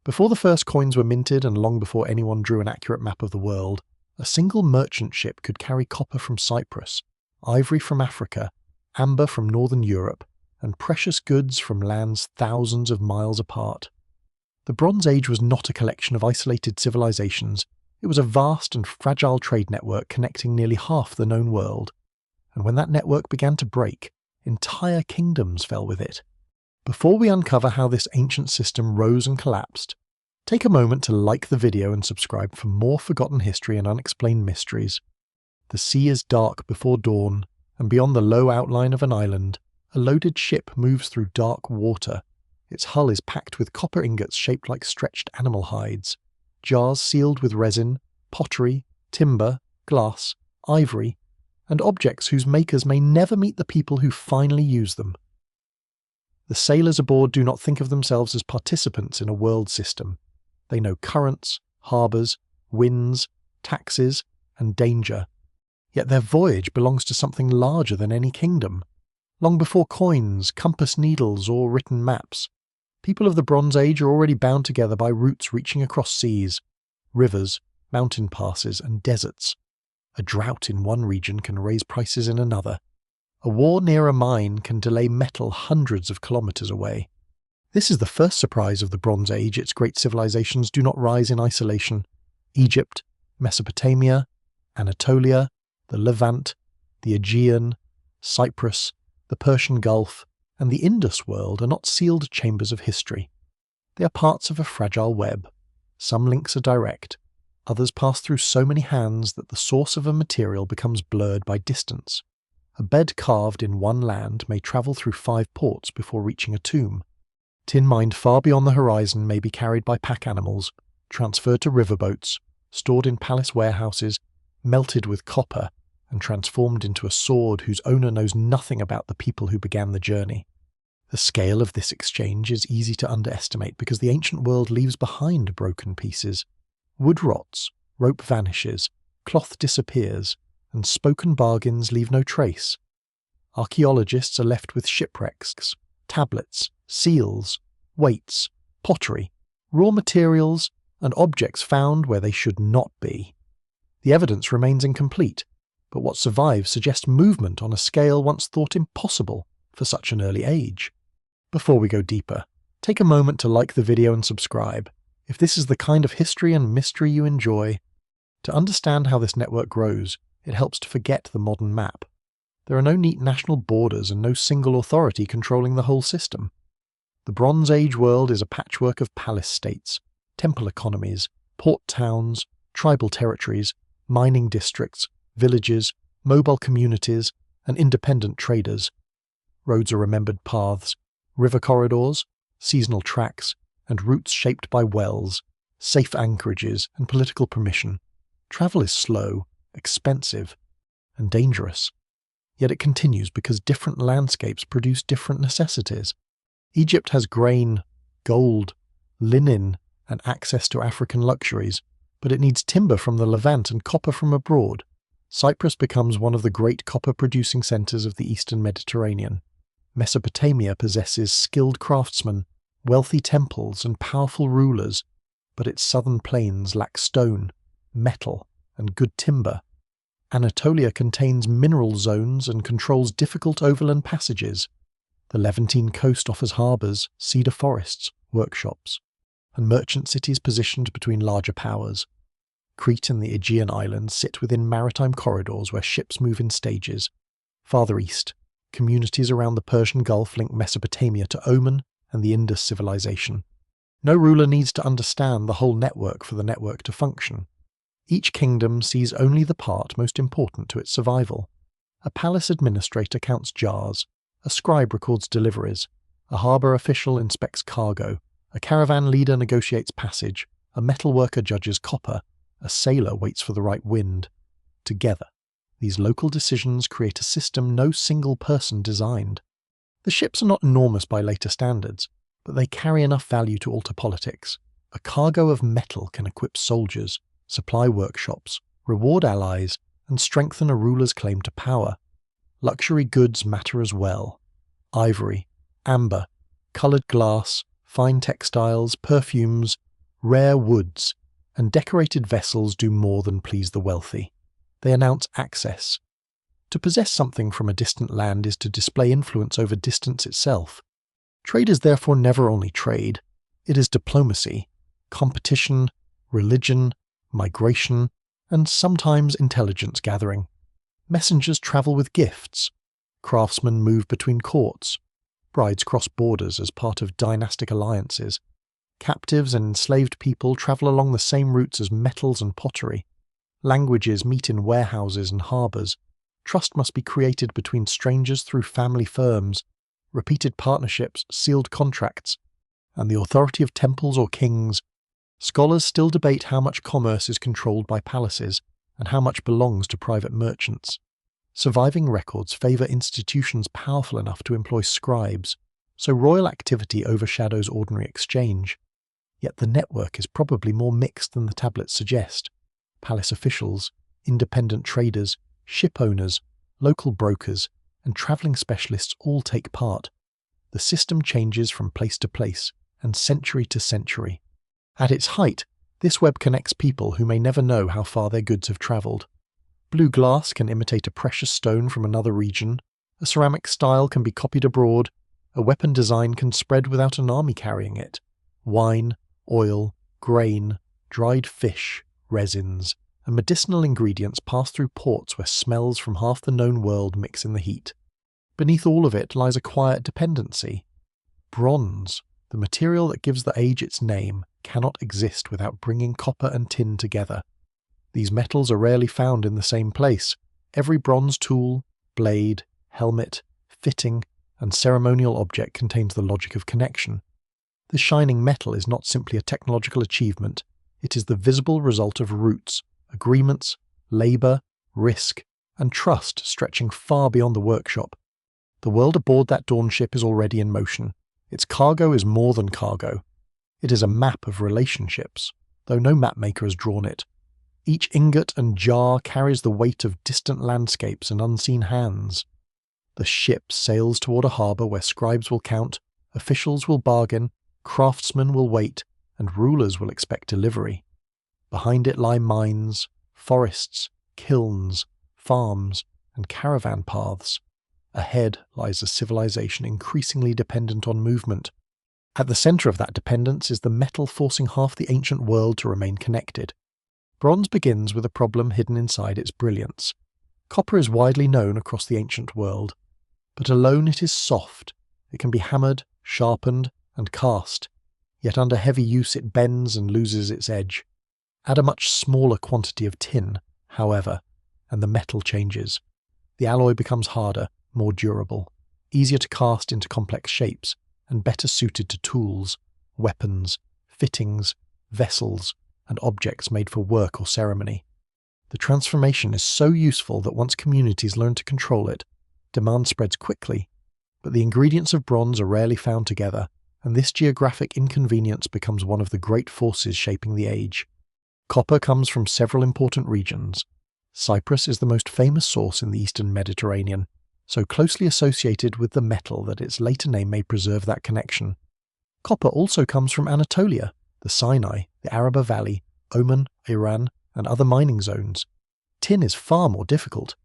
Before the first coins were minted and long before anyone drew an accurate map of the world, a single merchant ship could carry copper from Cyprus, ivory from Africa, amber from northern Europe, and precious goods from lands thousands of miles apart. The Bronze Age was not a collection of isolated civilizations, it was a vast and fragile trade network connecting nearly half the known world. And when that network began to break, entire kingdoms fell with it. Before we uncover how this ancient system rose and collapsed, take a moment to like the video and subscribe for more forgotten history and unexplained mysteries. The sea is dark before dawn, and beyond the low outline of an island, a loaded ship moves through dark water. Its hull is packed with copper ingots shaped like stretched animal hides, jars sealed with resin, pottery, timber, glass, ivory, and objects whose makers may never meet the people who finally use them. The sailors aboard do not think of themselves as participants in a world system. They know currents, harbours, winds, taxes, and danger. Yet their voyage belongs to something larger than any kingdom. Long before coins, compass needles, or written maps, people of the Bronze Age are already bound together by routes reaching across seas, rivers, mountain passes, and deserts. A drought in one region can raise prices in another. A war near a mine can delay metal hundreds of kilometers away. This is the first surprise of the Bronze Age. Its great civilizations do not rise in isolation. Egypt, Mesopotamia, Anatolia, the Levant, the Aegean, Cyprus, the Persian Gulf, and the Indus world are not sealed chambers of history. They are parts of a fragile web. Some links are direct. Others pass through so many hands that the source of a material becomes blurred by distance. A bed carved in one land may travel through 5 ports before reaching a tomb. Tin mined far beyond the horizon may be carried by pack animals, transferred to riverboats, stored in palace warehouses, melted with copper, and transformed into a sword whose owner knows nothing about the people who began the journey. The scale of this exchange is easy to underestimate because the ancient world leaves behind broken pieces. Wood rots, rope vanishes, cloth disappears, and spoken bargains leave no trace. Archaeologists are left with shipwrecks, tablets, seals, weights, pottery, raw materials, and objects found where they should not be. The evidence remains incomplete, but what survives suggests movement on a scale once thought impossible for such an early age. Before we go deeper, take a moment to like the video and subscribe, if this is the kind of history and mystery you enjoy. To understand how this network grows, it helps to forget the modern map. There are no neat national borders and no single authority controlling the whole system. The Bronze Age world is a patchwork of palace states, temple economies, port towns, tribal territories, mining districts, villages, mobile communities, and independent traders. Roads are remembered paths, river corridors, seasonal tracks, and routes shaped by wells, safe anchorages, and political permission. Travel is slow, expensive, and dangerous. Yet it continues because different landscapes produce different necessities. Egypt has grain, gold, linen, and access to African luxuries, but it needs timber from the Levant and copper from abroad. Cyprus becomes one of the great copper-producing centers of the eastern Mediterranean. Mesopotamia possesses skilled craftsmen, wealthy temples, and powerful rulers, but its southern plains lack stone, metal, and good timber. Anatolia contains mineral zones and controls difficult overland passages. The Levantine coast offers harbours, cedar forests, workshops, and merchant cities positioned between larger powers. Crete and the Aegean islands sit within maritime corridors where ships move in stages. Farther east, communities around the Persian Gulf link Mesopotamia to Oman and the Indus civilization. No ruler needs to understand the whole network for the network to function. Each kingdom sees only the part most important to its survival. A palace administrator counts jars, a scribe records deliveries, a harbour official inspects cargo, a caravan leader negotiates passage, a metal worker judges copper, a sailor waits for the right wind. Together, these local decisions create a system no single person designed. The ships are not enormous by later standards, but they carry enough value to alter politics. A cargo of metal can equip soldiers, supply workshops, reward allies, and strengthen a ruler's claim to power. Luxury goods matter as well. Ivory, amber, coloured glass, fine textiles, perfumes, Rare woods and decorated vessels do more than please the wealthy. They announce access. To possess something from a distant land is to display influence over distance itself. Trade is therefore never only trade. It is diplomacy, competition, religion, migration, and sometimes intelligence gathering. Messengers travel with gifts. Craftsmen move between courts. Brides cross borders as part of dynastic alliances. Captives and enslaved people travel along the same routes as metals and pottery. Languages meet in warehouses and harbours. Trust must be created between strangers through family firms, repeated partnerships, sealed contracts, and the authority of temples or kings. Scholars still debate how much commerce is controlled by palaces and how much belongs to private merchants. Surviving records favour institutions powerful enough to employ scribes, so royal activity overshadows ordinary exchange. Yet the network is probably more mixed than the tablets suggest. Palace officials, independent traders, ship owners, local brokers, and travelling specialists all take part. The system changes from place to place and century to century. At its height, this web connects people who may never know how far their goods have travelled. Blue glass can imitate a precious stone from another region, a ceramic style can be copied abroad, a weapon design can spread without an army carrying it. Wine, oil, grain, dried fish, resins, and medicinal ingredients pass through ports where smells from half the known world mix in the heat. Beneath all of it lies a quiet dependency. Bronze, the material that gives the age its name, cannot exist without bringing copper and tin together. These metals are rarely found in the same place. Every bronze tool, blade, helmet, fitting, and ceremonial object contains the logic of connection. The shining metal is not simply a technological achievement, it is the visible result of roots, agreements, labour, risk, and trust stretching far beyond the workshop. The world aboard that dawn ship is already in motion. Its cargo is more than cargo. It is a map of relationships, though no mapmaker has drawn it. Each ingot and jar carries the weight of distant landscapes and unseen hands. The ship sails toward a harbour where scribes will count, officials will bargain, craftsmen will wait, and rulers will expect delivery. Behind it lie mines, forests, kilns, farms, and caravan paths. Ahead lies a civilization increasingly dependent on movement. At the centre of that dependence is the metal forcing half the ancient world to remain connected. Bronze begins with a problem hidden inside its brilliance. Copper is widely known across the ancient world, but alone it is soft. It can be hammered, sharpened, and cast, yet under heavy use it bends and loses its edge. Add a much smaller quantity of tin, however, and the metal changes. The alloy becomes harder, more durable, easier to cast into complex shapes, and better suited to tools, weapons, fittings, vessels, and objects made for work or ceremony. The transformation is so useful that once communities learn to control it, demand spreads quickly, but the ingredients of bronze are rarely found together, and this geographic inconvenience becomes one of the great forces shaping the age. Copper comes from several important regions. Cyprus is the most famous source in the eastern Mediterranean, so closely associated with the metal that its later name may preserve that connection. Copper also comes from Anatolia, the Sinai, the Araba Valley, Oman, Iran, and other mining zones. Tin is far more difficult.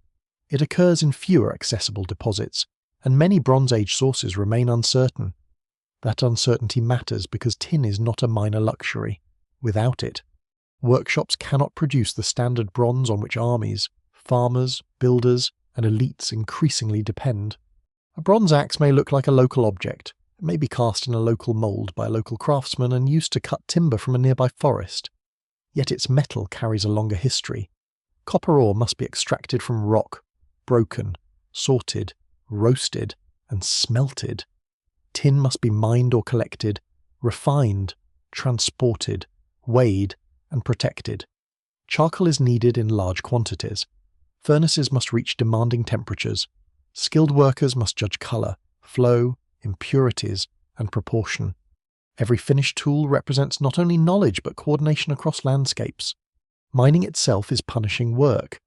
It occurs in fewer accessible deposits, and many Bronze Age sources remain uncertain. That uncertainty matters because tin is not a minor luxury. Without it, workshops cannot produce the standard bronze on which armies, farmers, builders, and elites increasingly depend. A bronze axe may look like a local object. It may be cast in a local mould by a local craftsman and used to cut timber from a nearby forest. Yet its metal carries a longer history. Copper ore must be extracted from rock, broken, sorted, roasted, and smelted. Tin must be mined or collected, refined, transported, weighed, and protected. Charcoal is needed in large quantities. Furnaces must reach demanding temperatures. Skilled workers must judge colour, flow, impurities, and proportion. Every finished tool represents not only knowledge but coordination across landscapes. Mining itself is punishing work.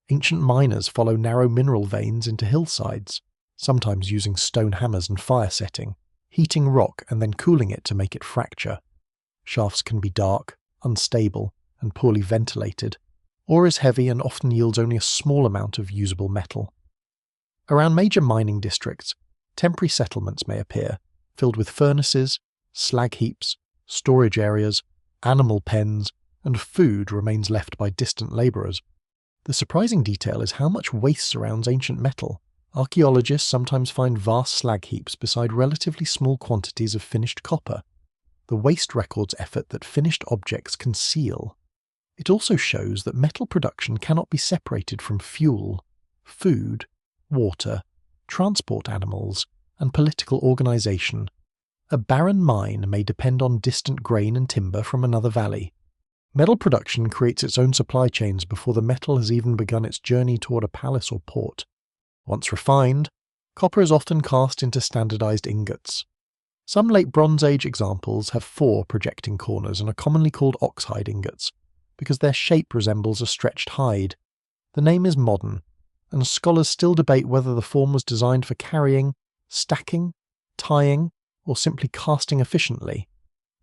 Ancient miners follow narrow mineral veins into hillsides, sometimes using stone hammers and fire setting, heating rock and then cooling it to make it fracture. Shafts can be dark, unstable, and poorly ventilated. Ore is heavy and often yields only a small amount of usable metal. Around major mining districts, temporary settlements may appear, filled with furnaces, slag heaps, storage areas, animal pens, and food remains left by distant labourers. The surprising detail is how much waste surrounds ancient metal. Archaeologists sometimes find vast slag heaps beside relatively small quantities of finished copper. The waste records effort that finished objects conceal. It also shows that metal production cannot be separated from fuel, food, water, transport animals, and political organisation. A barren mine may depend on distant grain and timber from another valley. Metal production creates its own supply chains before the metal has even begun its journey toward a palace or port. Once refined, copper is often cast into standardized ingots. Some late Bronze Age examples have 4 projecting corners and are commonly called oxhide ingots, because their shape resembles a stretched hide. The name is modern, and scholars still debate whether the form was designed for carrying, stacking, tying, or simply casting efficiently.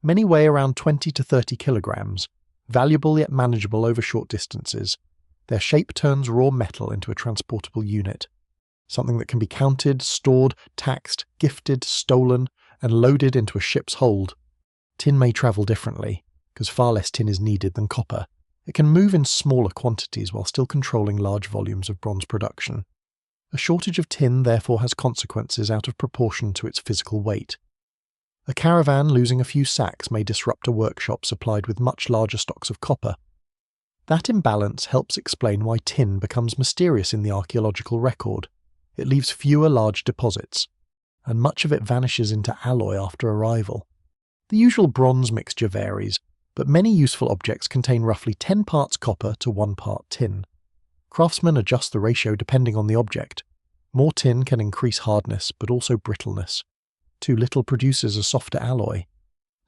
Many weigh around 20 to 30 kilograms, valuable yet manageable over short distances. Their shape turns raw metal into a transportable unit, something that can be counted, stored, taxed, gifted, stolen, and loaded into a ship's hold. Tin may travel differently, because far less tin is needed than copper. It can move in smaller quantities while still controlling large volumes of bronze production. A shortage of tin therefore has consequences out of proportion to its physical weight. A caravan losing a few sacks may disrupt a workshop supplied with much larger stocks of copper. That imbalance helps explain why tin becomes mysterious in the archaeological record. It leaves fewer large deposits, and much of it vanishes into alloy after arrival. The usual bronze mixture varies, but many useful objects contain roughly 10 parts copper to 1 part tin. Craftsmen adjust the ratio depending on the object. More tin can increase hardness, but also brittleness. Too little produces a softer alloy.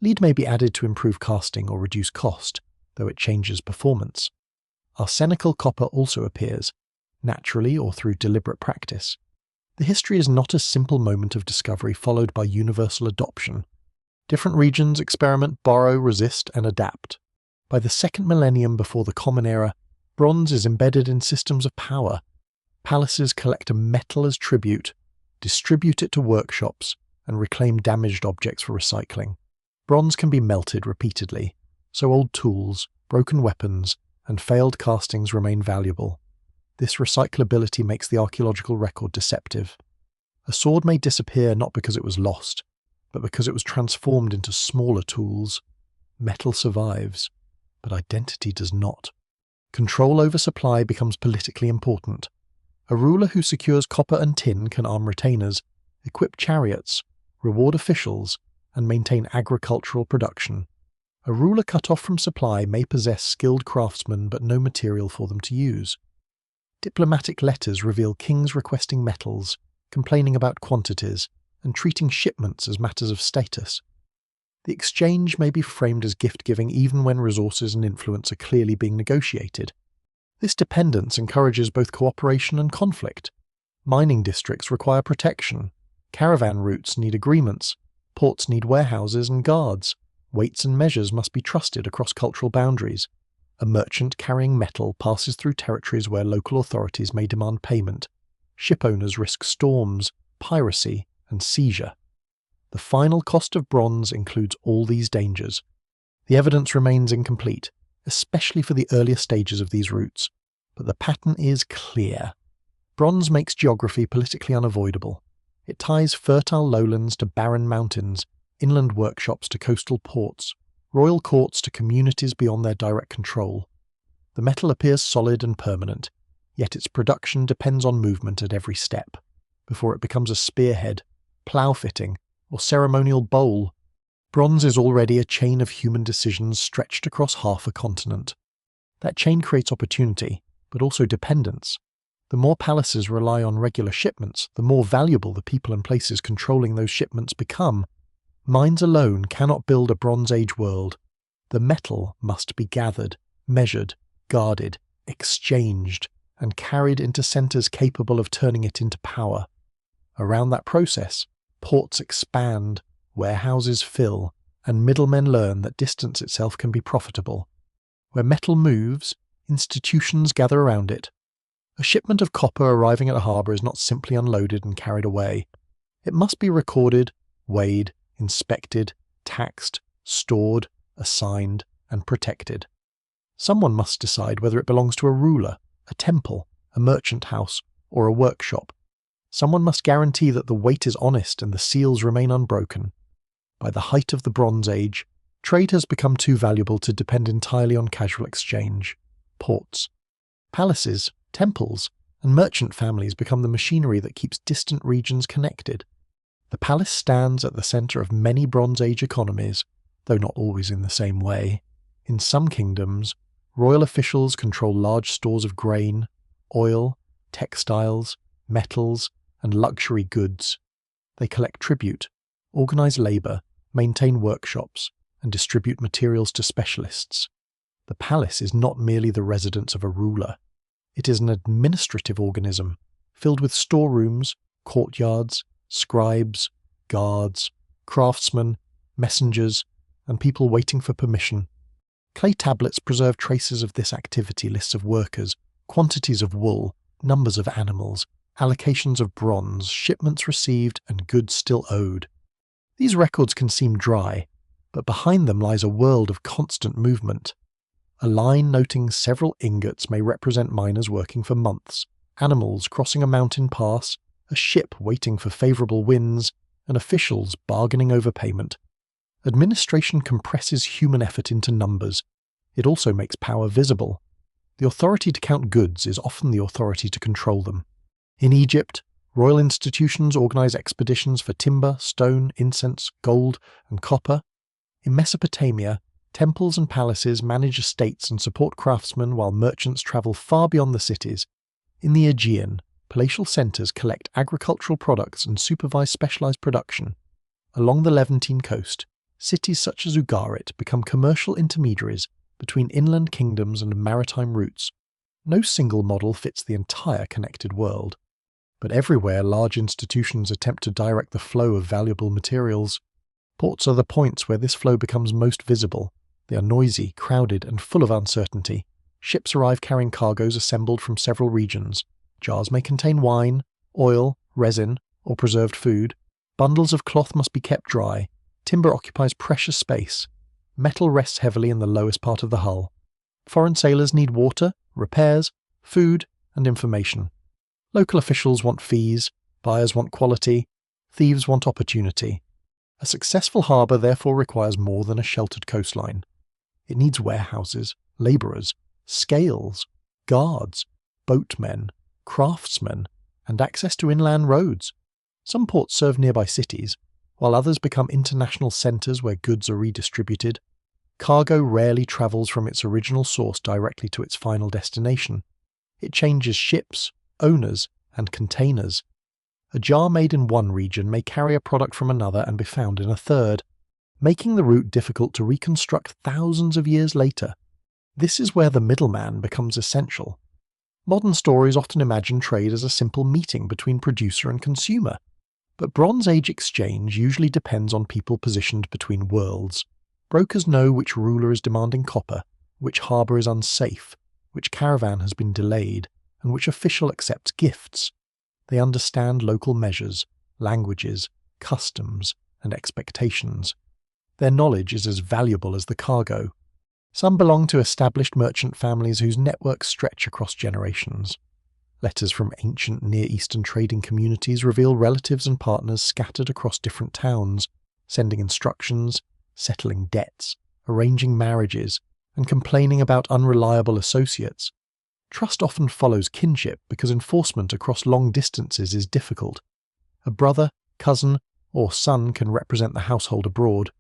Lead may be added to improve casting or reduce cost, though it changes performance. Arsenical copper also appears, naturally or through deliberate practice. The history is not a simple moment of discovery followed by universal adoption. Different regions experiment, borrow, resist, and adapt. By the 2nd millennium before the Common Era, bronze is embedded in systems of power. Palaces collect a metal as tribute, distribute it to workshops, and reclaim damaged objects for recycling. Bronze can be melted repeatedly, so old tools, broken weapons, and failed castings remain valuable. This recyclability makes the archaeological record deceptive. A sword may disappear not because it was lost, but because it was transformed into smaller tools. Metal survives, but identity does not. Control over supply becomes politically important. A ruler who secures copper and tin can arm retainers, equip chariots, reward officials, and maintain agricultural production. A ruler cut off from supply may possess skilled craftsmen but no material for them to use. Diplomatic letters reveal kings requesting metals, complaining about quantities, and treating shipments as matters of status. The exchange may be framed as gift-giving even when resources and influence are clearly being negotiated. This dependence encourages both cooperation and conflict. Mining districts require protection. Caravan routes need agreements. Ports need warehouses and guards. Weights and measures must be trusted across cultural boundaries. A merchant carrying metal passes through territories where local authorities may demand payment. Ship owners risk storms, piracy, and seizure. The final cost of bronze includes all these dangers. The evidence remains incomplete, especially for the earlier stages of these routes, but the pattern is clear. Bronze makes geography politically unavoidable. It ties fertile lowlands to barren mountains, inland workshops to coastal ports, royal courts to communities beyond their direct control. The metal appears solid and permanent, yet its production depends on movement at every step, before it becomes a spearhead, plough fitting, or ceremonial bowl. Bronze is already a chain of human decisions stretched across half a continent. That chain creates opportunity, but also dependence. The more palaces rely on regular shipments, the more valuable the people and places controlling those shipments become. Mines alone cannot build a Bronze Age world. The metal must be gathered, measured, guarded, exchanged, and carried into centres capable of turning it into power. Around that process, ports expand, warehouses fill, and middlemen learn that distance itself can be profitable. Where metal moves, institutions gather around it. A shipment of copper arriving at a harbour is not simply unloaded and carried away. It must be recorded, weighed, inspected, taxed, stored, assigned, and protected. Someone must decide whether it belongs to a ruler, a temple, a merchant house, or a workshop. Someone must guarantee that the weight is honest and the seals remain unbroken. By the height of the Bronze Age, trade has become too valuable to depend entirely on casual exchange. Ports, palaces, temples, and merchant families become the machinery that keeps distant regions connected. The palace stands at the centre of many Bronze Age economies, though not always in the same way. In some kingdoms, royal officials control large stores of grain, oil, textiles, metals, and luxury goods. They collect tribute, organise labour, maintain workshops, and distribute materials to specialists. The palace is not merely the residence of a ruler. It is an administrative organism, filled with storerooms, courtyards, scribes, guards, craftsmen, messengers, and people waiting for permission. Clay tablets preserve traces of this activity: lists of workers, quantities of wool, numbers of animals, allocations of bronze, shipments received, and goods still owed. These records can seem dry, but behind them lies a world of constant movement. A line noting several ingots may represent miners working for months, animals crossing a mountain pass, a ship waiting for favourable winds, and officials bargaining over payment. Administration compresses human effort into numbers. It also makes power visible. The authority to count goods is often the authority to control them. In Egypt, royal institutions organise expeditions for timber, stone, incense, gold, and copper. In Mesopotamia, temples and palaces manage estates and support craftsmen while merchants travel far beyond the cities. In the Aegean, palatial centres collect agricultural products and supervise specialised production. Along the Levantine coast, cities such as Ugarit become commercial intermediaries between inland kingdoms and maritime routes. No single model fits the entire connected world. But everywhere large institutions attempt to direct the flow of valuable materials. Ports are the points where this flow becomes most visible. They are noisy, crowded, and full of uncertainty. Ships arrive carrying cargoes assembled from several regions. Jars may contain wine, oil, resin, or preserved food. Bundles of cloth must be kept dry. Timber occupies precious space. Metal rests heavily in the lowest part of the hull. Foreign sailors need water, repairs, food, and information. Local officials want fees, buyers want quality, thieves want opportunity. A successful harbour therefore requires more than a sheltered coastline. It needs warehouses, labourers, scales, guards, boatmen, craftsmen, and access to inland roads. Some ports serve nearby cities, while others become international centres where goods are redistributed. Cargo rarely travels from its original source directly to its final destination. It changes ships, owners, and containers. A jar made in one region may carry a product from another and be found in a third, making the route difficult to reconstruct thousands of years later. This is where the middleman becomes essential. Modern stories often imagine trade as a simple meeting between producer and consumer, but Bronze Age exchange usually depends on people positioned between worlds. Brokers know which ruler is demanding copper, which harbour is unsafe, which caravan has been delayed, and which official accepts gifts. They understand local measures, languages, customs, and expectations. Their knowledge is as valuable as the cargo. Some belong to established merchant families whose networks stretch across generations. Letters from ancient Near Eastern trading communities reveal relatives and partners scattered across different towns, sending instructions, settling debts, arranging marriages, and complaining about unreliable associates. Trust often follows kinship because enforcement across long distances is difficult. A brother, cousin, or son can represent the household abroad.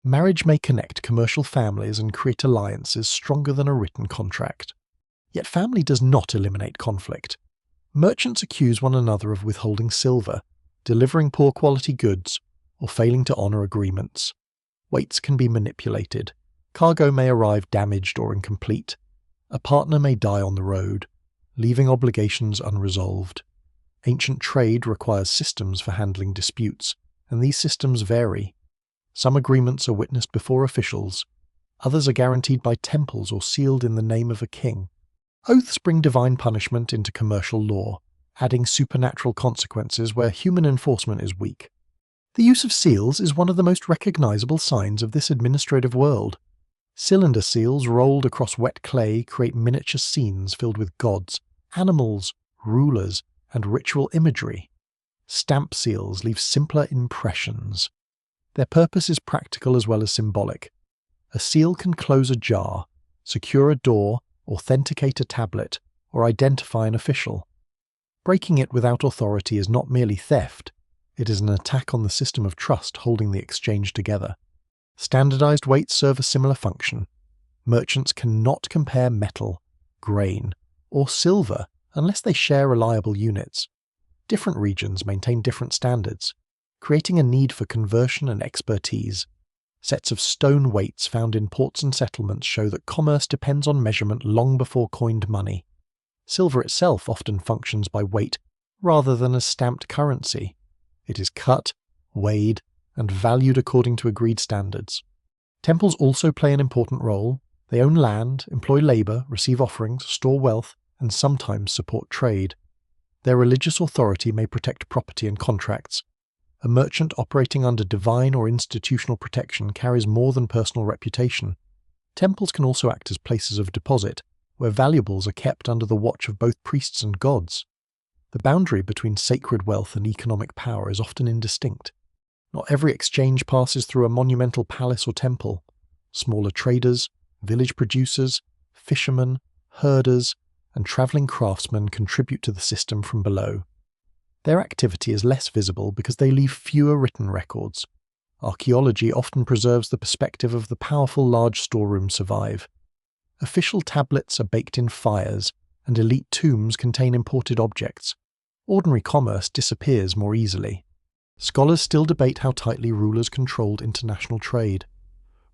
Marriage may connect commercial families and create alliances stronger than a written contract. Yet family does not eliminate conflict. Merchants accuse one another of withholding silver, delivering poor quality goods, or failing to honour agreements. Weights can be manipulated. Cargo may arrive damaged or incomplete. A partner may die on the road, leaving obligations unresolved. Ancient trade requires systems for handling disputes, and these systems vary. Some agreements are witnessed before officials, others are guaranteed by temples or sealed in the name of a king. Oaths bring divine punishment into commercial law, adding supernatural consequences where human enforcement is weak. The use of seals is one of the most recognizable signs of this administrative world. Cylinder seals rolled across wet clay create miniature scenes filled with gods, animals, rulers, and ritual imagery. Stamp seals leave simpler impressions. Their purpose is practical as well as symbolic. A seal can close a jar, secure a door, authenticate a tablet, or identify an official. Breaking it without authority is not merely theft, it is an attack on the system of trust holding the exchange together. Standardized weights serve a similar function. Merchants cannot compare metal, grain, or silver unless they share reliable units. Different regions maintain different standards, creating a need for conversion and expertise. Sets of stone weights found in ports and settlements show that commerce depends on measurement long before coined money. Silver itself often functions by weight rather than as stamped currency. It is cut, weighed, and valued according to agreed standards. Temples also play an important role. They own land, employ labor, receive offerings, store wealth, and sometimes support trade. Their religious authority may protect property and contracts. A merchant operating under divine or institutional protection carries more than personal reputation. Temples can also act as places of deposit, where valuables are kept under the watch of both priests and gods. The boundary between sacred wealth and economic power is often indistinct. Not every exchange passes through a monumental palace or temple. Smaller traders, village producers, fishermen, herders, and travelling craftsmen contribute to the system from below. Their activity is less visible because they leave fewer written records. Archaeology often preserves the perspective of the powerful large storerooms survive. Official tablets are baked in fires, and elite tombs contain imported objects. Ordinary commerce disappears more easily. Scholars still debate how tightly rulers controlled international trade.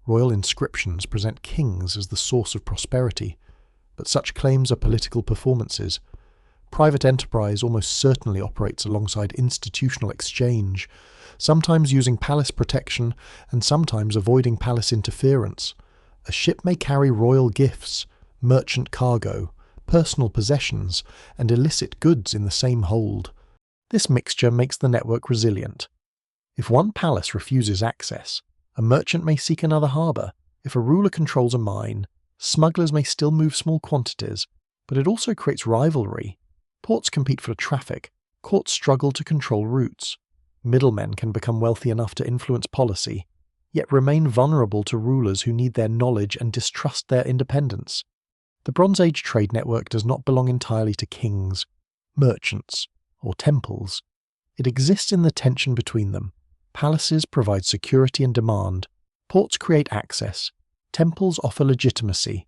Royal inscriptions present kings as the source of prosperity, but such claims are political performances. Private enterprise almost certainly operates alongside institutional exchange, sometimes using palace protection and sometimes avoiding palace interference. A ship may carry royal gifts, merchant cargo, personal possessions, and illicit goods in the same hold. This mixture makes the network resilient. If one palace refuses access, a merchant may seek another harbour. If a ruler controls a mine, smugglers may still move small quantities, but it also creates rivalry. Ports compete for traffic, courts struggle to control routes. Middlemen can become wealthy enough to influence policy, yet remain vulnerable to rulers who need their knowledge and distrust their independence. The Bronze Age trade network does not belong entirely to kings, merchants, or temples. It exists in the tension between them. Palaces provide security and demand. Ports create access. Temples offer legitimacy.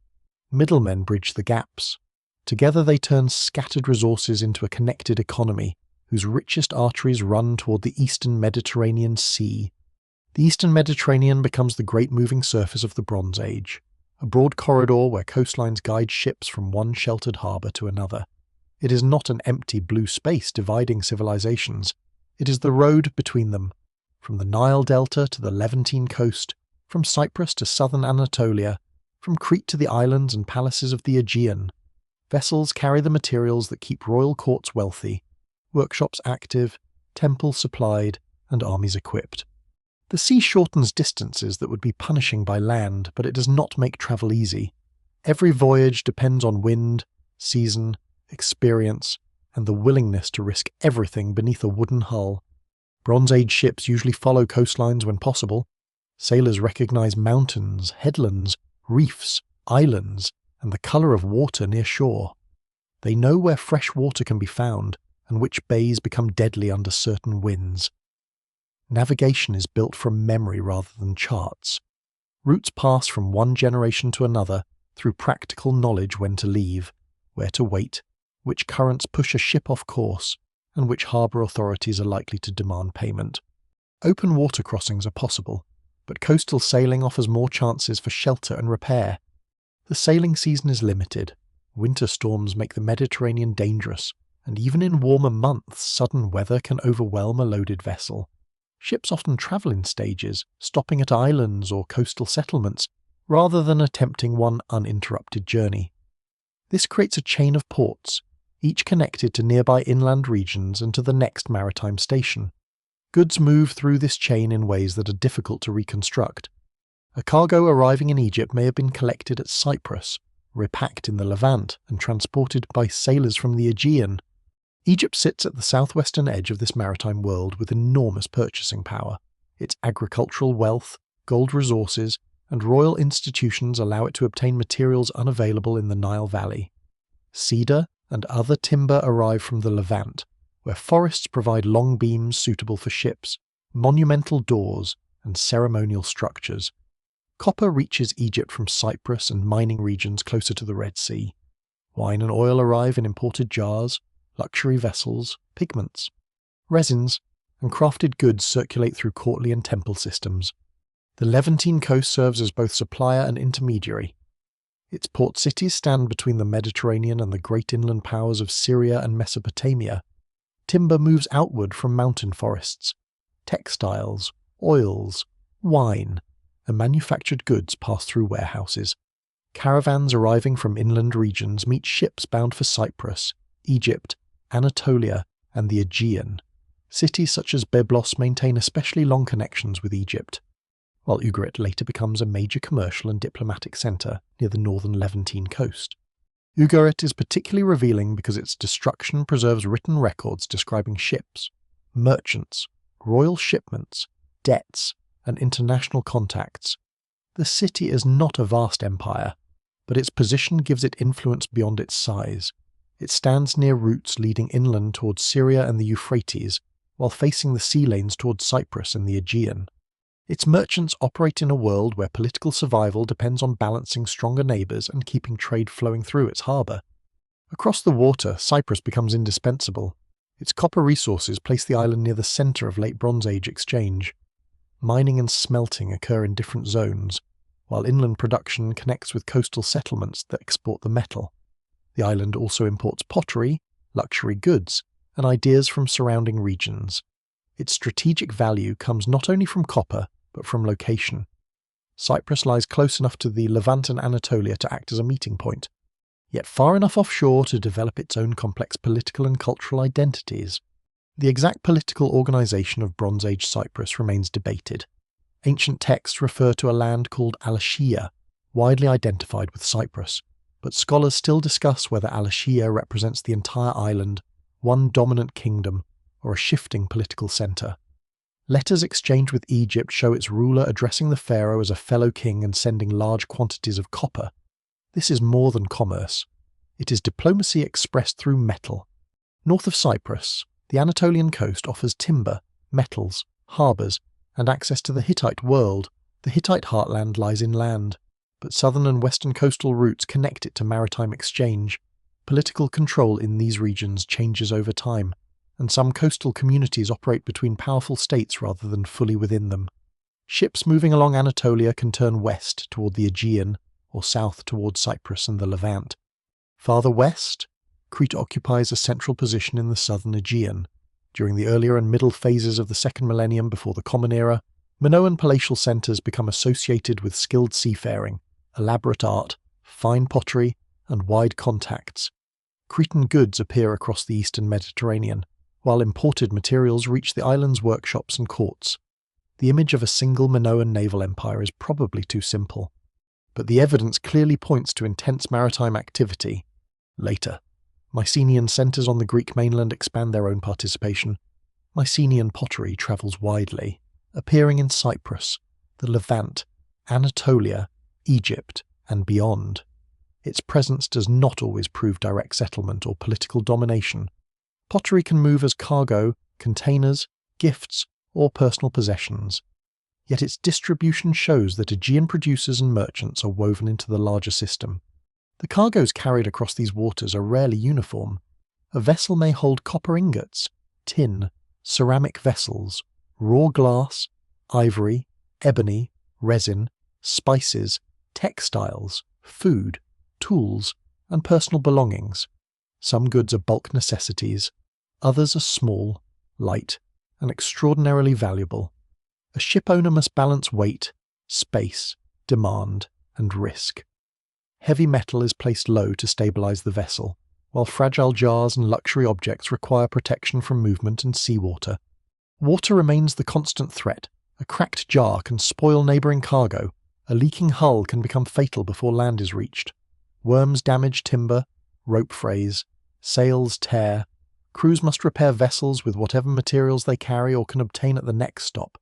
Middlemen bridge the gaps. Together they turn scattered resources into a connected economy, whose richest arteries run toward the eastern Mediterranean Sea. The eastern Mediterranean becomes the great moving surface of the Bronze Age, a broad corridor where coastlines guide ships from one sheltered harbour to another. It is not an empty blue space dividing civilizations. It is the road between them, from the Nile Delta to the Levantine coast, from Cyprus to southern Anatolia, from Crete to the islands and palaces of the Aegean. Vessels carry the materials that keep royal courts wealthy, workshops active, temples supplied, and armies equipped. The sea shortens distances that would be punishing by land, but it does not make travel easy. Every voyage depends on wind, season, experience, and the willingness to risk everything beneath a wooden hull. Bronze Age ships usually follow coastlines when possible. Sailors recognize mountains, headlands, reefs, islands, and the colour of water near shore. They know where fresh water can be found and which bays become deadly under certain winds. Navigation is built from memory rather than charts. Routes pass from one generation to another through practical knowledge when to leave, where to wait, which currents push a ship off course, and which harbour authorities are likely to demand payment. Open water crossings are possible, but coastal sailing offers more chances for shelter and repair. The sailing season is limited. Winter storms make the Mediterranean dangerous, and even in warmer months, sudden weather can overwhelm a loaded vessel. Ships often travel in stages, stopping at islands or coastal settlements, rather than attempting one uninterrupted journey. This creates a chain of ports, each connected to nearby inland regions and to the next maritime station. Goods move through this chain in ways that are difficult to reconstruct. A cargo arriving in Egypt may have been collected at Cyprus, repacked in the Levant, and transported by sailors from the Aegean. Egypt sits at the southwestern edge of this maritime world with enormous purchasing power. Its agricultural wealth, gold resources, and royal institutions allow it to obtain materials unavailable in the Nile Valley. Cedar and other timber arrive from the Levant, where forests provide long beams suitable for ships, monumental doors, and ceremonial structures. Copper reaches Egypt from Cyprus and mining regions closer to the Red Sea. Wine and oil arrive in imported jars, luxury vessels, pigments. Resins and crafted goods circulate through courtly and temple systems. The Levantine coast serves as both supplier and intermediary. Its port cities stand between the Mediterranean and the great inland powers of Syria and Mesopotamia. Timber moves outward from mountain forests. Textiles, oils, wine, and manufactured goods pass through warehouses. Caravans arriving from inland regions meet ships bound for Cyprus, Egypt, Anatolia, and the Aegean. Cities such as Byblos maintain especially long connections with Egypt, while Ugarit later becomes a major commercial and diplomatic centre near the northern Levantine coast. Ugarit is particularly revealing because its destruction preserves written records describing ships, merchants, royal shipments, debts, and international contacts. The city is not a vast empire, but its position gives it influence beyond its size. It stands near routes leading inland towards Syria and the Euphrates, while facing the sea lanes towards Cyprus and the Aegean. Its merchants operate in a world where political survival depends on balancing stronger neighbours and keeping trade flowing through its harbour. Across the water, Cyprus becomes indispensable. Its copper resources place the island near the centre of Late Bronze Age exchange. Mining and smelting occur in different zones, while inland production connects with coastal settlements that export the metal. The island also imports pottery, luxury goods, and ideas from surrounding regions. Its strategic value comes not only from copper, but from location. Cyprus lies close enough to the Levant and Anatolia to act as a meeting point, yet far enough offshore to develop its own complex political and cultural identities. The exact political organisation of Bronze Age Cyprus remains debated. Ancient texts refer to a land called Alashiya, widely identified with Cyprus, but scholars still discuss whether Alashiya represents the entire island, one dominant kingdom, or a shifting political centre. Letters exchanged with Egypt show its ruler addressing the pharaoh as a fellow king and sending large quantities of copper. This is more than commerce. It is diplomacy expressed through metal. North of Cyprus, the Anatolian coast offers timber, metals, harbours, and access to the Hittite world. The Hittite heartland lies inland, but southern and western coastal routes connect it to maritime exchange. Political control in these regions changes over time, and some coastal communities operate between powerful states rather than fully within them. Ships moving along Anatolia can turn west toward the Aegean, or south toward Cyprus and the Levant. Farther west, Crete occupies a central position in the southern Aegean. During the earlier and middle phases of the second millennium before the Common Era, Minoan palatial centres become associated with skilled seafaring, elaborate art, fine pottery, and wide contacts. Cretan goods appear across the eastern Mediterranean, while imported materials reach the island's workshops and courts. The image of a single Minoan naval empire is probably too simple, but the evidence clearly points to intense maritime activity. Later, Mycenaean centres on the Greek mainland expand their own participation. Mycenaean pottery travels widely, appearing in Cyprus, the Levant, Anatolia, Egypt, and beyond. Its presence does not always prove direct settlement or political domination. Pottery can move as cargo, containers, gifts, or personal possessions. Yet its distribution shows that Aegean producers and merchants are woven into the larger system. The cargoes carried across these waters are rarely uniform. A vessel may hold copper ingots, tin, ceramic vessels, raw glass, ivory, ebony, resin, spices, textiles, food, tools, and personal belongings. Some goods are bulk necessities, others are small, light, and extraordinarily valuable. A ship owner must balance weight, space, demand, and risk. Heavy metal is placed low to stabilize the vessel, while fragile jars and luxury objects require protection from movement and seawater. Water remains the constant threat. A cracked jar can spoil neighbouring cargo. A leaking hull can become fatal before land is reached. Worms damage timber, rope frays, sails tear. Crews must repair vessels with whatever materials they carry or can obtain at the next stop.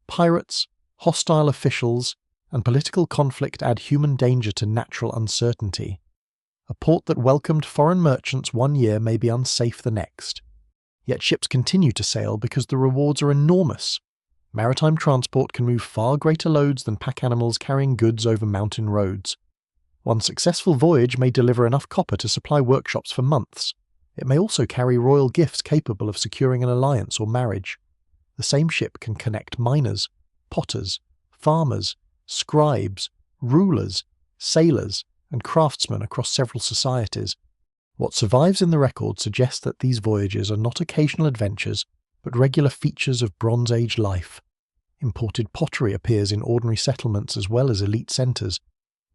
Pirates, hostile officials, and political conflict add human danger to natural uncertainty. A port that welcomed foreign merchants one year may be unsafe the next. Yet ships continue to sail because the rewards are enormous. Maritime transport can move far greater loads than pack animals carrying goods over mountain roads. One successful voyage may deliver enough copper to supply workshops for months. It may also carry royal gifts capable of securing an alliance or marriage. The same ship can connect miners, potters, farmers, scribes, rulers, sailors, and craftsmen across several societies. What survives in the record suggests that these voyages are not occasional adventures, but regular features of Bronze Age life. Imported pottery appears in ordinary settlements as well as elite centres.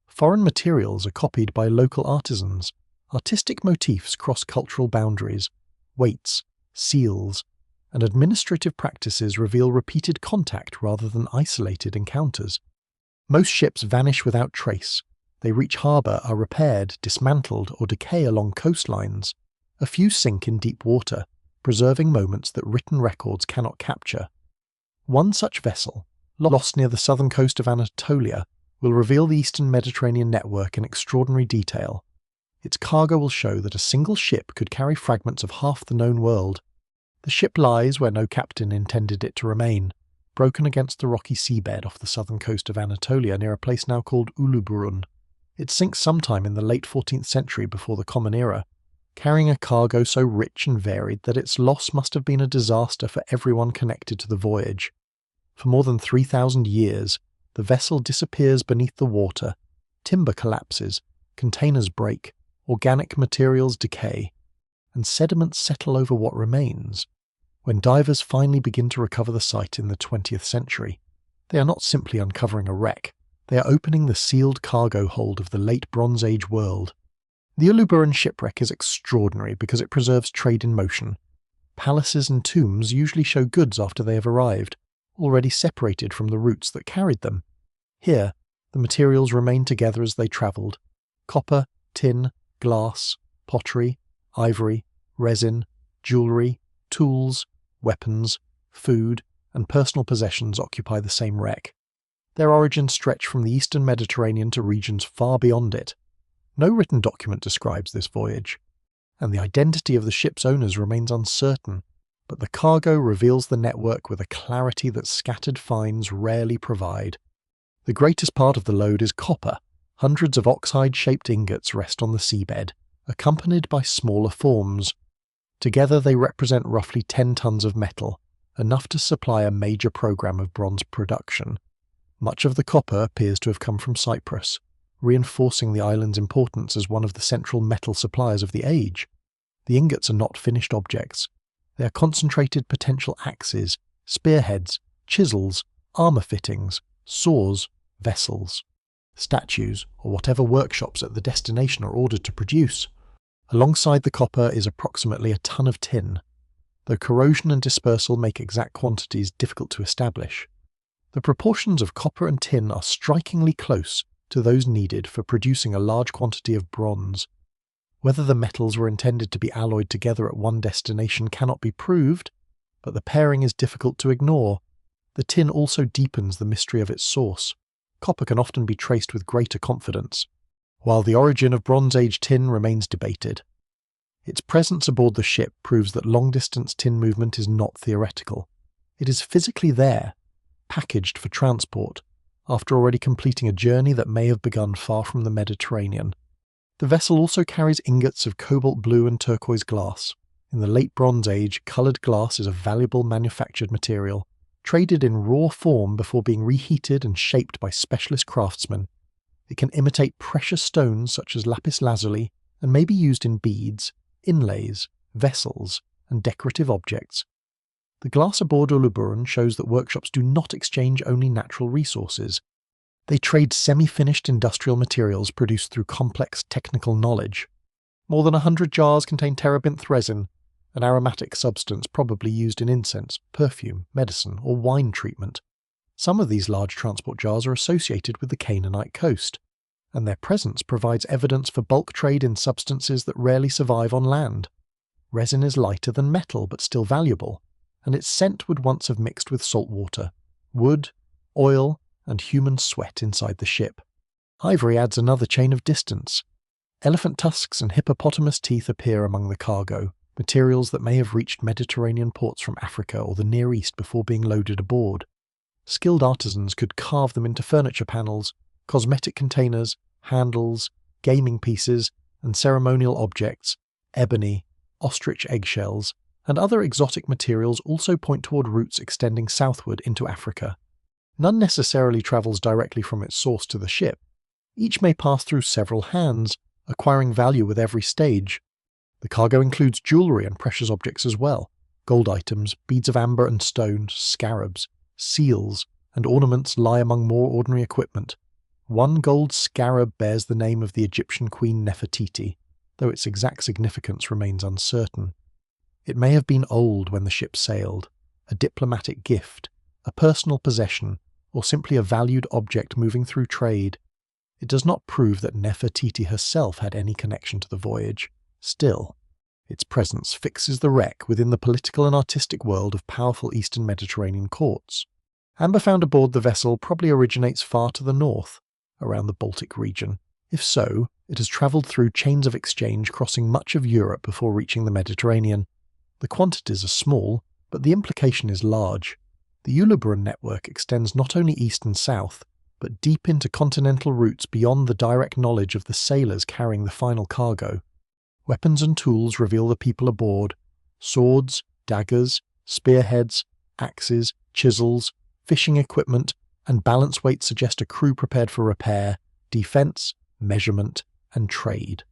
Foreign materials are copied by local artisans. Artistic motifs cross cultural boundaries. Weights, seals, and administrative practices reveal repeated contact rather than isolated encounters. Most ships vanish without trace. They reach harbour, are repaired, dismantled, or decay along coastlines. A few sink in deep water, preserving moments that written records cannot capture. One such vessel, lost near the southern coast of Anatolia, will reveal the Eastern Mediterranean network in extraordinary detail. Its cargo will show that a single ship could carry fragments of half the known world. The ship lies where no captain intended it to remain, broken against the rocky seabed off the southern coast of Anatolia near a place now called Uluburun. It sinks sometime in the late 14th century before the Common Era, carrying a cargo so rich and varied that its loss must have been a disaster for everyone connected to the voyage. For more than 3,000 years, the vessel disappears beneath the water, timber collapses, containers break, organic materials decay, and sediments settle over what remains. When divers finally begin to recover the site in the 20th century, they are not simply uncovering a wreck, they are opening the sealed cargo hold of the late Bronze Age world. The Uluburun shipwreck is extraordinary because it preserves trade in motion. Palaces and tombs usually show goods after they have arrived, already separated from the routes that carried them. Here, the materials remain together as they travelled. Copper, tin, glass, pottery, ivory, resin, jewellery, tools, weapons, food, and personal possessions occupy the same wreck. Their origins stretch from the Eastern Mediterranean to regions far beyond it. No written document describes this voyage, and the identity of the ship's owners remains uncertain, but the cargo reveals the network with a clarity that scattered finds rarely provide. The greatest part of the load is copper. Hundreds of oxide-shaped ingots rest on the seabed, accompanied by smaller forms. Together they represent roughly 10 tons of metal, enough to supply a major program of bronze production. Much of the copper appears to have come from Cyprus, reinforcing the island's importance as one of the central metal suppliers of the age. The ingots are not finished objects. They are concentrated potential axes, spearheads, chisels, armour fittings, saws, vessels, statues, or whatever workshops at the destination are ordered to produce. Alongside the copper is approximately a ton of tin, though corrosion and dispersal make exact quantities difficult to establish. The proportions of copper and tin are strikingly close to those needed for producing a large quantity of bronze. Whether the metals were intended to be alloyed together at one destination cannot be proved, but the pairing is difficult to ignore. The tin also deepens the mystery of its source. Copper can often be traced with greater confidence, while the origin of Bronze Age tin remains debated. Its presence aboard the ship proves that long-distance tin movement is not theoretical. It is physically there, packaged for transport, after already completing a journey that may have begun far from the Mediterranean. The vessel also carries ingots of cobalt blue and turquoise glass. In the late Bronze Age, coloured glass is a valuable manufactured material, traded in raw form before being reheated and shaped by specialist craftsmen. It can imitate precious stones such as lapis lazuli and may be used in beads, inlays, vessels, and decorative objects. The glass aboard Uluburun shows that workshops do not exchange only natural resources. They trade semi-finished industrial materials produced through complex technical knowledge. More than 100 jars contain terebinth resin, an aromatic substance probably used in incense, perfume, medicine, or wine treatment. Some of these large transport jars are associated with the Canaanite coast, and their presence provides evidence for bulk trade in substances that rarely survive on land. Resin is lighter than metal but still valuable, and its scent would once have mixed with salt water, wood, oil, and human sweat inside the ship. Ivory adds another chain of distance. Elephant tusks and hippopotamus teeth appear among the cargo, materials that may have reached Mediterranean ports from Africa or the Near East before being loaded aboard. Skilled artisans could carve them into furniture panels, cosmetic containers, handles, gaming pieces, and ceremonial objects. Ebony, ostrich eggshells, and other exotic materials also point toward routes extending southward into Africa. None necessarily travels directly from its source to the ship. Each may pass through several hands, acquiring value with every stage. The cargo includes jewellery and precious objects as well, gold items, beads of amber and stone, scarabs, seals, and ornaments lie among more ordinary equipment. One gold scarab bears the name of the Egyptian queen Nefertiti, though its exact significance remains uncertain. It may have been old when the ship sailed, a diplomatic gift, a personal possession, or simply a valued object moving through trade. It does not prove that Nefertiti herself had any connection to the voyage. Still, its presence fixes the wreck within the political and artistic world of powerful Eastern Mediterranean courts. Amber found aboard the vessel probably originates far to the north, around the Baltic region. If so, it has travelled through chains of exchange crossing much of Europe before reaching the Mediterranean. The quantities are small, but the implication is large. The Uluburun network extends not only east and south, but deep into continental routes beyond the direct knowledge of the sailors carrying the final cargo. Weapons and tools reveal the people aboard: swords, daggers, spearheads, axes, chisels, fishing equipment, and balance weights suggest a crew prepared for repair, defense, measurement, and trade.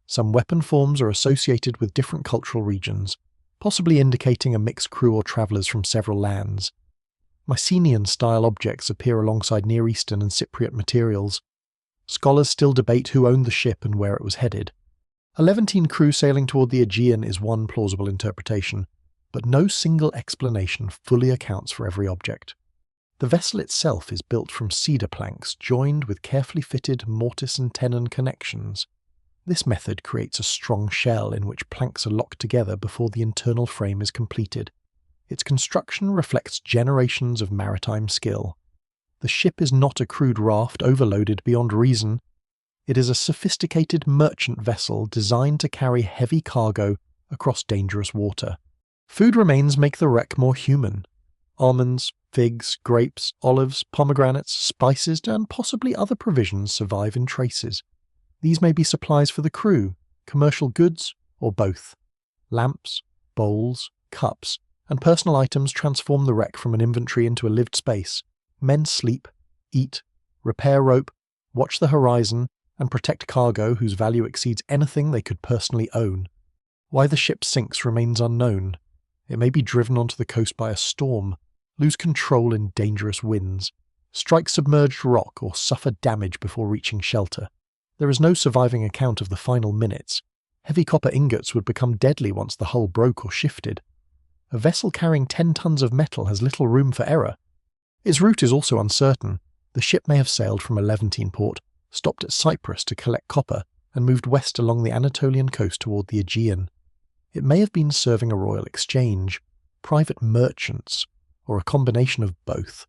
Some weapon forms are associated with different cultural regions, possibly indicating a mixed crew or travelers from several lands. Mycenaean-style objects appear alongside Near Eastern and Cypriot materials. Scholars still debate who owned the ship and where it was headed. A Levantine crew sailing toward the Aegean is one plausible interpretation, but no single explanation fully accounts for every object. The vessel itself is built from cedar planks joined with carefully fitted mortise and tenon connections. This method creates a strong shell in which planks are locked together before the internal frame is completed. Its construction reflects generations of maritime skill. The ship is not a crude raft overloaded beyond reason. It is a sophisticated merchant vessel designed to carry heavy cargo across dangerous water. Food remains make the wreck more human. Almonds, figs, grapes, olives, pomegranates, spices, and possibly other provisions survive in traces. These may be supplies for the crew, commercial goods, or both. Lamps, bowls, cups, and personal items transform the wreck from an inventory into a lived space. Men sleep, eat, repair rope, watch the horizon, and protect cargo whose value exceeds anything they could personally own. Why the ship sinks remains unknown. It may be driven onto the coast by a storm, lose control in dangerous winds, strike submerged rock, or suffer damage before reaching shelter. There is no surviving account of the final minutes. Heavy copper ingots would become deadly once the hull broke or shifted. A vessel carrying 10 tons of metal has little room for error. Its route is also uncertain. The ship may have sailed from a Levantine port, stopped at Cyprus to collect copper, and moved west along the Anatolian coast toward the Aegean. It may have been serving a royal exchange, private merchants, or a combination of both.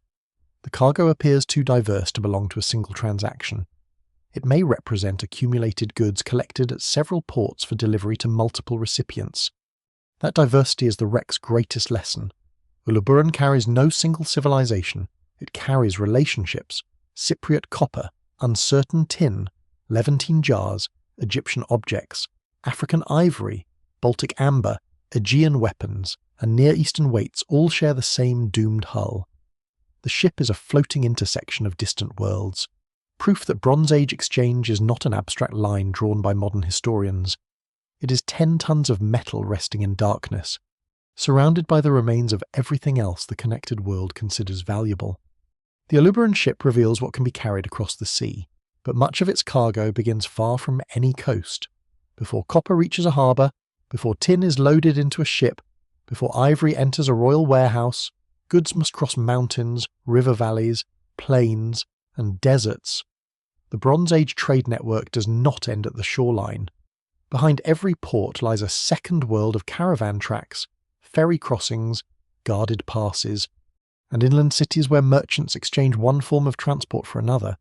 The cargo appears too diverse to belong to a single transaction. It may represent accumulated goods collected at several ports for delivery to multiple recipients. That diversity is the wreck's greatest lesson. Uluburun carries no single civilization. It carries relationships: Cypriot copper, uncertain tin, Levantine jars, Egyptian objects, African ivory, Baltic amber, Aegean weapons, and Near Eastern weights all share the same doomed hull. The ship is a floating intersection of distant worlds, proof that Bronze Age exchange is not an abstract line drawn by modern historians. It is 10 tons of metal resting in darkness. surrounded by the remains of everything else the connected world considers valuable. The Alubaran ship reveals what can be carried across the sea, but much of its cargo begins far from any coast. Before copper reaches a harbour, before tin is loaded into a ship, before ivory enters a royal warehouse, goods must cross mountains, river valleys, plains, and deserts. The Bronze Age trade network does not end at the shoreline. Behind every port lies a second world of caravan tracks, ferry crossings, guarded passes, and inland cities where merchants exchange one form of transport for another.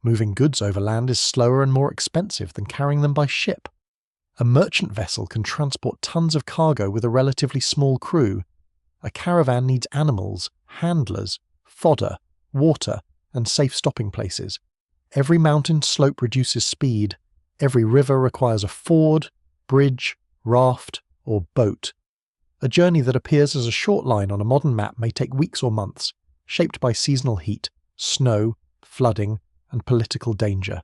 Moving goods overland is slower and more expensive than carrying them by ship. A merchant vessel can transport tons of cargo with a relatively small crew. A caravan needs animals, handlers, fodder, water, and safe stopping places. Every mountain slope reduces speed. Every river requires a ford, bridge, raft, or boat. A journey that appears as a short line on a modern map may take weeks or months, shaped by seasonal heat, snow, flooding, and political danger.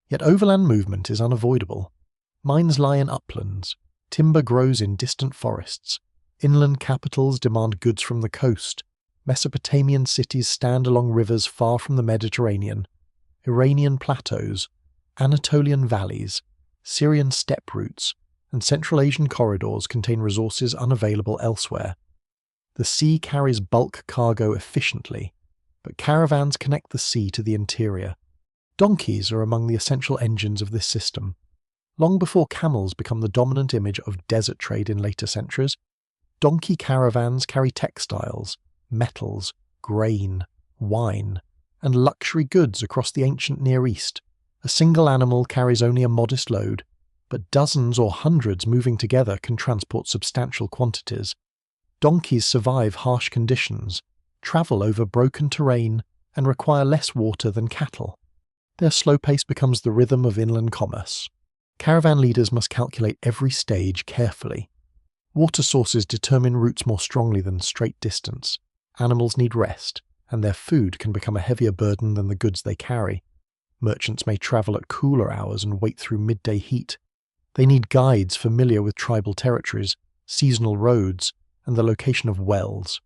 Yet overland movement is unavoidable. Mines lie in uplands, timber grows in distant forests, inland capitals demand goods from the coast, Mesopotamian cities stand along rivers far from the Mediterranean, Iranian plateaus, Anatolian valleys, Syrian steppe routes, and Central Asian corridors contain resources unavailable elsewhere. The sea carries bulk cargo efficiently, but caravans connect the sea to the interior. Donkeys are among the essential engines of this system. Long before camels become the dominant image of desert trade in later centuries, donkey caravans carry textiles, metals, grain, wine, and luxury goods across the ancient Near East. A single animal carries only a modest load, but dozens or hundreds moving together can transport substantial quantities. Donkeys survive harsh conditions, travel over broken terrain, and require less water than cattle. Their slow pace becomes the rhythm of inland commerce. Caravan leaders must calculate every stage carefully. Water sources determine routes more strongly than straight distance. Animals need rest, and their food can become a heavier burden than the goods they carry. Merchants may travel at cooler hours and wait through midday heat. They need guides familiar with tribal territories, seasonal roads, and the location of wells.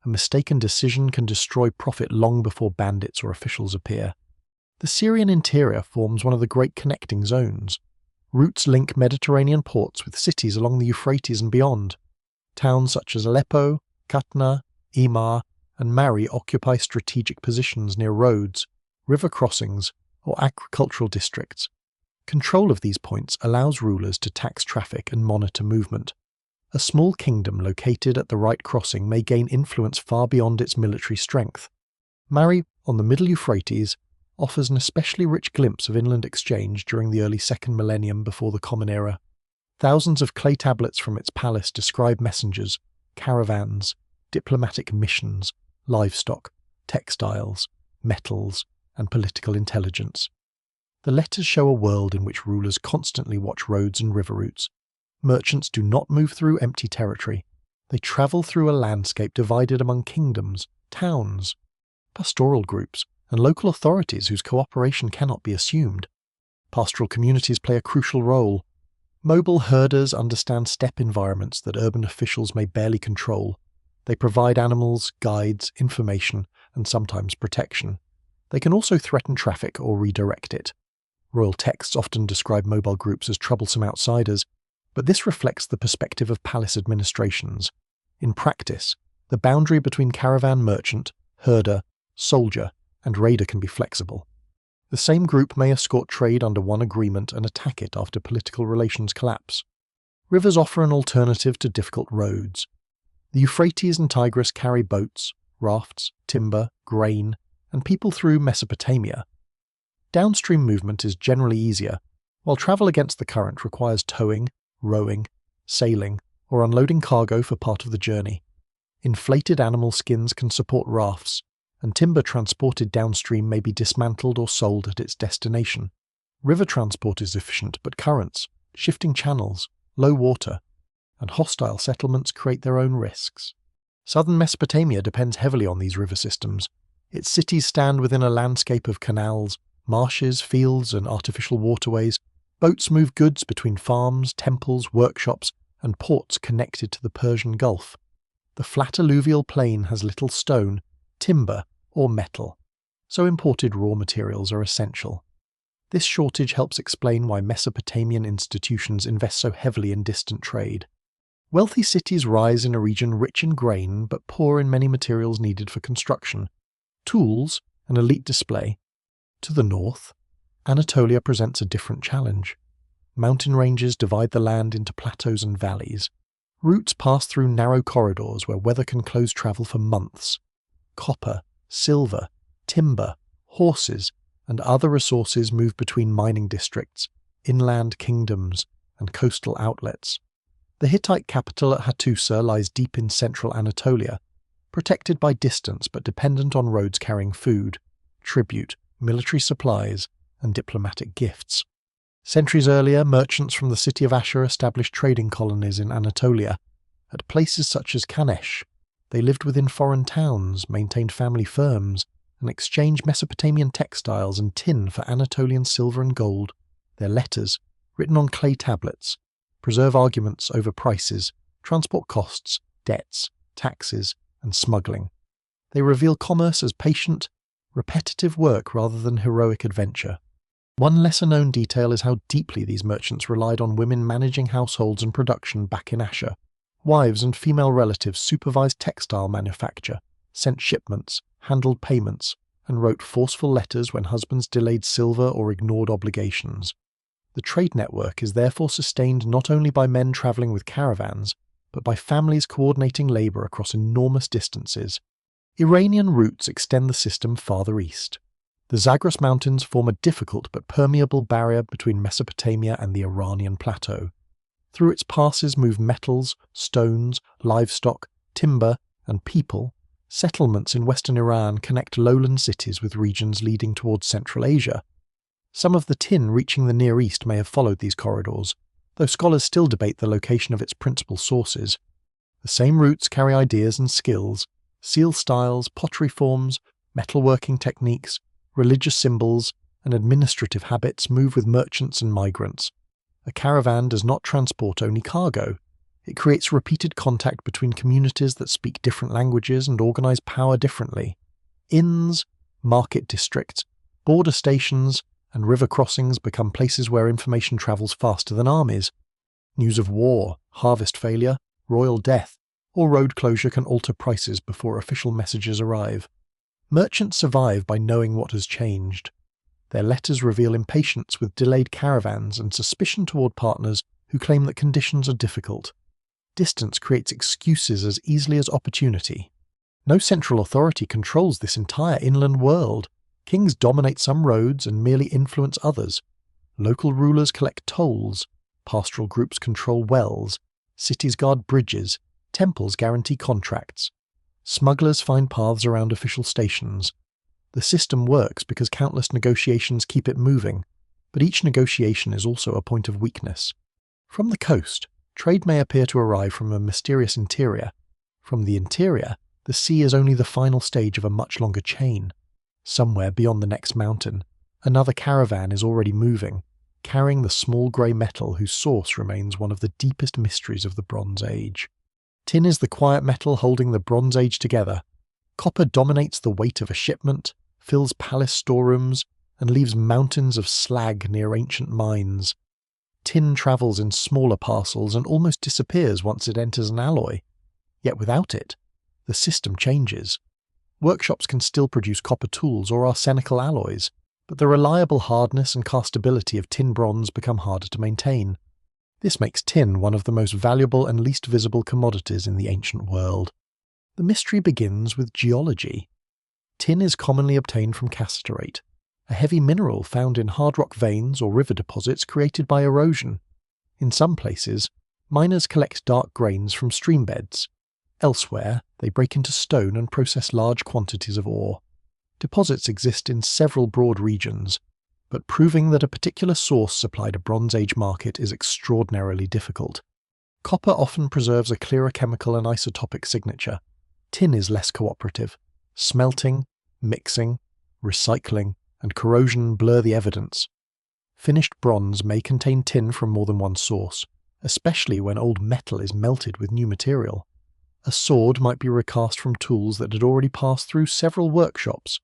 A mistaken decision can destroy profit long before bandits or officials appear. The Syrian interior forms one of the great connecting zones. Routes link Mediterranean ports with cities along the Euphrates and beyond. Towns such as Aleppo, Qatna, Imar, and Mari occupy strategic positions near roads, river crossings, or agricultural districts. Control of these points allows rulers to tax traffic and monitor movement. A small kingdom located at the right crossing may gain influence far beyond its military strength. Mari, on the Middle Euphrates, offers an especially rich glimpse of inland exchange during the early 2nd millennium before the Common Era. Thousands of clay tablets from its palace describe messengers, caravans, diplomatic missions, livestock, textiles, metals, and political intelligence. The letters show a world in which rulers constantly watch roads and river routes. Merchants do not move through empty territory. They travel through a landscape divided among kingdoms, towns, pastoral groups, and local authorities whose cooperation cannot be assumed. Pastoral communities play a crucial role. Mobile herders understand steppe environments that urban officials may barely control. They provide animals, guides, information, and sometimes protection. They can also threaten traffic or redirect it. Royal texts often describe mobile groups as troublesome outsiders, but this reflects the perspective of palace administrations. In practice, the boundary between caravan merchant, herder, soldier, and raider can be flexible. The same group may escort trade under one agreement and attack it after political relations collapse. Rivers offer an alternative to difficult roads. The Euphrates and Tigris carry boats, rafts, timber, grain, and people through Mesopotamia. Downstream movement is generally easier, while travel against the current requires towing, rowing, sailing, or unloading cargo for part of the journey. Inflated animal skins can support rafts, and timber transported downstream may be dismantled or sold at its destination. River transport is efficient, but currents, shifting channels, low water, and hostile settlements create their own risks. Southern Mesopotamia depends heavily on these river systems. Its cities stand within a landscape of canals, marshes, fields, and artificial waterways. Boats move goods between farms, temples, workshops, and ports connected to the Persian Gulf. The flat alluvial plain has little stone, timber, or metal, so imported raw materials are essential. This shortage helps explain why Mesopotamian institutions invest so heavily in distant trade. Wealthy cities rise in a region rich in grain but poor in many materials needed for construction, tools, and elite display. To the north, Anatolia presents a different challenge. Mountain ranges divide the land into plateaus and valleys. Routes pass through narrow corridors where weather can close travel for months. Copper, silver, timber, horses, and other resources move between mining districts, inland kingdoms, and coastal outlets. The Hittite capital at Hattusa lies deep in central Anatolia, protected by distance but dependent on roads carrying food, tribute, military supplies, and diplomatic gifts. Centuries earlier, merchants from the city of Ashur established trading colonies in Anatolia. At places such as Kanesh, they lived within foreign towns, maintained family firms, and exchanged Mesopotamian textiles and tin for Anatolian silver and gold. Their letters, written on clay tablets, preserve arguments over prices, transport costs, debts, taxes, and smuggling. They reveal commerce as patient, repetitive work rather than heroic adventure. One lesser-known detail is how deeply these merchants relied on women managing households and production back in Ashur. Wives and female relatives supervised textile manufacture, sent shipments, handled payments, and wrote forceful letters when husbands delayed silver or ignored obligations. The trade network is therefore sustained not only by men travelling with caravans, but by families coordinating labour across enormous distances. Iranian routes extend the system farther east. The Zagros Mountains form a difficult but permeable barrier between Mesopotamia and the Iranian plateau. Through its passes move metals, stones, livestock, timber, and people. Settlements in western Iran connect lowland cities with regions leading towards Central Asia. Some of the tin reaching the Near East may have followed these corridors, though scholars still debate the location of its principal sources. The same routes carry ideas and skills, seal styles, pottery forms, metalworking techniques, religious symbols, and administrative habits move with merchants and migrants. A caravan does not transport only cargo. It creates repeated contact between communities that speak different languages and organize power differently. Inns, market districts, border stations, and river crossings become places where information travels faster than armies. News of war, harvest failure, royal death, or road closure can alter prices before official messages arrive. Merchants survive by knowing what has changed. Their letters reveal impatience with delayed caravans and suspicion toward partners who claim that conditions are difficult. Distance creates excuses as easily as opportunity. No central authority controls this entire inland world. Kings dominate some roads and merely influence others. Local rulers collect tolls. Pastoral groups control wells. Cities guard bridges. Temples guarantee contracts. Smugglers find paths around official stations. The system works because countless negotiations keep it moving, but each negotiation is also a point of weakness. From the coast, trade may appear to arrive from a mysterious interior. From the interior, the sea is only the final stage of a much longer chain. Somewhere beyond the next mountain, another caravan is already moving, carrying the small grey metal whose source remains one of the deepest mysteries of the Bronze Age. Tin is the quiet metal holding the Bronze Age together. Copper dominates the weight of a shipment, fills palace storerooms, and leaves mountains of slag near ancient mines. Tin travels in smaller parcels and almost disappears once it enters an alloy. Yet without it, the system changes. Workshops can still produce copper tools or arsenical alloys, but the reliable hardness and castability of tin bronze become harder to maintain. This makes tin one of the most valuable and least visible commodities in the ancient world. The mystery begins with geology. Tin is commonly obtained from cassiterite, a heavy mineral found in hard rock veins or river deposits created by erosion. In some places, miners collect dark grains from stream beds. Elsewhere, they break into stone and process large quantities of ore. Deposits exist in several broad regions, but proving that a particular source supplied a Bronze Age market is extraordinarily difficult. Copper often preserves a clearer chemical and isotopic signature. Tin is less cooperative. Smelting, mixing, recycling, and corrosion blur the evidence. Finished bronze may contain tin from more than one source, especially when old metal is melted with new material. A sword might be recast from tools that had already passed through several workshops.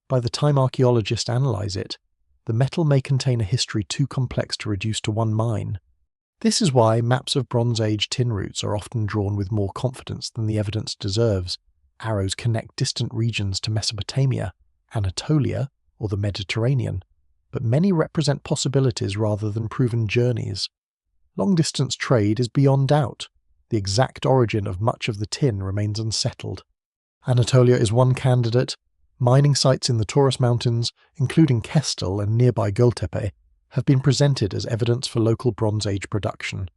By the time archaeologists analyse it, the metal may contain a history too complex to reduce to one mine. This is why maps of Bronze Age tin routes are often drawn with more confidence than the evidence deserves. Arrows connect distant regions to Mesopotamia, Anatolia, or the Mediterranean, but many represent possibilities rather than proven journeys. Long-distance trade is beyond doubt. The exact origin of much of the tin remains unsettled. Anatolia is one candidate. Mining sites in the Taurus Mountains, including Kestel and nearby Göltepe, have been presented as evidence for local Bronze Age production.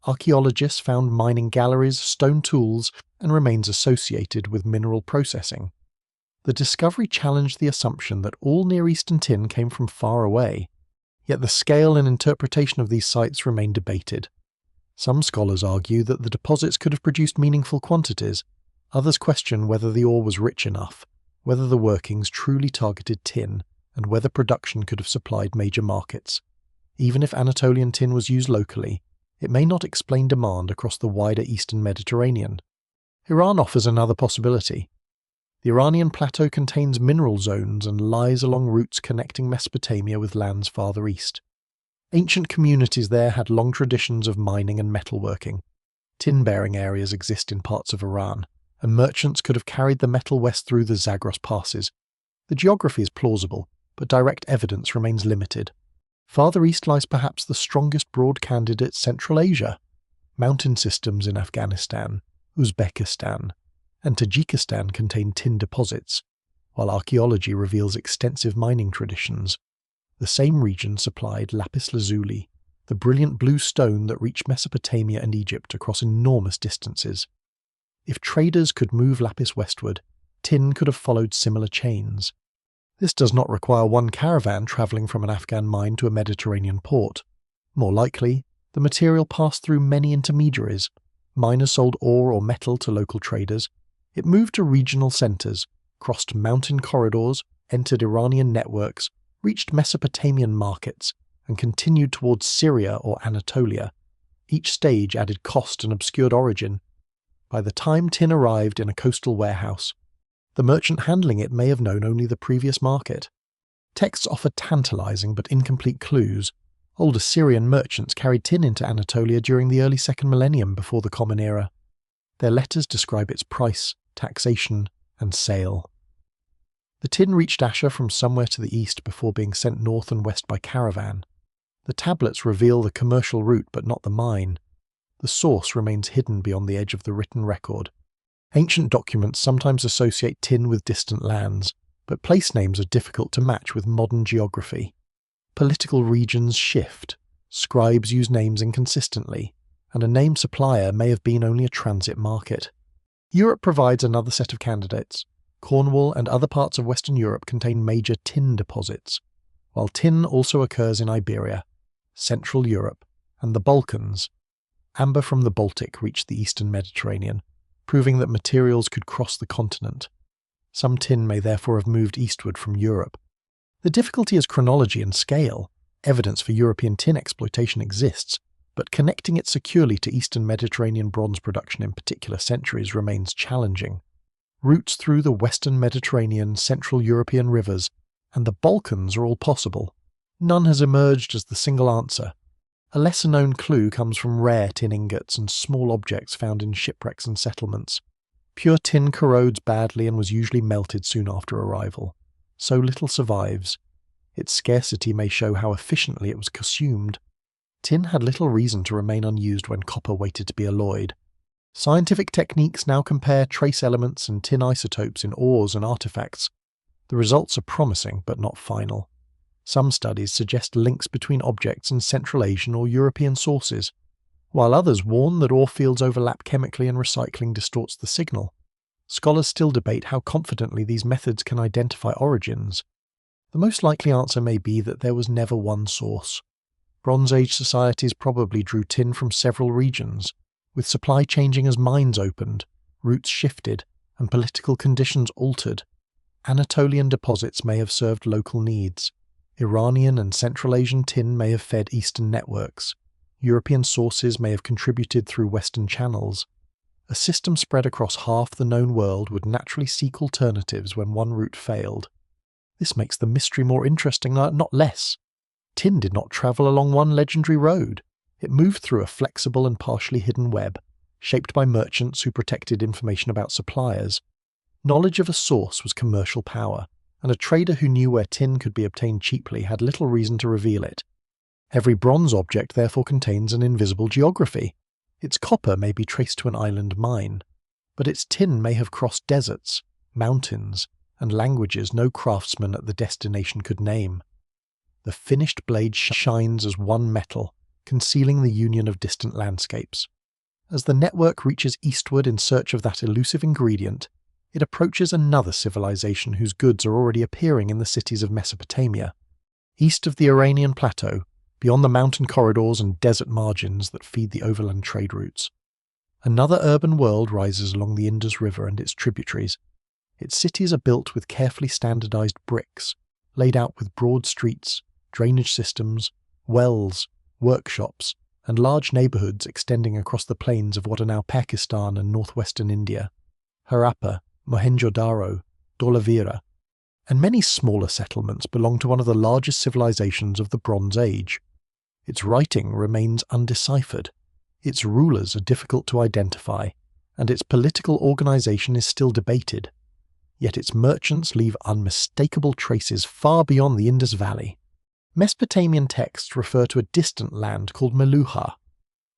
Archaeologists found mining galleries, stone tools, and remains associated with mineral processing. The discovery challenged the assumption that all Near Eastern tin came from far away, yet the scale and interpretation of these sites remain debated. Some scholars argue that the deposits could have produced meaningful quantities. Others question whether the ore was rich enough, whether the workings truly targeted tin, and whether production could have supplied major markets. Even if Anatolian tin was used locally, it may not explain demand across the wider Eastern Mediterranean. Iran offers another possibility. The Iranian plateau contains mineral zones and lies along routes connecting Mesopotamia with lands farther east. Ancient communities there had long traditions of mining and metalworking. Tin-bearing areas exist in parts of Iran, and merchants could have carried the metal west through the Zagros passes. The geography is plausible, but direct evidence remains limited. Farther east lies perhaps the strongest broad candidate, Central Asia. Mountain systems in Afghanistan, Uzbekistan, and Tajikistan contain tin deposits, while archaeology reveals extensive mining traditions. The same region supplied lapis lazuli, the brilliant blue stone that reached Mesopotamia and Egypt across enormous distances. If traders could move lapis westward, tin could have followed similar chains. This does not require one caravan travelling from an Afghan mine to a Mediterranean port. More likely, the material passed through many intermediaries. Miners sold ore or metal to local traders. It moved to regional centres, crossed mountain corridors, entered Iranian networks, reached Mesopotamian markets, and continued towards Syria or Anatolia. Each stage added cost and obscured origin. By the time tin arrived in a coastal warehouse, the merchant handling it may have known only the previous market. Texts offer tantalizing but incomplete clues. Old Assyrian merchants carried tin into Anatolia during the early 2nd millennium before the Common Era. Their letters describe its price, taxation, and sale. The tin reached Asher from somewhere to the east before being sent north and west by caravan. The tablets reveal the commercial route but not the mine. The source remains hidden beyond the edge of the written record. Ancient documents sometimes associate tin with distant lands, but place names are difficult to match with modern geography. Political regions shift, scribes use names inconsistently, and a name supplier may have been only a transit market. Europe provides another set of candidates. Cornwall and other parts of Western Europe contain major tin deposits, while tin also occurs in Iberia, Central Europe, and the Balkans. Amber from the Baltic reached the Eastern Mediterranean, proving that materials could cross the continent. Some tin may therefore have moved eastward from Europe. The difficulty is chronology and scale. Evidence for European tin exploitation exists, but connecting it securely to Eastern Mediterranean bronze production in particular centuries remains challenging. Routes through the Western Mediterranean, Central European rivers, and the Balkans are all possible. None has emerged as the single answer. A lesser-known clue comes from rare tin ingots and small objects found in shipwrecks and settlements. Pure tin corrodes badly and was usually melted soon after arrival. So little survives. Its scarcity may show how efficiently it was consumed. Tin had little reason to remain unused when copper waited to be alloyed. Scientific techniques now compare trace elements and tin isotopes in ores and artifacts. The results are promising but not final. Some studies suggest links between objects and Central Asian or European sources, while others warn that ore fields overlap chemically and recycling distorts the signal. Scholars still debate how confidently these methods can identify origins. The most likely answer may be that there was never one source. Bronze Age societies probably drew tin from several regions, with supply changing as mines opened, routes shifted, and political conditions altered. Anatolian deposits may have served local needs. Iranian and Central Asian tin may have fed Eastern networks. European sources may have contributed through Western channels. A system spread across half the known world would naturally seek alternatives when one route failed. This makes the mystery more interesting, not less. Tin did not travel along one legendary road. It moved through a flexible and partially hidden web, shaped by merchants who protected information about suppliers. Knowledge of a source was commercial power, and a trader who knew where tin could be obtained cheaply had little reason to reveal it. Every bronze object therefore contains an invisible geography. Its copper may be traced to an island mine, but its tin may have crossed deserts, mountains, and languages no craftsman at the destination could name. The finished blade shines as one metal, concealing the union of distant landscapes. As the network reaches eastward in search of that elusive ingredient, it approaches another civilization whose goods are already appearing in the cities of Mesopotamia. East of the Iranian plateau, beyond the mountain corridors and desert margins that feed the overland trade routes, another urban world rises along the Indus River and its tributaries. Its cities are built with carefully standardized bricks, laid out with broad streets, drainage systems, wells, workshops, and large neighborhoods extending across the plains of what are now Pakistan and northwestern India. Harappa, Mohenjo-daro, Dholavira, and many smaller settlements belong to one of the largest civilizations of the Bronze Age. Its writing remains undeciphered, its rulers are difficult to identify, and its political organization is still debated. Yet its merchants leave unmistakable traces far beyond the Indus Valley. Mesopotamian texts refer to a distant land called Meluha.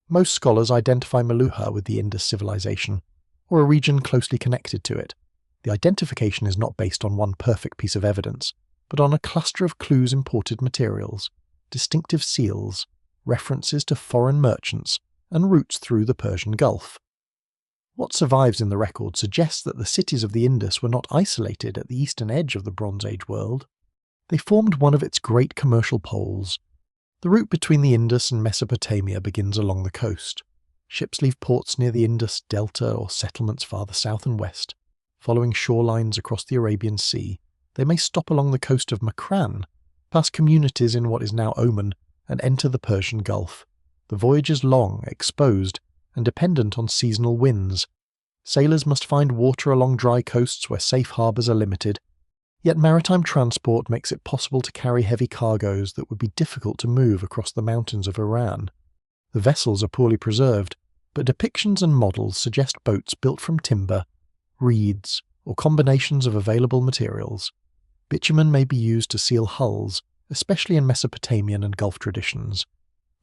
Most scholars identify Meluha with the Indus civilization, or a region closely connected to it. The identification is not based on one perfect piece of evidence, but on a cluster of clues imported materials, distinctive seals, references to foreign merchants, and routes through the Persian Gulf. What survives in the record suggests that the cities of the Indus were not isolated at the eastern edge of the Bronze Age world. They formed one of its great commercial poles. The route between the Indus and Mesopotamia begins along the coast. Ships leave ports near the Indus Delta or settlements farther south and west. Following shorelines across the Arabian Sea, they may stop along the coast of Makran, pass communities in what is now Oman, and enter the Persian Gulf. The voyage is long, exposed, and dependent on seasonal winds. Sailors must find water along dry coasts where safe harbours are limited. Yet maritime transport makes it possible to carry heavy cargoes that would be difficult to move across the mountains of Iran. The vessels are poorly preserved, but depictions and models suggest boats built from timber, reeds, or combinations of available materials. Bitumen may be used to seal hulls, especially in Mesopotamian and Gulf traditions.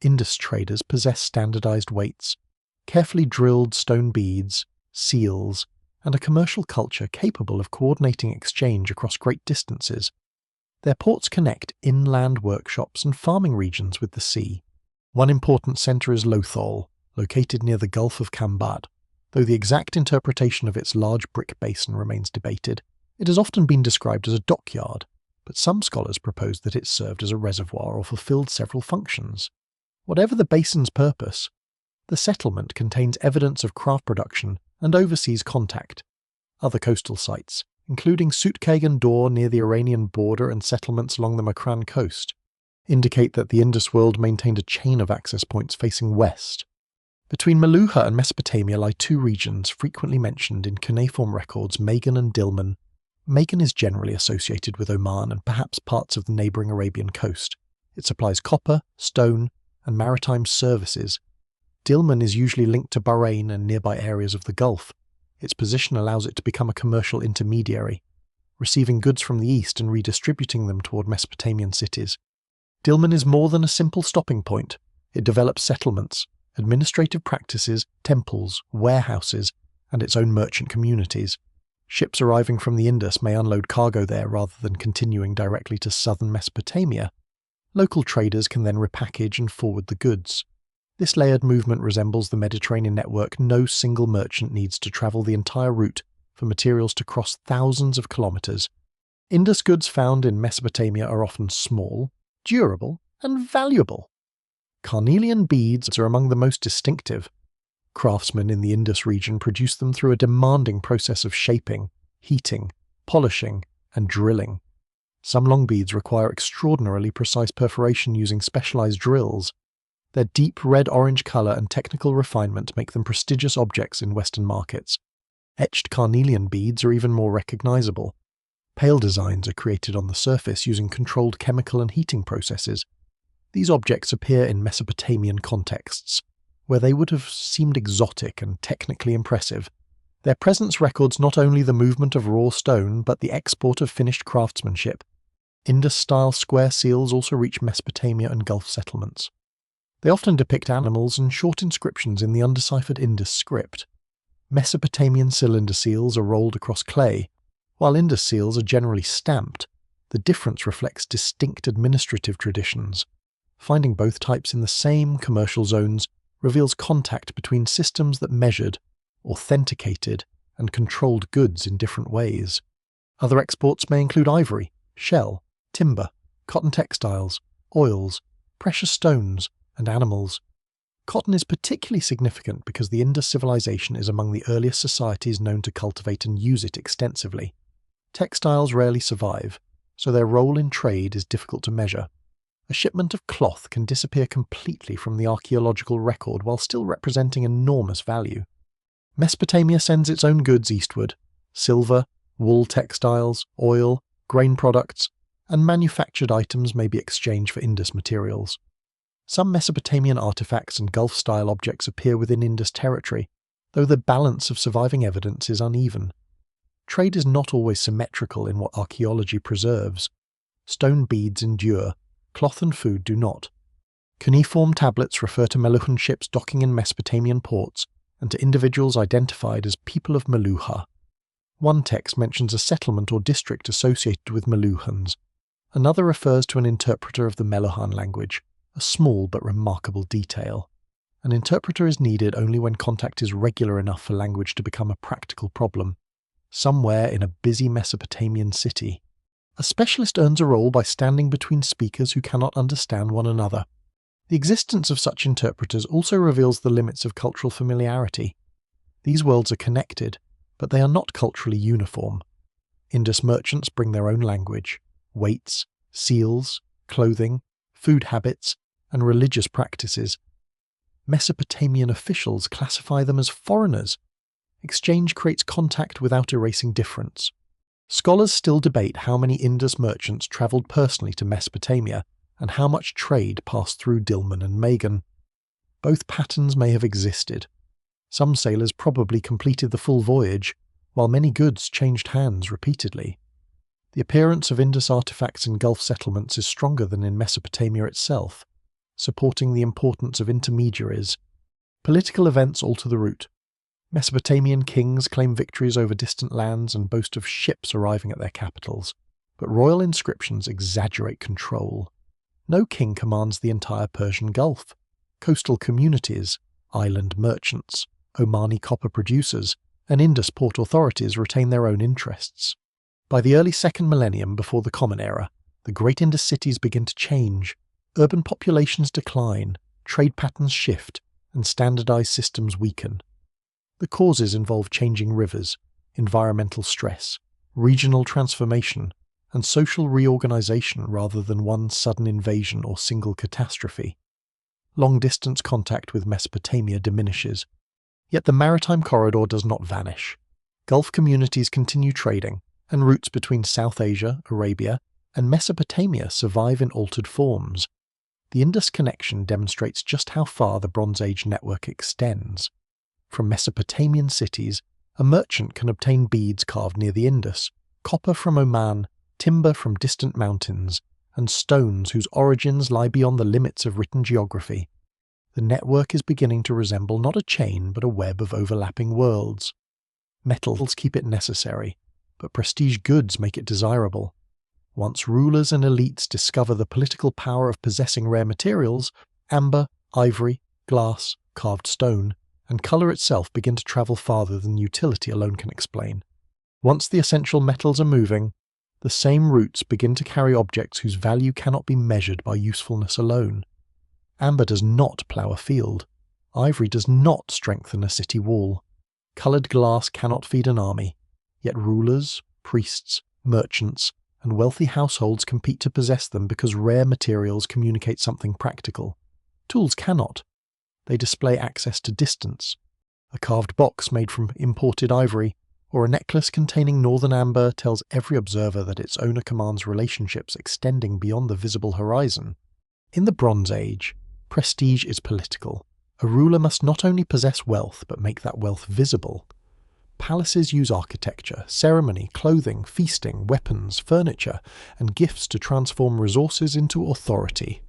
Indus traders possess standardized weights, carefully drilled stone beads, seals, and a commercial culture capable of coordinating exchange across great distances. Their ports connect inland workshops and farming regions with the sea. One important centre is Lothal, located near the Gulf of Kambat. Though the exact interpretation of its large brick basin remains debated, it has often been described as a dockyard, but some scholars propose that it served as a reservoir or fulfilled several functions. Whatever the basin's purpose, the settlement contains evidence of craft production and overseas contact. Other coastal sites, including Sutkagan Dor near the Iranian border and settlements along the Makran coast, indicate that the Indus world maintained a chain of access points facing west. Between Meluha and Mesopotamia lie two regions frequently mentioned in cuneiform records, Magan and Dilmun. Magan is generally associated with Oman and perhaps parts of the neighbouring Arabian coast. It supplies copper, stone, and maritime services. Dilmun is usually linked to Bahrain and nearby areas of the Gulf. Its position allows it to become a commercial intermediary, receiving goods from the east and redistributing them toward Mesopotamian cities. Dilmun is more than a simple stopping point. It develops settlements, administrative practices, temples, warehouses, and its own merchant communities. Ships arriving from the Indus may unload cargo there rather than continuing directly to southern Mesopotamia. Local traders can then repackage and forward the goods. This layered movement resembles the Mediterranean network. No single merchant needs to travel the entire route for materials to cross thousands of kilometers. Indus goods found in Mesopotamia are often small, durable, and valuable. Carnelian beads are among the most distinctive. Craftsmen in the Indus region produce them through a demanding process of shaping, heating, polishing, and drilling. Some long beads require extraordinarily precise perforation using specialized drills. Their deep red-orange colour and technical refinement make them prestigious objects in Western markets. Etched carnelian beads are even more recognisable. Pale designs are created on the surface using controlled chemical and heating processes. These objects appear in Mesopotamian contexts, where they would have seemed exotic and technically impressive. Their presence records not only the movement of raw stone, but the export of finished craftsmanship. Indus-style square seals also reach Mesopotamia and Gulf settlements. They often depict animals and short inscriptions in the undeciphered Indus script. Mesopotamian cylinder seals are rolled across clay, while Indus seals are generally stamped. The difference reflects distinct administrative traditions. Finding both types in the same commercial zones reveals contact between systems that measured, authenticated, and controlled goods in different ways. Other exports may include ivory, shell, timber, cotton textiles, oils, precious stones, and animals. Cotton is particularly significant because the Indus civilization is among the earliest societies known to cultivate and use it extensively. Textiles rarely survive, so their role in trade is difficult to measure. A shipment of cloth can disappear completely from the archaeological record while still representing enormous value. Mesopotamia sends its own goods eastward: silver, wool textiles, oil, grain products, and manufactured items may be exchanged for Indus materials. Some Mesopotamian artifacts and Gulf-style objects appear within Indus territory, though the balance of surviving evidence is uneven. Trade is not always symmetrical in what archaeology preserves. Stone beads endure, cloth and food do not. Cuneiform tablets refer to Meluhan ships docking in Mesopotamian ports and to individuals identified as people of Meluha. One text mentions a settlement or district associated with Meluhans. Another refers to an interpreter of the Meluhan language, a small but remarkable detail. An interpreter is needed only when contact is regular enough for language to become a practical problem. Somewhere in a busy Mesopotamian city, a specialist earns a role by standing between speakers who cannot understand one another. The existence of such interpreters also reveals the limits of cultural familiarity. These worlds are connected, but they are not culturally uniform. Indus merchants bring their own language, weights, seals, clothing, food habits, and religious practices. Mesopotamian officials classify them as foreigners. Exchange creates contact without erasing difference. Scholars still debate how many Indus merchants travelled personally to Mesopotamia and how much trade passed through Dilmun and Magan. Both patterns may have existed. Some sailors probably completed the full voyage, while many goods changed hands repeatedly. The appearance of Indus artifacts in Gulf settlements is stronger than in Mesopotamia itself, supporting the importance of intermediaries. Political events alter the route. Mesopotamian kings claim victories over distant lands and boast of ships arriving at their capitals, but royal inscriptions exaggerate control. No king commands the entire Persian Gulf. Coastal communities, island merchants, Omani copper producers, and Indus port authorities retain their own interests. By the early second millennium before the Common Era, the great Indus cities begin to change. Urban populations decline, trade patterns shift, and standardized systems weaken. The causes involve changing rivers, environmental stress, regional transformation, and social reorganization rather than one sudden invasion or single catastrophe. Long-distance contact with Mesopotamia diminishes. Yet the maritime corridor does not vanish. Gulf communities continue trading, and routes between South Asia, Arabia, and Mesopotamia survive in altered forms. The Indus connection demonstrates just how far the Bronze Age network extends. From Mesopotamian cities, a merchant can obtain beads carved near the Indus, copper from Oman, timber from distant mountains, and stones whose origins lie beyond the limits of written geography. The network is beginning to resemble not a chain but a web of overlapping worlds. Metals keep it necessary, but prestige goods make it desirable. Once rulers and elites discover the political power of possessing rare materials, amber, ivory, glass, carved stone, and colour itself begin to travel farther than utility alone can explain. Once the essential metals are moving, the same routes begin to carry objects whose value cannot be measured by usefulness alone. Amber does not plough a field. Ivory does not strengthen a city wall. Coloured glass cannot feed an army. Yet rulers, priests, merchants, and wealthy households compete to possess them because rare materials communicate something practical. Tools cannot. They display access to distance. A carved box made from imported ivory or a necklace containing northern amber tells every observer that its owner commands relationships extending beyond the visible horizon. In the Bronze Age, prestige is political. A ruler must not only possess wealth but make that wealth visible. Palaces use architecture, ceremony, clothing, feasting, weapons, furniture, and gifts to transform resources into authority.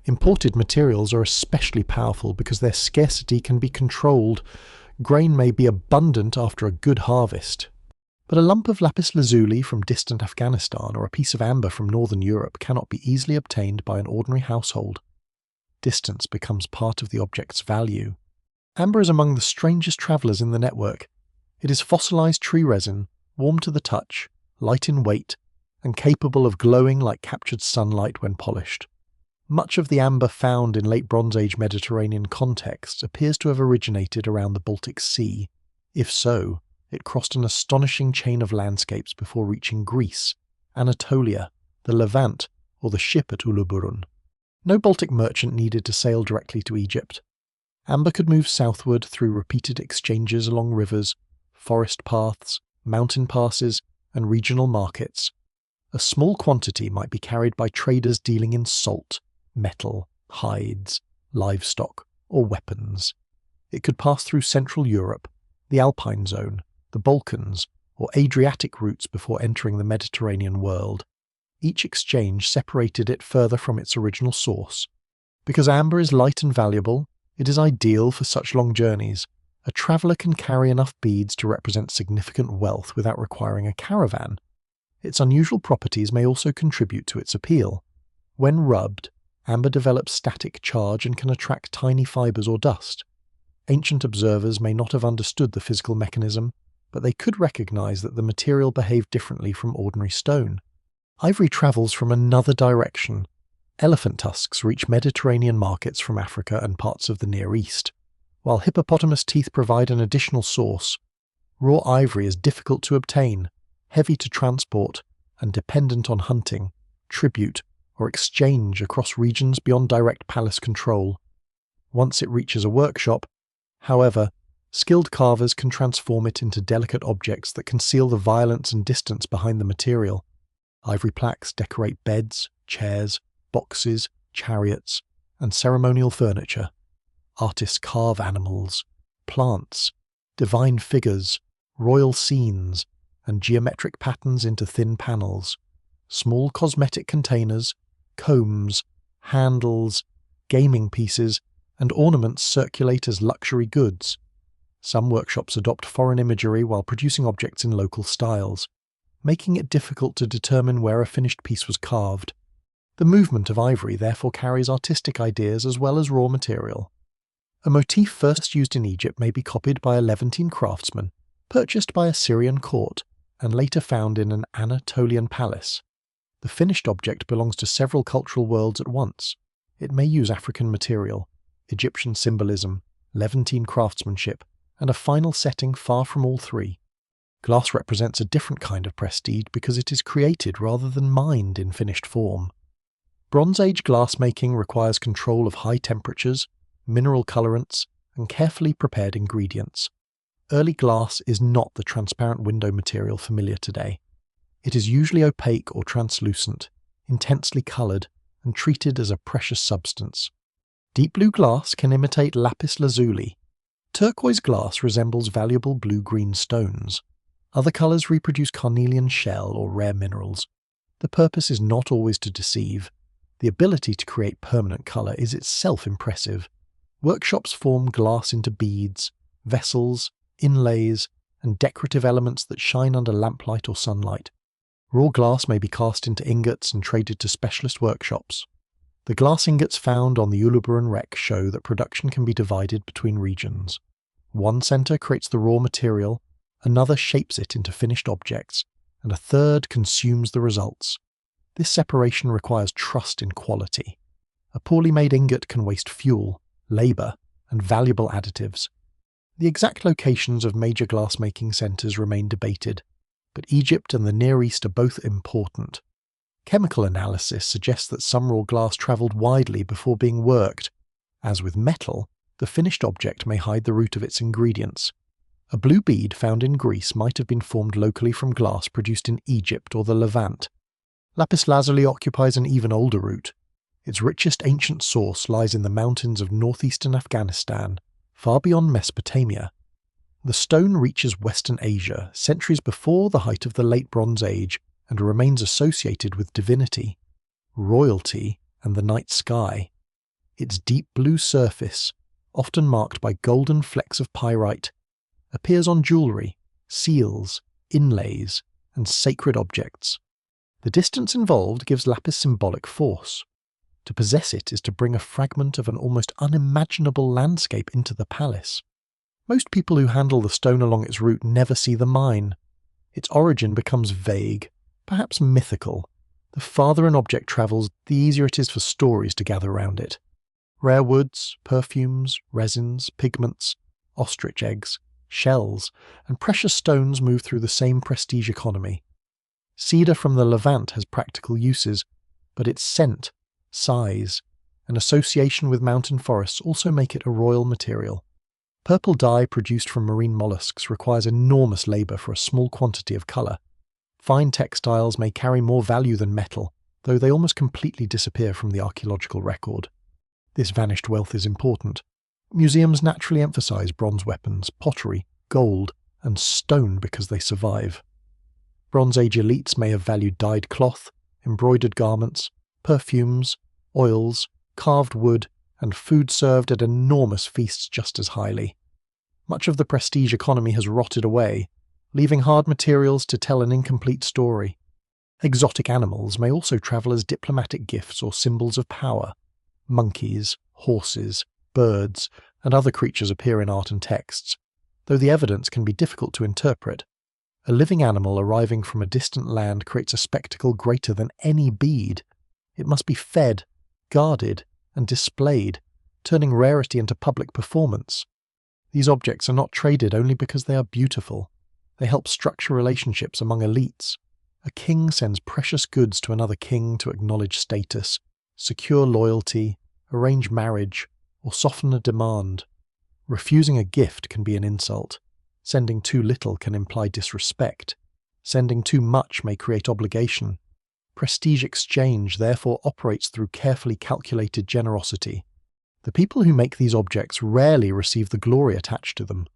Imported materials are especially powerful because their scarcity can be controlled. Grain may be abundant after a good harvest, but a lump of lapis lazuli from distant Afghanistan or a piece of amber from northern Europe cannot be easily obtained by an ordinary household. Distance becomes part of the object's value. Amber is among the strangest travellers in the network. It is fossilized tree resin, warm to the touch, light in weight, and capable of glowing like captured sunlight when polished. Much of the amber found in late Bronze Age Mediterranean contexts appears to have originated around the Baltic Sea. If so, it crossed an astonishing chain of landscapes before reaching Greece, Anatolia, the Levant, or the ship at Uluburun. No Baltic merchant needed to sail directly to Egypt. Amber could move southward through repeated exchanges along rivers, forest paths, mountain passes, and regional markets. A small quantity might be carried by traders dealing in salt, metal, hides, livestock, or weapons. It could pass through Central Europe, the Alpine zone, the Balkans, or Adriatic routes before entering the Mediterranean world. Each exchange separated it further from its original source. Because amber is light and valuable, it is ideal for such long journeys. A traveller can carry enough beads to represent significant wealth without requiring a caravan. Its unusual properties may also contribute to its appeal. When rubbed, amber develops static charge and can attract tiny fibres or dust. Ancient observers may not have understood the physical mechanism, but they could recognise that the material behaved differently from ordinary stone. Ivory travels from another direction. Elephant tusks reach Mediterranean markets from Africa and parts of the Near East. While hippopotamus teeth provide an additional source, raw ivory is difficult to obtain, heavy to transport, and dependent on hunting, tribute, or exchange across regions beyond direct palace control. Once it reaches a workshop, however, skilled carvers can transform it into delicate objects that conceal the violence and distance behind the material. Ivory plaques decorate beds, chairs, boxes, chariots, and ceremonial furniture. Artists carve animals, plants, divine figures, royal scenes, and geometric patterns into thin panels. Small cosmetic containers, combs, handles, gaming pieces, and ornaments circulate as luxury goods. Some workshops adopt foreign imagery while producing objects in local styles, making it difficult to determine where a finished piece was carved. The movement of ivory therefore carries artistic ideas as well as raw material. A motif first used in Egypt may be copied by a Levantine craftsman, purchased by a Syrian court, and later found in an Anatolian palace. The finished object belongs to several cultural worlds at once. It may use African material, Egyptian symbolism, Levantine craftsmanship, and a final setting far from all three. Glass represents a different kind of prestige because it is created rather than mined in finished form. Bronze Age glassmaking requires control of high temperatures, mineral colorants, and carefully prepared ingredients. Early glass is not the transparent window material familiar today. It is usually opaque or translucent, intensely colored, and treated as a precious substance. Deep blue glass can imitate lapis lazuli. Turquoise glass resembles valuable blue-green stones. Other colors reproduce carnelian shell or rare minerals. The purpose is not always to deceive. The ability to create permanent color is itself impressive. Workshops form glass into beads, vessels, inlays, and decorative elements that shine under lamplight or sunlight. Raw glass may be cast into ingots and traded to specialist workshops. The glass ingots found on the Uluburun wreck show that production can be divided between regions. One center creates the raw material, another shapes it into finished objects, and a third consumes the results. This separation requires trust in quality. A poorly made ingot can waste fuel, labor, and valuable additives. The exact locations of major glassmaking centers remain debated, but Egypt and the Near East are both important. Chemical analysis suggests that some raw glass traveled widely before being worked, As with metal, the finished object may hide the root of its ingredients. A blue bead found in Greece might have been formed locally from glass produced in Egypt or the Levant. Lapis lazuli occupies an even older root. Its richest ancient source lies in the mountains of northeastern Afghanistan, far beyond Mesopotamia. The stone reaches Western Asia centuries before the height of the Late Bronze Age and remains associated with divinity, royalty, and the night sky. Its deep blue surface, often marked by golden flecks of pyrite, appears on jewellery, seals, inlays, and sacred objects. The distance involved gives lapis symbolic force. To possess it is to bring a fragment of an almost unimaginable landscape into the palace. Most people who handle the stone along its route never see the mine. Its origin becomes vague, perhaps mythical. The farther an object travels, the easier it is for stories to gather around it. Rare woods, perfumes, resins, pigments, ostrich eggs, shells, and precious stones move through the same prestige economy. Cedar from the Levant has practical uses, but its scent, size, and association with mountain forests also make it a royal material. Purple dye produced from marine mollusks requires enormous labour for a small quantity of colour. Fine textiles may carry more value than metal, though they almost completely disappear from the archaeological record. This vanished wealth is important. Museums naturally emphasise bronze weapons, pottery, gold, and stone because they survive. Bronze Age elites may have valued dyed cloth, embroidered garments, perfumes, oils, carved wood, and food served at enormous feasts just as highly. Much of the prestige economy has rotted away, leaving hard materials to tell an incomplete story. Exotic animals may also travel as diplomatic gifts or symbols of power. Monkeys, horses, birds, and other creatures appear in art and texts, though the evidence can be difficult to interpret. A living animal arriving from a distant land creates a spectacle greater than any bead. It must be fed, guarded, and displayed, turning rarity into public performance. These objects are not traded only because they are beautiful. They help structure relationships among elites. A king sends precious goods to another king to acknowledge status, secure loyalty, arrange marriage, or soften a demand. Refusing a gift can be an insult. Sending too little can imply disrespect. Sending too much may create obligation. Prestige exchange therefore operates through carefully calculated generosity. The people who make these objects rarely receive the glory attached to them.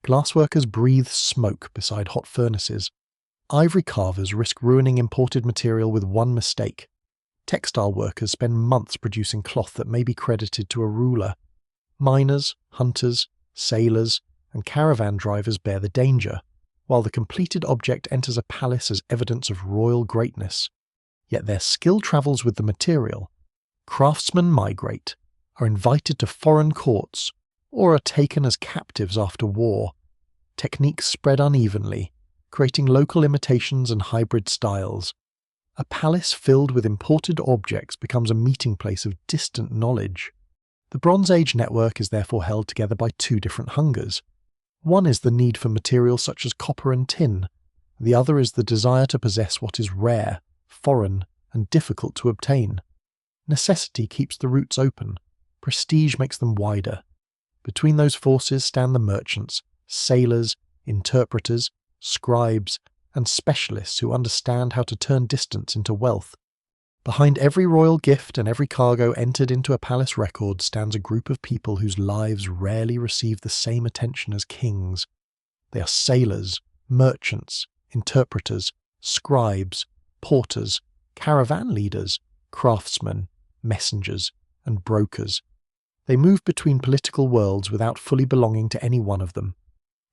Glassworkers breathe smoke beside hot furnaces. Ivory carvers risk ruining imported material with one mistake. Textile workers spend months producing cloth that may be credited to a ruler. Miners, hunters, sailors, and caravan drivers bear the danger, while the completed object enters a palace as evidence of royal greatness. Yet their skill travels with the material. Craftsmen migrate, are invited to foreign courts, or are taken as captives after war. Techniques spread unevenly, creating local imitations and hybrid styles. A palace filled with imported objects becomes a meeting place of distant knowledge. The Bronze Age network is therefore held together by two different hungers. One is the need for materials such as copper and tin. The other is the desire to possess what is rare, foreign, and difficult to obtain. Necessity keeps the routes open. Prestige makes them wider. Between those forces stand the merchants, sailors, interpreters, scribes, and specialists who understand how to turn distance into wealth. Behind every royal gift and every cargo entered into a palace record stands a group of people whose lives rarely receive the same attention as kings. They are sailors, merchants, interpreters, scribes, porters, caravan leaders, craftsmen, messengers, and brokers. They move between political worlds without fully belonging to any one of them.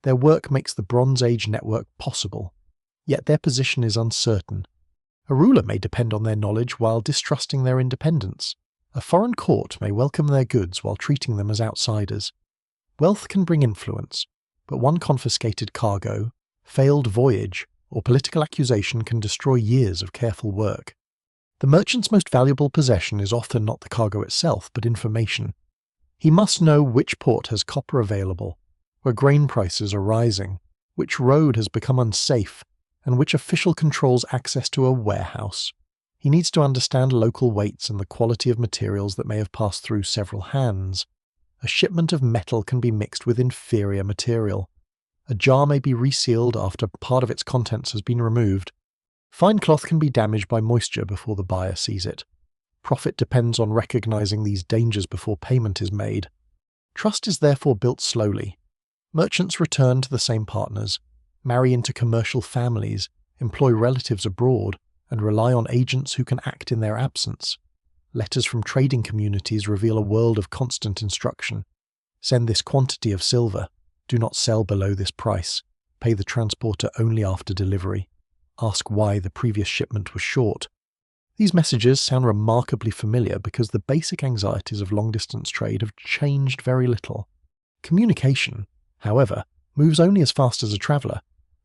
Their work makes the Bronze Age network possible, yet their position is uncertain. A ruler may depend on their knowledge while distrusting their independence. A foreign court may welcome their goods while treating them as outsiders. Wealth can bring influence, but one confiscated cargo, failed voyage, or political accusation can destroy years of careful work. The merchant's most valuable possession is often not the cargo itself, but information. He must know which port has copper available, where grain prices are rising, which road has become unsafe, and which official controls access to a warehouse. He needs to understand local weights and the quality of materials that may have passed through several hands. A shipment of metal can be mixed with inferior material. A jar may be resealed after part of its contents has been removed. Fine cloth can be damaged by moisture before the buyer sees it. Profit depends on recognizing these dangers before payment is made. Trust is therefore built slowly. Merchants return to the same partners, marry into commercial families, employ relatives abroad, and rely on agents who can act in their absence. Letters from trading communities reveal a world of constant instruction. Send this quantity of silver. Do not sell below this price. Pay the transporter only after delivery. Ask why the previous shipment was short. These messages sound remarkably familiar because the basic anxieties of long-distance trade have changed very little. Communication, however, moves only as fast as a traveller.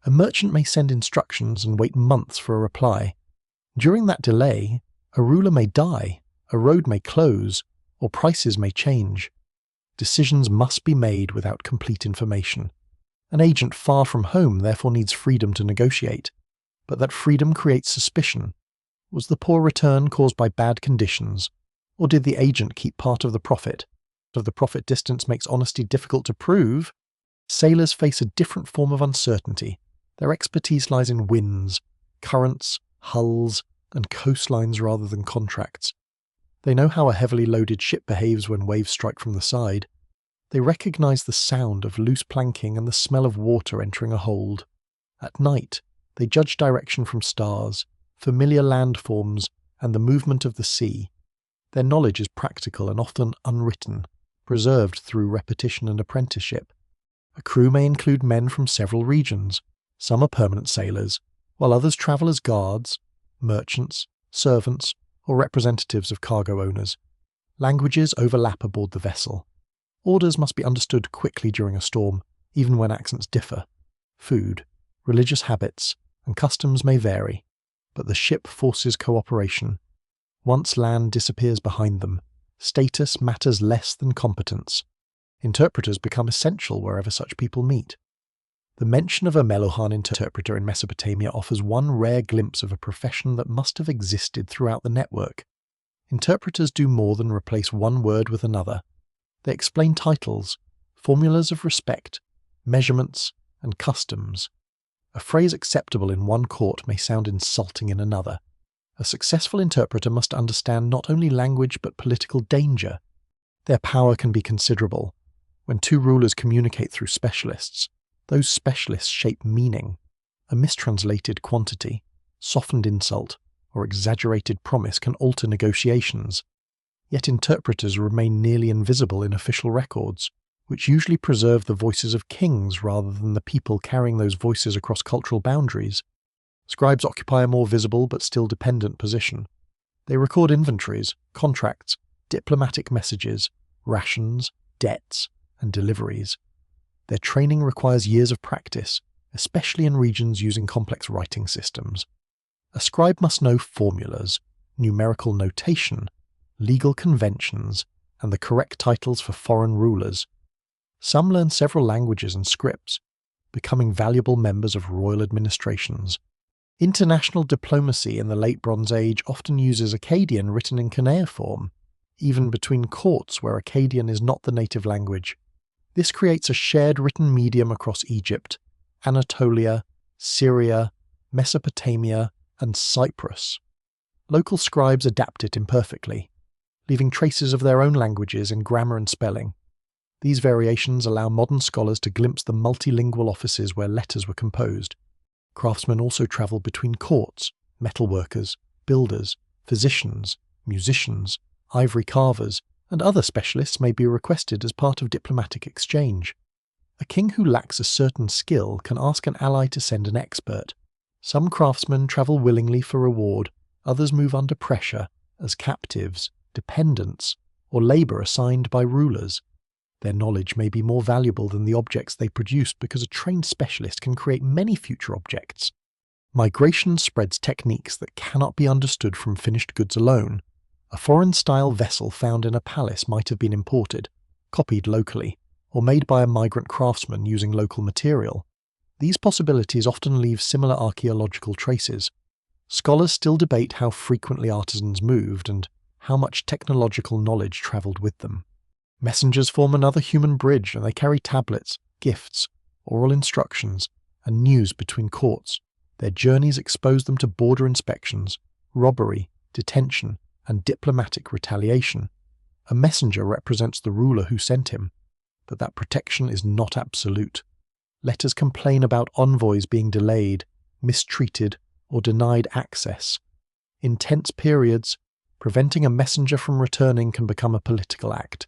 A merchant may send instructions and wait months for a reply. During that delay, a ruler may die, a road may close, or prices may change. Decisions must be made without complete information. An agent far from home therefore needs freedom to negotiate, but that freedom creates suspicion. Was the poor return caused by bad conditions, or did the agent keep part of the profit? If the profit distance makes honesty difficult to prove, sailors face a different form of uncertainty. Their expertise lies in winds, currents, hulls, and coastlines rather than contracts. They know how a heavily loaded ship behaves when waves strike from the side. They recognize the sound of loose planking and the smell of water entering a hold. At night, they judge direction from stars, familiar landforms, and the movement of the sea. Their knowledge is practical and often unwritten, preserved through repetition and apprenticeship. A crew may include men from several regions. Some are permanent sailors, while others travel as guards, merchants, servants, or representatives of cargo owners. Languages overlap aboard the vessel. Orders must be understood quickly during a storm, even when accents differ. Food, religious habits, and customs may vary, but the ship forces cooperation. Once land disappears behind them, status matters less than competence. Interpreters become essential wherever such people meet. The mention of a Meluhan interpreter in Mesopotamia offers one rare glimpse of a profession that must have existed throughout the network. Interpreters do more than replace one word with another. They explain titles, formulas of respect, measurements, and customs. A phrase acceptable in one court may sound insulting in another. A successful interpreter must understand not only language but political danger. Their power can be considerable. When two rulers communicate through specialists, those specialists shape meaning. A mistranslated quantity, softened insult, or exaggerated promise can alter negotiations. Yet interpreters remain nearly invisible in official records, which usually preserve the voices of kings rather than the people carrying those voices across cultural boundaries. Scribes occupy a more visible but still dependent position. They record inventories, contracts, diplomatic messages, rations, debts, and deliveries. Their training requires years of practice, especially in regions using complex writing systems. A scribe must know formulas, numerical notation, legal conventions, and the correct titles for foreign rulers. Some learn several languages and scripts, becoming valuable members of royal administrations. International diplomacy in the Late Bronze Age often uses Akkadian written in cuneiform, even between courts where Akkadian is not the native language. This creates a shared written medium across Egypt, Anatolia, Syria, Mesopotamia, and Cyprus. Local scribes adapt it imperfectly, leaving traces of their own languages in grammar and spelling. These variations allow modern scholars to glimpse the multilingual offices where letters were composed. Craftsmen also travel between courts, metalworkers, builders, physicians, musicians, ivory carvers, and other specialists may be requested as part of diplomatic exchange. A king who lacks a certain skill can ask an ally to send an expert. Some craftsmen travel willingly for reward, others move under pressure, as captives, dependents, or labour assigned by rulers. Their knowledge may be more valuable than the objects they produce because a trained specialist can create many future objects. Migration spreads techniques that cannot be understood from finished goods alone. A foreign-style vessel found in a palace might have been imported, copied locally, or made by a migrant craftsman using local material. These possibilities often leave similar archaeological traces. Scholars still debate how frequently artisans moved and how much technological knowledge travelled with them. Messengers form another human bridge, and they carry tablets, gifts, oral instructions, and news between courts. Their journeys expose them to border inspections, robbery, detention, and diplomatic retaliation. A messenger represents the ruler who sent him, but that protection is not absolute. Letters complain about envoys being delayed, mistreated, or denied access. In tense periods, preventing a messenger from returning can become a political act.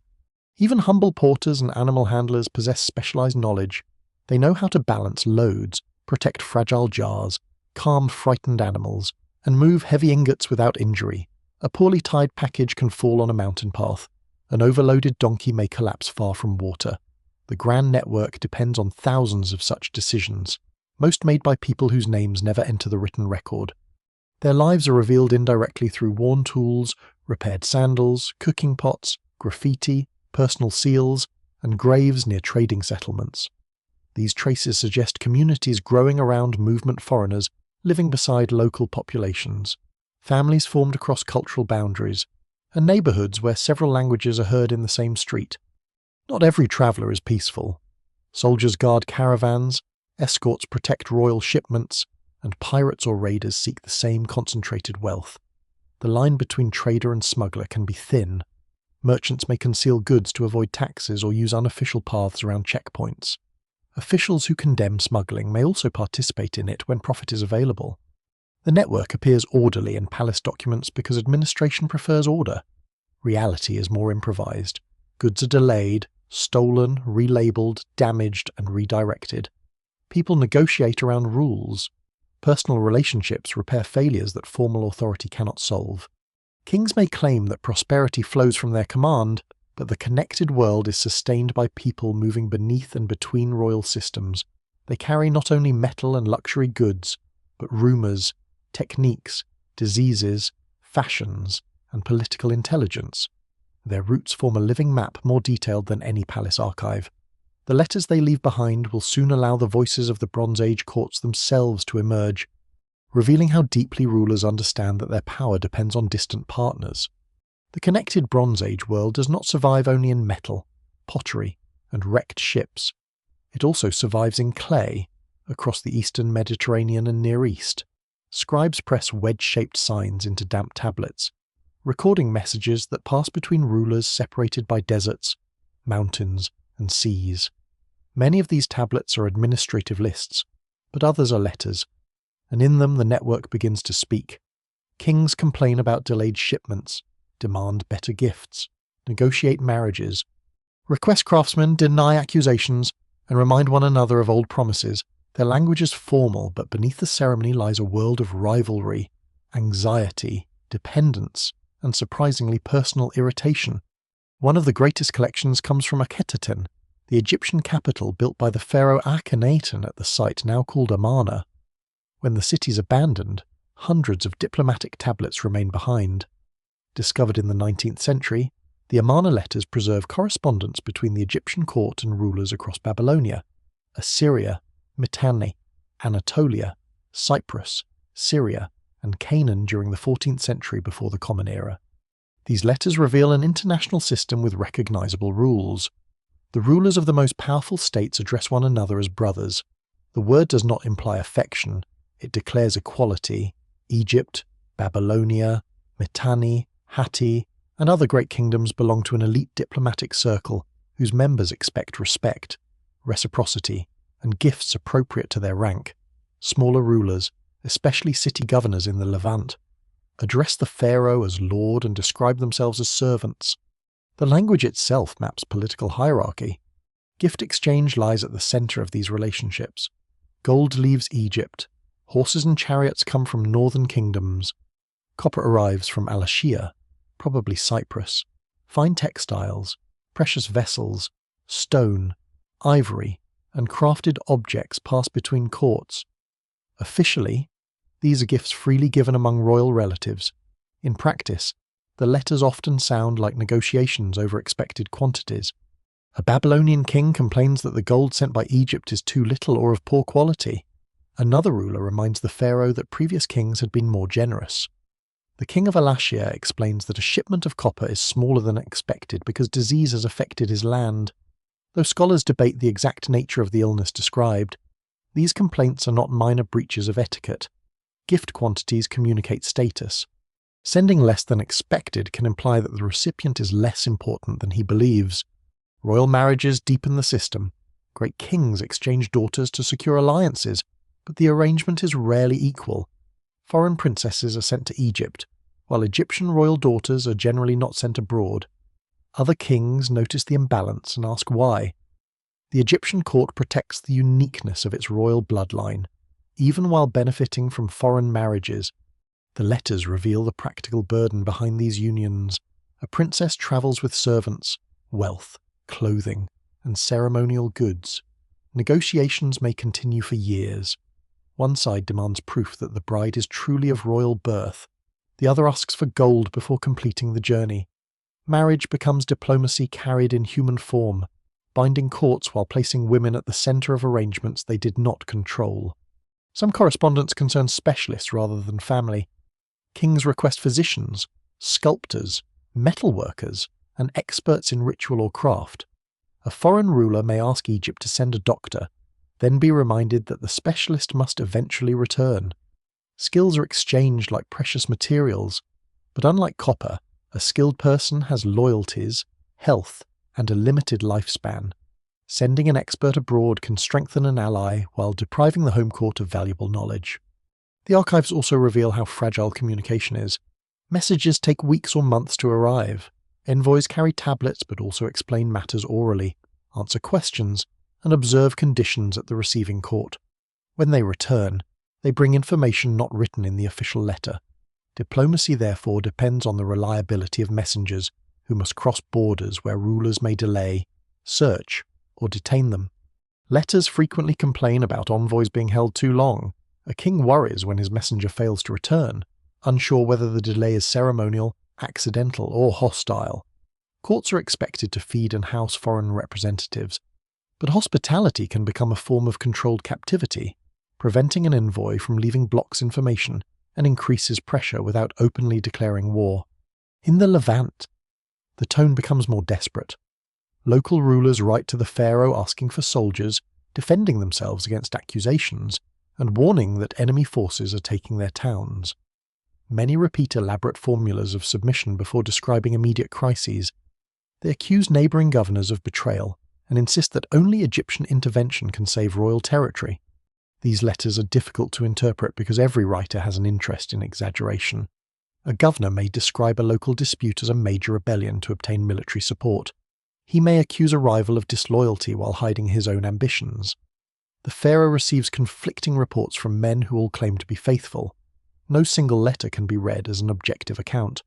Even humble porters and animal handlers possess specialized knowledge. They know how to balance loads, protect fragile jars, calm frightened animals, and move heavy ingots without injury. A poorly tied package can fall on a mountain path. An overloaded donkey may collapse far from water. The grand network depends on thousands of such decisions, most made by people whose names never enter the written record. Their lives are revealed indirectly through worn tools, repaired sandals, cooking pots, graffiti, personal seals, and graves near trading settlements. These traces suggest communities growing around movement foreigners living beside local populations, families formed across cultural boundaries, and neighbourhoods where several languages are heard in the same street. Not every traveller is peaceful. Soldiers guard caravans, escorts protect royal shipments, and pirates or raiders seek the same concentrated wealth. The line between trader and smuggler can be thin. Merchants may conceal goods to avoid taxes or use unofficial paths around checkpoints. Officials who condemn smuggling may also participate in it when profit is available. The network appears orderly in palace documents because administration prefers order. Reality is more improvised. Goods are delayed, stolen, relabeled, damaged, and redirected. People negotiate around rules. Personal relationships repair failures that formal authority cannot solve. Kings may claim that prosperity flows from their command, but the connected world is sustained by people moving beneath and between royal systems. They carry not only metal and luxury goods, but rumours, techniques, diseases, fashions, and political intelligence. Their roots form a living map more detailed than any palace archive. The letters they leave behind will soon allow the voices of the Bronze Age courts themselves to emerge, revealing how deeply rulers understand that their power depends on distant partners. The connected Bronze Age world does not survive only in metal, pottery, and wrecked ships. It also survives in clay, across the eastern Mediterranean and Near East. Scribes press wedge-shaped signs into damp tablets, recording messages that pass between rulers separated by deserts, mountains, and seas. Many of these tablets are administrative lists, but others are letters, and in them the network begins to speak. Kings complain about delayed shipments, demand better gifts, negotiate marriages, request craftsmen, deny accusations, and remind one another of old promises. Their language is formal, but beneath the ceremony lies a world of rivalry, anxiety, dependence, and surprisingly personal irritation. One of the greatest collections comes from Akhetaten, the Egyptian capital built by the pharaoh Akhenaten at the site now called Amarna. When the city is abandoned, hundreds of diplomatic tablets remain behind. Discovered in the 19th century, the Amarna letters preserve correspondence between the Egyptian court and rulers across Babylonia, Assyria, Mitanni, Anatolia, Cyprus, Syria, and Canaan during the 14th century before the Common Era. These letters reveal an international system with recognizable rules. The rulers of the most powerful states address one another as brothers. The word does not imply affection, it declares equality. Egypt, Babylonia, Mitanni, Hatti, and other great kingdoms belong to an elite diplomatic circle whose members expect respect, reciprocity, and gifts appropriate to their rank. Smaller rulers, especially city governors in the Levant, address the pharaoh as lord and describe themselves as servants. The language itself maps political hierarchy. Gift exchange lies at the center of these relationships. Gold leaves Egypt. Horses and chariots come from northern kingdoms. Copper arrives from Al-Ashir, probably Cyprus. Fine textiles, precious vessels, stone, ivory, and crafted objects pass between courts. Officially, these are gifts freely given among royal relatives. In practice, the letters often sound like negotiations over expected quantities. A Babylonian king complains that the gold sent by Egypt is too little or of poor quality. Another ruler reminds the pharaoh that previous kings had been more generous. The king of Elashia explains that a shipment of copper is smaller than expected because disease has affected his land. Though scholars debate the exact nature of the illness described, these complaints are not minor breaches of etiquette. Gift quantities communicate status. Sending less than expected can imply that the recipient is less important than he believes. Royal marriages deepen the system. Great kings exchange daughters to secure alliances, but the arrangement is rarely equal. Foreign princesses are sent to Egypt, while Egyptian royal daughters are generally not sent abroad. Other kings notice the imbalance and ask why. The Egyptian court protects the uniqueness of its royal bloodline, even while benefiting from foreign marriages. The letters reveal the practical burden behind these unions. A princess travels with servants, wealth, clothing, and ceremonial goods. Negotiations may continue for years. One side demands proof that the bride is truly of royal birth. The other asks for gold before completing the journey. Marriage becomes diplomacy carried in human form, binding courts while placing women at the centre of arrangements they did not control. Some correspondence concerns specialists rather than family. Kings request physicians, sculptors, metalworkers, and experts in ritual or craft. A foreign ruler may ask Egypt to send a doctor, then be reminded that the specialist must eventually return. Skills are exchanged like precious materials, but unlike copper, a skilled person has loyalties, health, and a limited lifespan. Sending an expert abroad can strengthen an ally while depriving the home court of valuable knowledge. The archives also reveal how fragile communication is. Messages take weeks or months to arrive. Envoys carry tablets but also explain matters orally, answer questions, and observe conditions at the receiving court. When they return, they bring information not written in the official letter. Diplomacy therefore depends on the reliability of messengers, who must cross borders where rulers may delay, search, or detain them. Letters frequently complain about envoys being held too long. A king worries when his messenger fails to return, unsure whether the delay is ceremonial, accidental, or hostile. Courts are expected to feed and house foreign representatives, but hospitality can become a form of controlled captivity, preventing an envoy from leaving blocks information and increases pressure without openly declaring war. In the Levant, the tone becomes more desperate. Local rulers write to the pharaoh asking for soldiers, defending themselves against accusations, and warning that enemy forces are taking their towns. Many repeat elaborate formulas of submission before describing immediate crises. They accuse neighbouring governors of betrayal and insist that only Egyptian intervention can save royal territory. These letters are difficult to interpret because every writer has an interest in exaggeration. A governor may describe a local dispute as a major rebellion to obtain military support. He may accuse a rival of disloyalty while hiding his own ambitions. The pharaoh receives conflicting reports from men who all claim to be faithful. No single letter can be read as an objective account.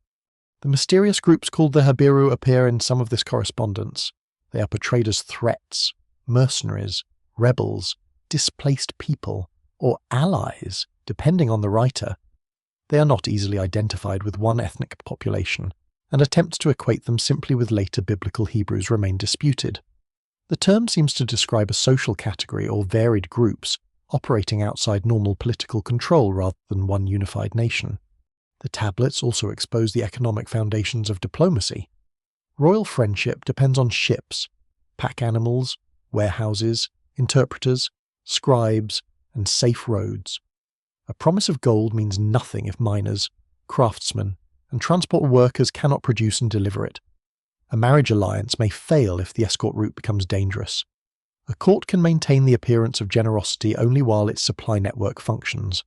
The mysterious groups called the Habiru appear in some of this correspondence. They are portrayed as threats, mercenaries, rebels, displaced people, or allies, depending on the writer. They are not easily identified with one ethnic population, and attempts to equate them simply with later biblical Hebrews remain disputed. The term seems to describe a social category or varied groups operating outside normal political control rather than one unified nation. The tablets also expose the economic foundations of diplomacy. Royal friendship depends on ships, pack animals, warehouses, interpreters, scribes, and safe roads. A promise of gold means nothing if miners, craftsmen, and transport workers cannot produce and deliver it. A marriage alliance may fail if the escort route becomes dangerous. A court can maintain the appearance of generosity only while its supply network functions.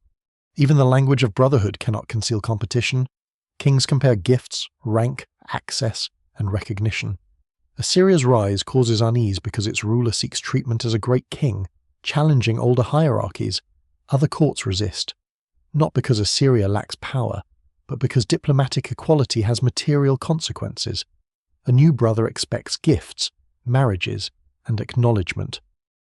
Even the language of brotherhood cannot conceal competition. Kings compare gifts, rank, access, and recognition. Assyria's rise causes unease because its ruler seeks treatment as a great king, challenging older hierarchies. Other courts resist, not because Assyria lacks power, but because diplomatic equality has material consequences. A new brother expects gifts, marriages, and acknowledgement.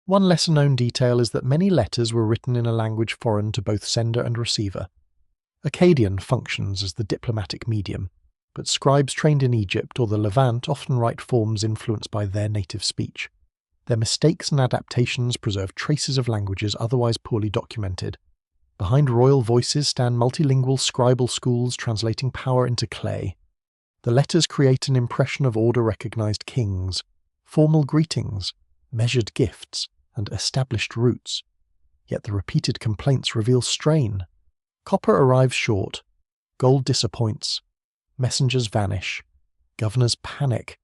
One lesser-known detail is that many letters were written in a language foreign to both sender and receiver. Akkadian functions as the diplomatic medium, but scribes trained in Egypt or the Levant often write forms influenced by their native speech. Their mistakes and adaptations preserve traces of languages otherwise poorly documented. Behind royal voices stand multilingual scribal schools translating power into clay. The letters create an impression of order-recognized kings, formal greetings, measured gifts, and established roots. Yet the repeated complaints reveal strain. Copper arrives short, gold disappoints, messengers vanish, governors panic,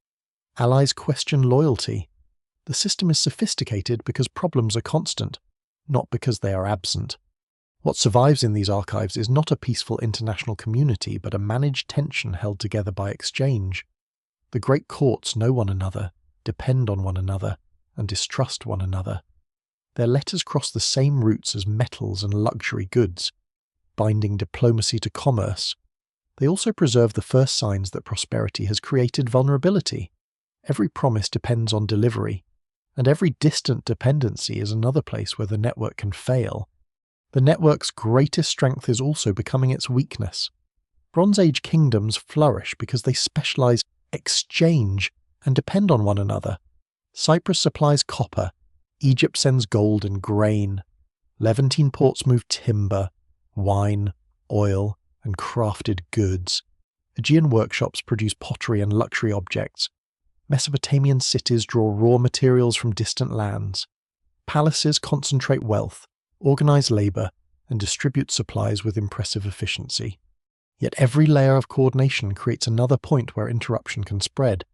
allies question loyalty. The system is sophisticated because problems are constant, not because they are absent. What survives in these archives is not a peaceful international community, but a managed tension held together by exchange. The great courts know one another, depend on one another, and distrust one another. Their letters cross the same routes as metals and luxury goods, binding diplomacy to commerce. They also preserve the first signs that prosperity has created vulnerability. Every promise depends on delivery, and every distant dependency is another place where the network can fail. The network's greatest strength is also becoming its weakness. Bronze Age kingdoms flourish because they specialize, exchange, and depend on one another. Cyprus supplies copper, Egypt sends gold and grain. Levantine ports move timber, wine, oil, and crafted goods. Aegean workshops produce pottery and luxury objects. Mesopotamian cities draw raw materials from distant lands. Palaces concentrate wealth, organize labor, and distribute supplies with impressive efficiency. Yet every layer of coordination creates another point where interruption can spread.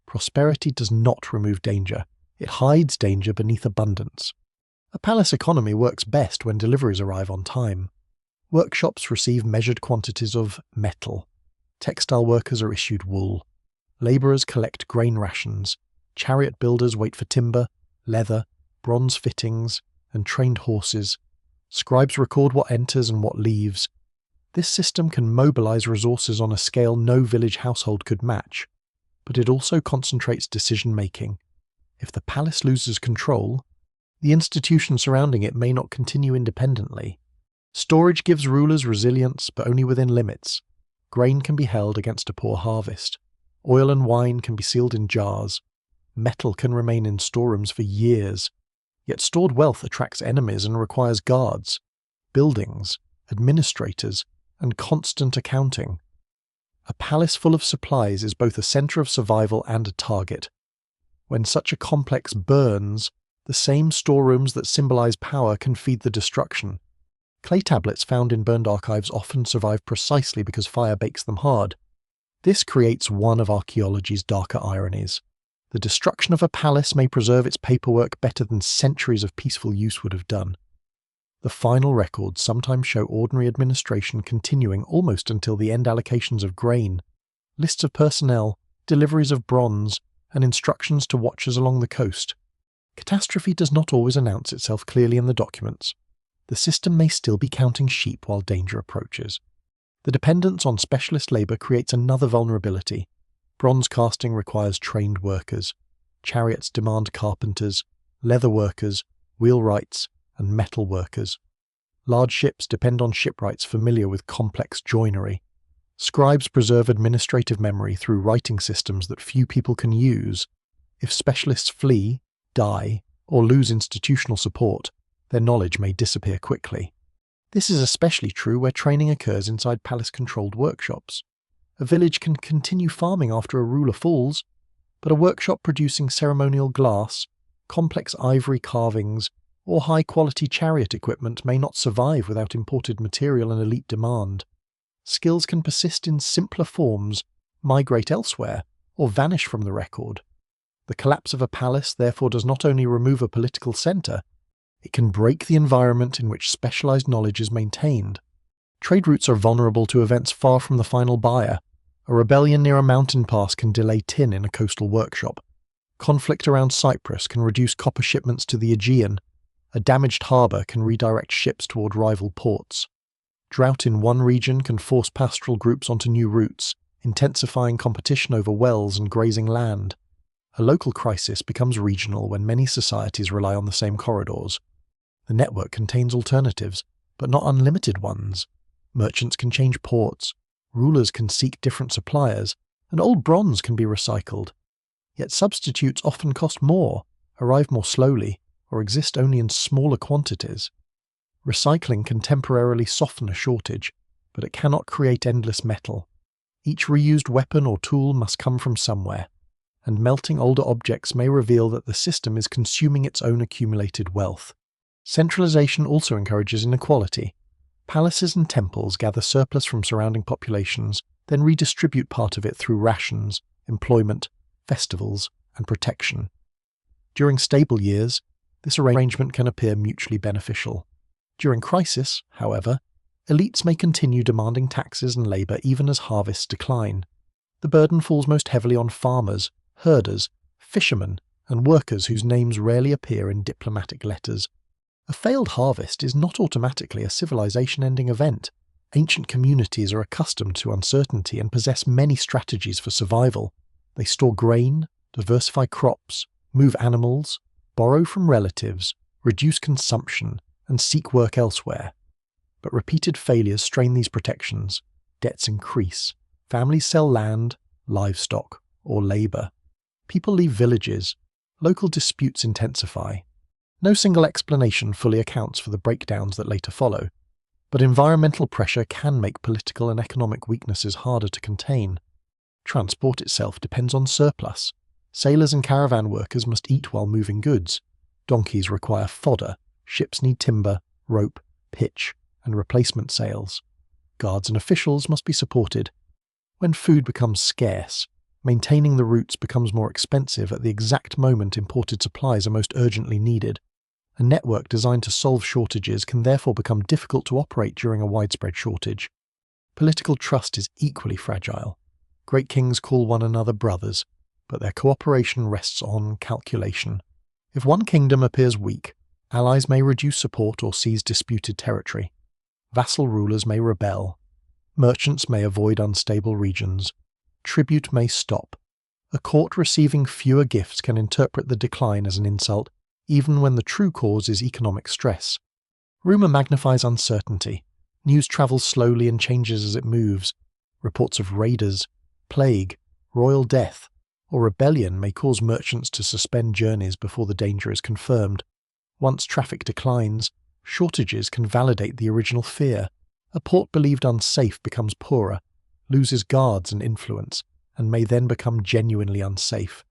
Prosperity does not remove danger. It hides danger beneath abundance. A palace economy works best when deliveries arrive on time. Workshops receive measured quantities of metal. Textile workers are issued wool. Labourers collect grain rations. Chariot builders wait for timber, leather, bronze fittings, and trained horses. Scribes record what enters and what leaves. This system can mobilize resources on a scale no village household could match, but it also concentrates decision-making. If the palace loses control, the institution surrounding it may not continue independently. Storage gives rulers resilience, but only within limits. Grain can be held against a poor harvest. Oil and wine can be sealed in jars. Metal can remain in storerooms for years. Yet stored wealth attracts enemies and requires guards, buildings, administrators, and constant accounting. A palace full of supplies is both a center of survival and a target. When such a complex burns, the same storerooms that symbolize power can feed the destruction. Clay tablets found in burned archives often survive precisely because fire bakes them hard. This creates one of archaeology's darker ironies. The destruction of a palace may preserve its paperwork better than centuries of peaceful use would have done. The final records sometimes show ordinary administration continuing almost until the end allocations of grain, lists of personnel, deliveries of bronze, and instructions to watchers along the coast. Catastrophe does not always announce itself clearly in the documents. The system may still be counting sheep while danger approaches. The dependence on specialist labour creates another vulnerability. Bronze casting requires trained workers. Chariots demand carpenters, leather workers, wheelwrights, and metal workers. Large ships depend on shipwrights familiar with complex joinery. Scribes preserve administrative memory through writing systems that few people can use. If specialists flee, die, or lose institutional support, their knowledge may disappear quickly. This is especially true where training occurs inside palace-controlled workshops. A village can continue farming after a ruler falls, but a workshop producing ceremonial glass, complex ivory carvings, or high-quality chariot equipment may not survive without imported material and elite demand. Skills can persist in simpler forms, migrate elsewhere, or vanish from the record. The collapse of a palace therefore does not only remove a political centre, it can break the environment in which specialized knowledge is maintained. Trade routes are vulnerable to events far from the final buyer. A rebellion near a mountain pass can delay tin in a coastal workshop. Conflict around Cyprus can reduce copper shipments to the Aegean. A damaged harbour can redirect ships toward rival ports. Drought in one region can force pastoral groups onto new routes, intensifying competition over wells and grazing land. A local crisis becomes regional when many societies rely on the same corridors. The network contains alternatives, but not unlimited ones. Merchants can change ports, rulers can seek different suppliers, and old bronze can be recycled. Yet substitutes often cost more, arrive more slowly, or exist only in smaller quantities. Recycling can temporarily soften a shortage, but it cannot create endless metal. Each reused weapon or tool must come from somewhere, and melting older objects may reveal that the system is consuming its own accumulated wealth. Centralization also encourages inequality. Palaces and temples gather surplus from surrounding populations, then redistribute part of it through rations, employment, festivals, and protection. During stable years, this arrangement can appear mutually beneficial. During crisis, however, elites may continue demanding taxes and labour even as harvests decline. The burden falls most heavily on farmers, herders, fishermen, and workers whose names rarely appear in diplomatic letters. A failed harvest is not automatically a civilization-ending event. Ancient communities are accustomed to uncertainty and possess many strategies for survival. They store grain, diversify crops, move animals, borrow from relatives, reduce consumption, and seek work elsewhere. But repeated failures strain these protections. Debts increase. Families sell land, livestock, or labour. People leave villages. Local disputes intensify. No single explanation fully accounts for the breakdowns that later follow, but environmental pressure can make political and economic weaknesses harder to contain. Transport itself depends on surplus. Sailors and caravan workers must eat while moving goods. Donkeys require fodder. Ships need timber, rope, pitch, and replacement sails. Guards and officials must be supported. When food becomes scarce, maintaining the routes becomes more expensive at the exact moment imported supplies are most urgently needed. A network designed to solve shortages can therefore become difficult to operate during a widespread shortage. Political trust is equally fragile. Great kings call one another brothers, but their cooperation rests on calculation. If one kingdom appears weak, allies may reduce support or seize disputed territory. Vassal rulers may rebel. Merchants may avoid unstable regions. Tribute may stop. A court receiving fewer gifts can interpret the decline as an insult, even when the true cause is economic stress. Rumour magnifies uncertainty. News travels slowly and changes as it moves. Reports of raiders, plague, royal death, or rebellion may cause merchants to suspend journeys before the danger is confirmed. Once traffic declines, shortages can validate the original fear. A port believed unsafe becomes poorer, loses guards and influence, and may then become genuinely unsafe.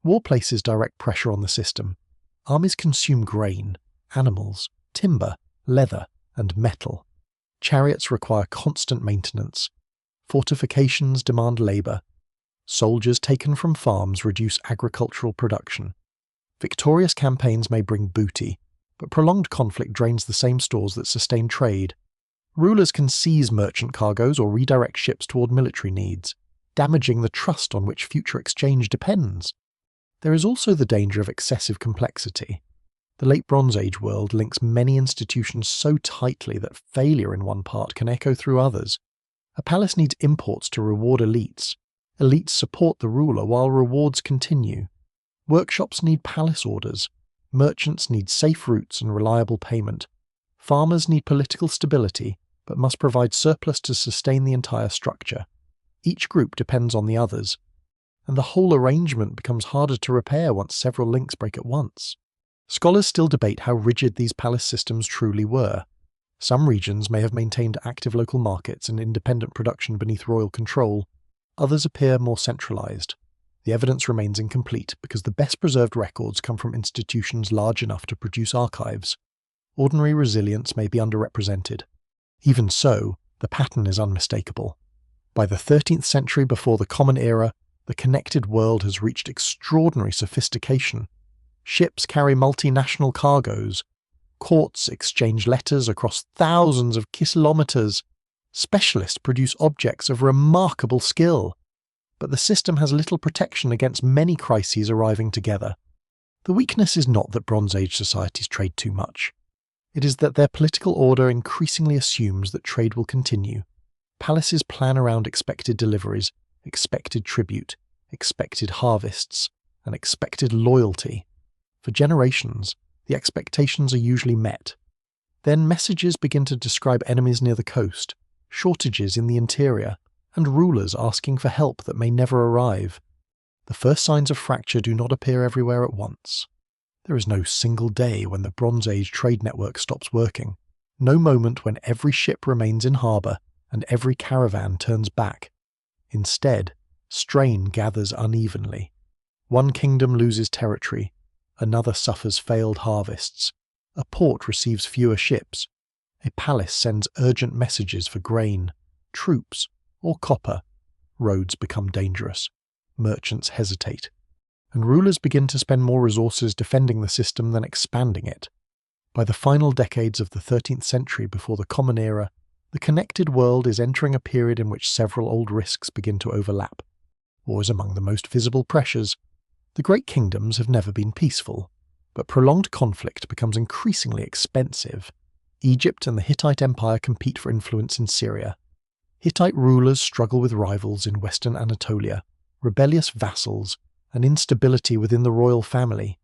War places direct pressure on the system. Armies consume grain, animals, timber, leather, and metal. Chariots require constant maintenance. Fortifications demand labour. Soldiers taken from farms reduce agricultural production. Victorious campaigns may bring booty, but prolonged conflict drains the same stores that sustain trade. Rulers can seize merchant cargoes or redirect ships toward military needs, damaging the trust on which future exchange depends. There is also the danger of excessive complexity. The Late Bronze Age world links many institutions so tightly that failure in one part can echo through others. A palace needs imports to reward elites. Elites support the ruler while rewards continue. Workshops need palace orders. Merchants need safe routes and reliable payment. Farmers need political stability, but must provide surplus to sustain the entire structure. Each group depends on the others, and the whole arrangement becomes harder to repair once several links break at once. Scholars still debate how rigid these palace systems truly were. Some regions may have maintained active local markets and independent production beneath royal control. Others appear more centralized. The evidence remains incomplete because the best preserved records come from institutions large enough to produce archives. Ordinary resilience may be underrepresented. Even so, the pattern is unmistakable. By the 13th century before the Common Era, the connected world has reached extraordinary sophistication. Ships carry multinational cargoes. Courts exchange letters across thousands of kilometers. Specialists produce objects of remarkable skill. But the system has little protection against many crises arriving together. The weakness is not that Bronze Age societies trade too much. It is that their political order increasingly assumes that trade will continue. Palaces plan around expected deliveries, expected tribute, expected harvests, and expected loyalty. For generations, the expectations are usually met. Then messages begin to describe enemies near the coast, shortages in the interior, and rulers asking for help that may never arrive. The first signs of fracture do not appear everywhere at once. There is no single day when the Bronze Age trade network stops working, no moment when every ship remains in harbour and every caravan turns back. Instead, strain gathers unevenly. One kingdom loses territory, another suffers failed harvests, a port receives fewer ships, a palace sends urgent messages for grain, troops, or copper. Roads become dangerous, merchants hesitate, and rulers begin to spend more resources defending the system than expanding it. By the final decades of the 13th century before the Common Era, the connected world is entering a period in which several old risks begin to overlap. War is among the most visible pressures. The great kingdoms have never been peaceful, but prolonged conflict becomes increasingly expensive. Egypt and the Hittite Empire compete for influence in Syria. Hittite rulers struggle with rivals in western Anatolia, rebellious vassals, and instability within the royal family.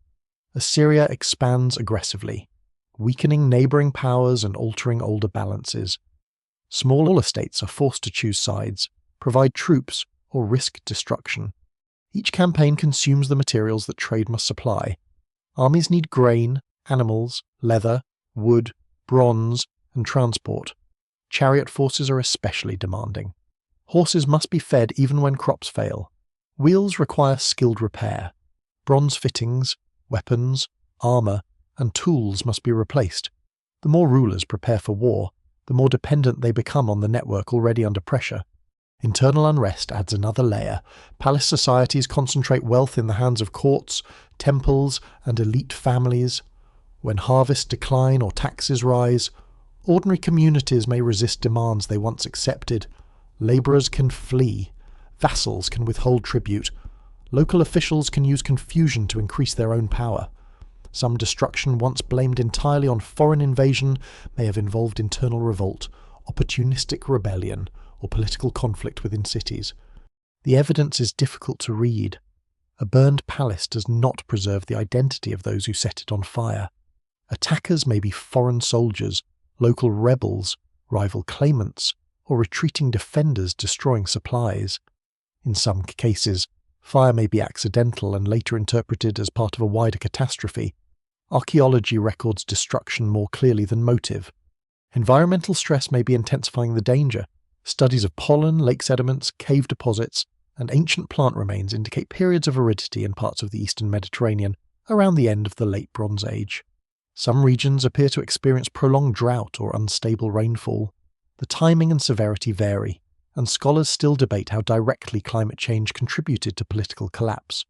Assyria expands aggressively, weakening neighbouring powers and altering older balances. Smaller states are forced to choose sides, provide troops, or risk destruction. Each campaign consumes the materials that trade must supply. Armies need grain, animals, leather, wood, bronze, and transport. Chariot forces are especially demanding. Horses must be fed even when crops fail. Wheels require skilled repair. Bronze fittings, weapons, armour, and tools must be replaced. The more rulers prepare for war, the more dependent they become on the network already under pressure. Internal unrest adds another layer. Palace societies concentrate wealth in the hands of courts, temples, and elite families. When harvests decline or taxes rise, ordinary communities may resist demands they once accepted. Labourers can flee. Vassals can withhold tribute. Local officials can use confusion to increase their own power. Some destruction once blamed entirely on foreign invasion may have involved internal revolt, opportunistic rebellion, or political conflict within cities. The evidence is difficult to read. A burned palace does not preserve the identity of those who set it on fire. Attackers may be foreign soldiers, local rebels, rival claimants, or retreating defenders destroying supplies. In some cases, fire may be accidental and later interpreted as part of a wider catastrophe. Archaeology records destruction more clearly than motive. Environmental stress may be intensifying the danger. Studies of pollen, lake sediments, cave deposits, and ancient plant remains indicate periods of aridity in parts of the eastern Mediterranean around the end of the Late Bronze Age. Some regions appear to experience prolonged drought or unstable rainfall. The timing and severity vary, and scholars still debate how directly climate change contributed to political collapse.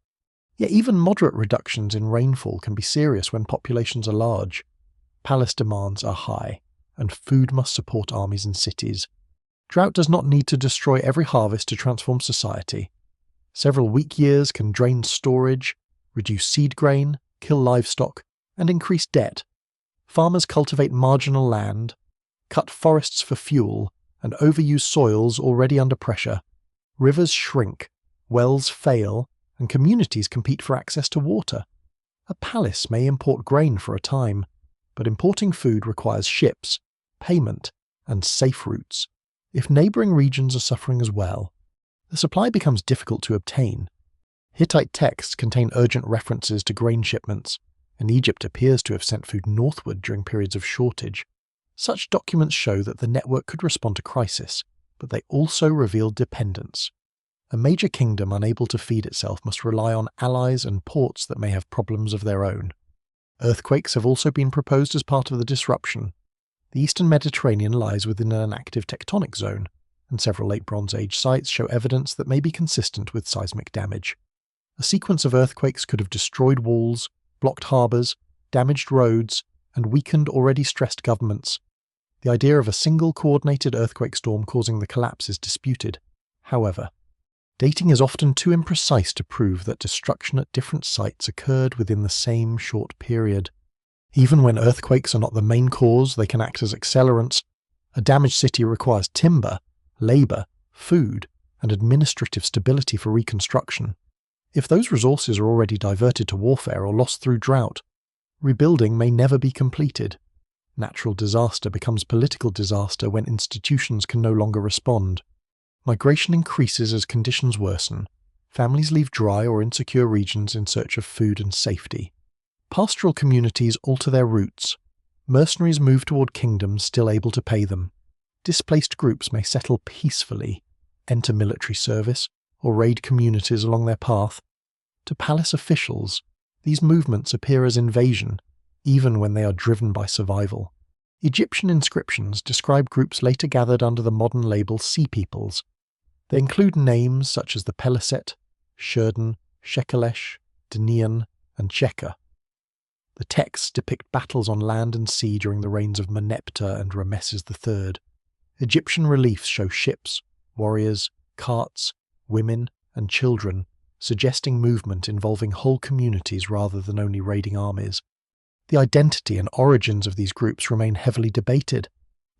Yet even moderate reductions in rainfall can be serious when populations are large. Palace demands are high, and food must support armies and cities. Drought does not need to destroy every harvest to transform society. Several weak years can drain storage, reduce seed grain, kill livestock, and increase debt. Farmers cultivate marginal land, cut forests for fuel, and overuse soils already under pressure. Rivers shrink, wells fail, and communities compete for access to water. A palace may import grain for a time, but importing food requires ships, payment, and safe routes. If neighbouring regions are suffering as well, the supply becomes difficult to obtain. Hittite texts contain urgent references to grain shipments, and Egypt appears to have sent food northward during periods of shortage. Such documents show that the network could respond to crisis, but they also reveal dependence. A major kingdom unable to feed itself must rely on allies and ports that may have problems of their own. Earthquakes have also been proposed as part of the disruption. The eastern Mediterranean lies within an active tectonic zone, and several Late Bronze Age sites show evidence that may be consistent with seismic damage. A sequence of earthquakes could have destroyed walls, blocked harbours, damaged roads, and weakened already stressed governments. The idea of a single coordinated earthquake storm causing the collapse is disputed. However, dating is often too imprecise to prove that destruction at different sites occurred within the same short period. Even when earthquakes are not the main cause, they can act as accelerants. A damaged city requires timber, labour, food, and administrative stability for reconstruction. If those resources are already diverted to warfare or lost through drought, rebuilding may never be completed. Natural disaster becomes political disaster when institutions can no longer respond. Migration increases as conditions worsen. Families leave dry or insecure regions in search of food and safety. Pastoral communities alter their routes. Mercenaries move toward kingdoms still able to pay them. Displaced groups may settle peacefully, enter military service, or raid communities along their path. To palace officials, these movements appear as invasion, even when they are driven by survival. Egyptian inscriptions describe groups later gathered under the modern label Sea Peoples. They include names such as the Peliset, Shurden, Shekelesh, Denian, and Cheka. The texts depict battles on land and sea during the reigns of Meneptah and Rameses III. Egyptian reliefs show ships, warriors, carts, women, and children, suggesting movement involving whole communities rather than only raiding armies. The identity and origins of these groups remain heavily debated.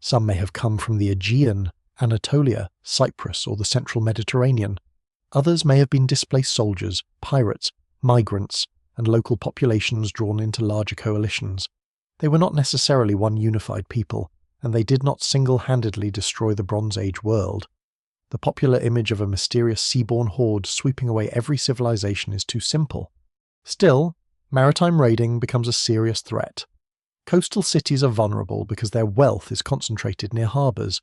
Some may have come from the Aegean, Anatolia, Cyprus, or the central Mediterranean. Others may have been displaced soldiers, pirates, migrants, and local populations drawn into larger coalitions. They were not necessarily one unified people, and they did not single-handedly destroy the Bronze Age world. The popular image of a mysterious seaborne horde sweeping away every civilization is too simple. Still, maritime raiding becomes a serious threat. Coastal cities are vulnerable because their wealth is concentrated near harbours.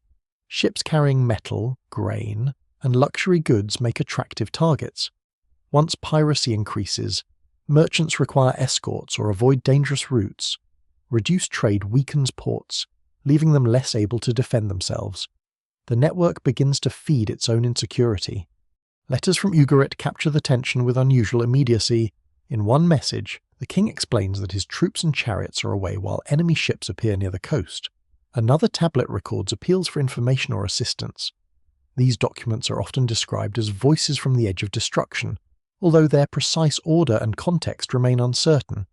Ships carrying metal, grain, and luxury goods make attractive targets. Once piracy increases, merchants require escorts or avoid dangerous routes. Reduced trade weakens ports, leaving them less able to defend themselves. The network begins to feed its own insecurity. Letters from Ugarit capture the tension with unusual immediacy. In one message, the king explains that his troops and chariots are away while enemy ships appear near the coast. Another tablet records appeals for information or assistance. These documents are often described as voices from the edge of destruction, although their precise order and context remain uncertain.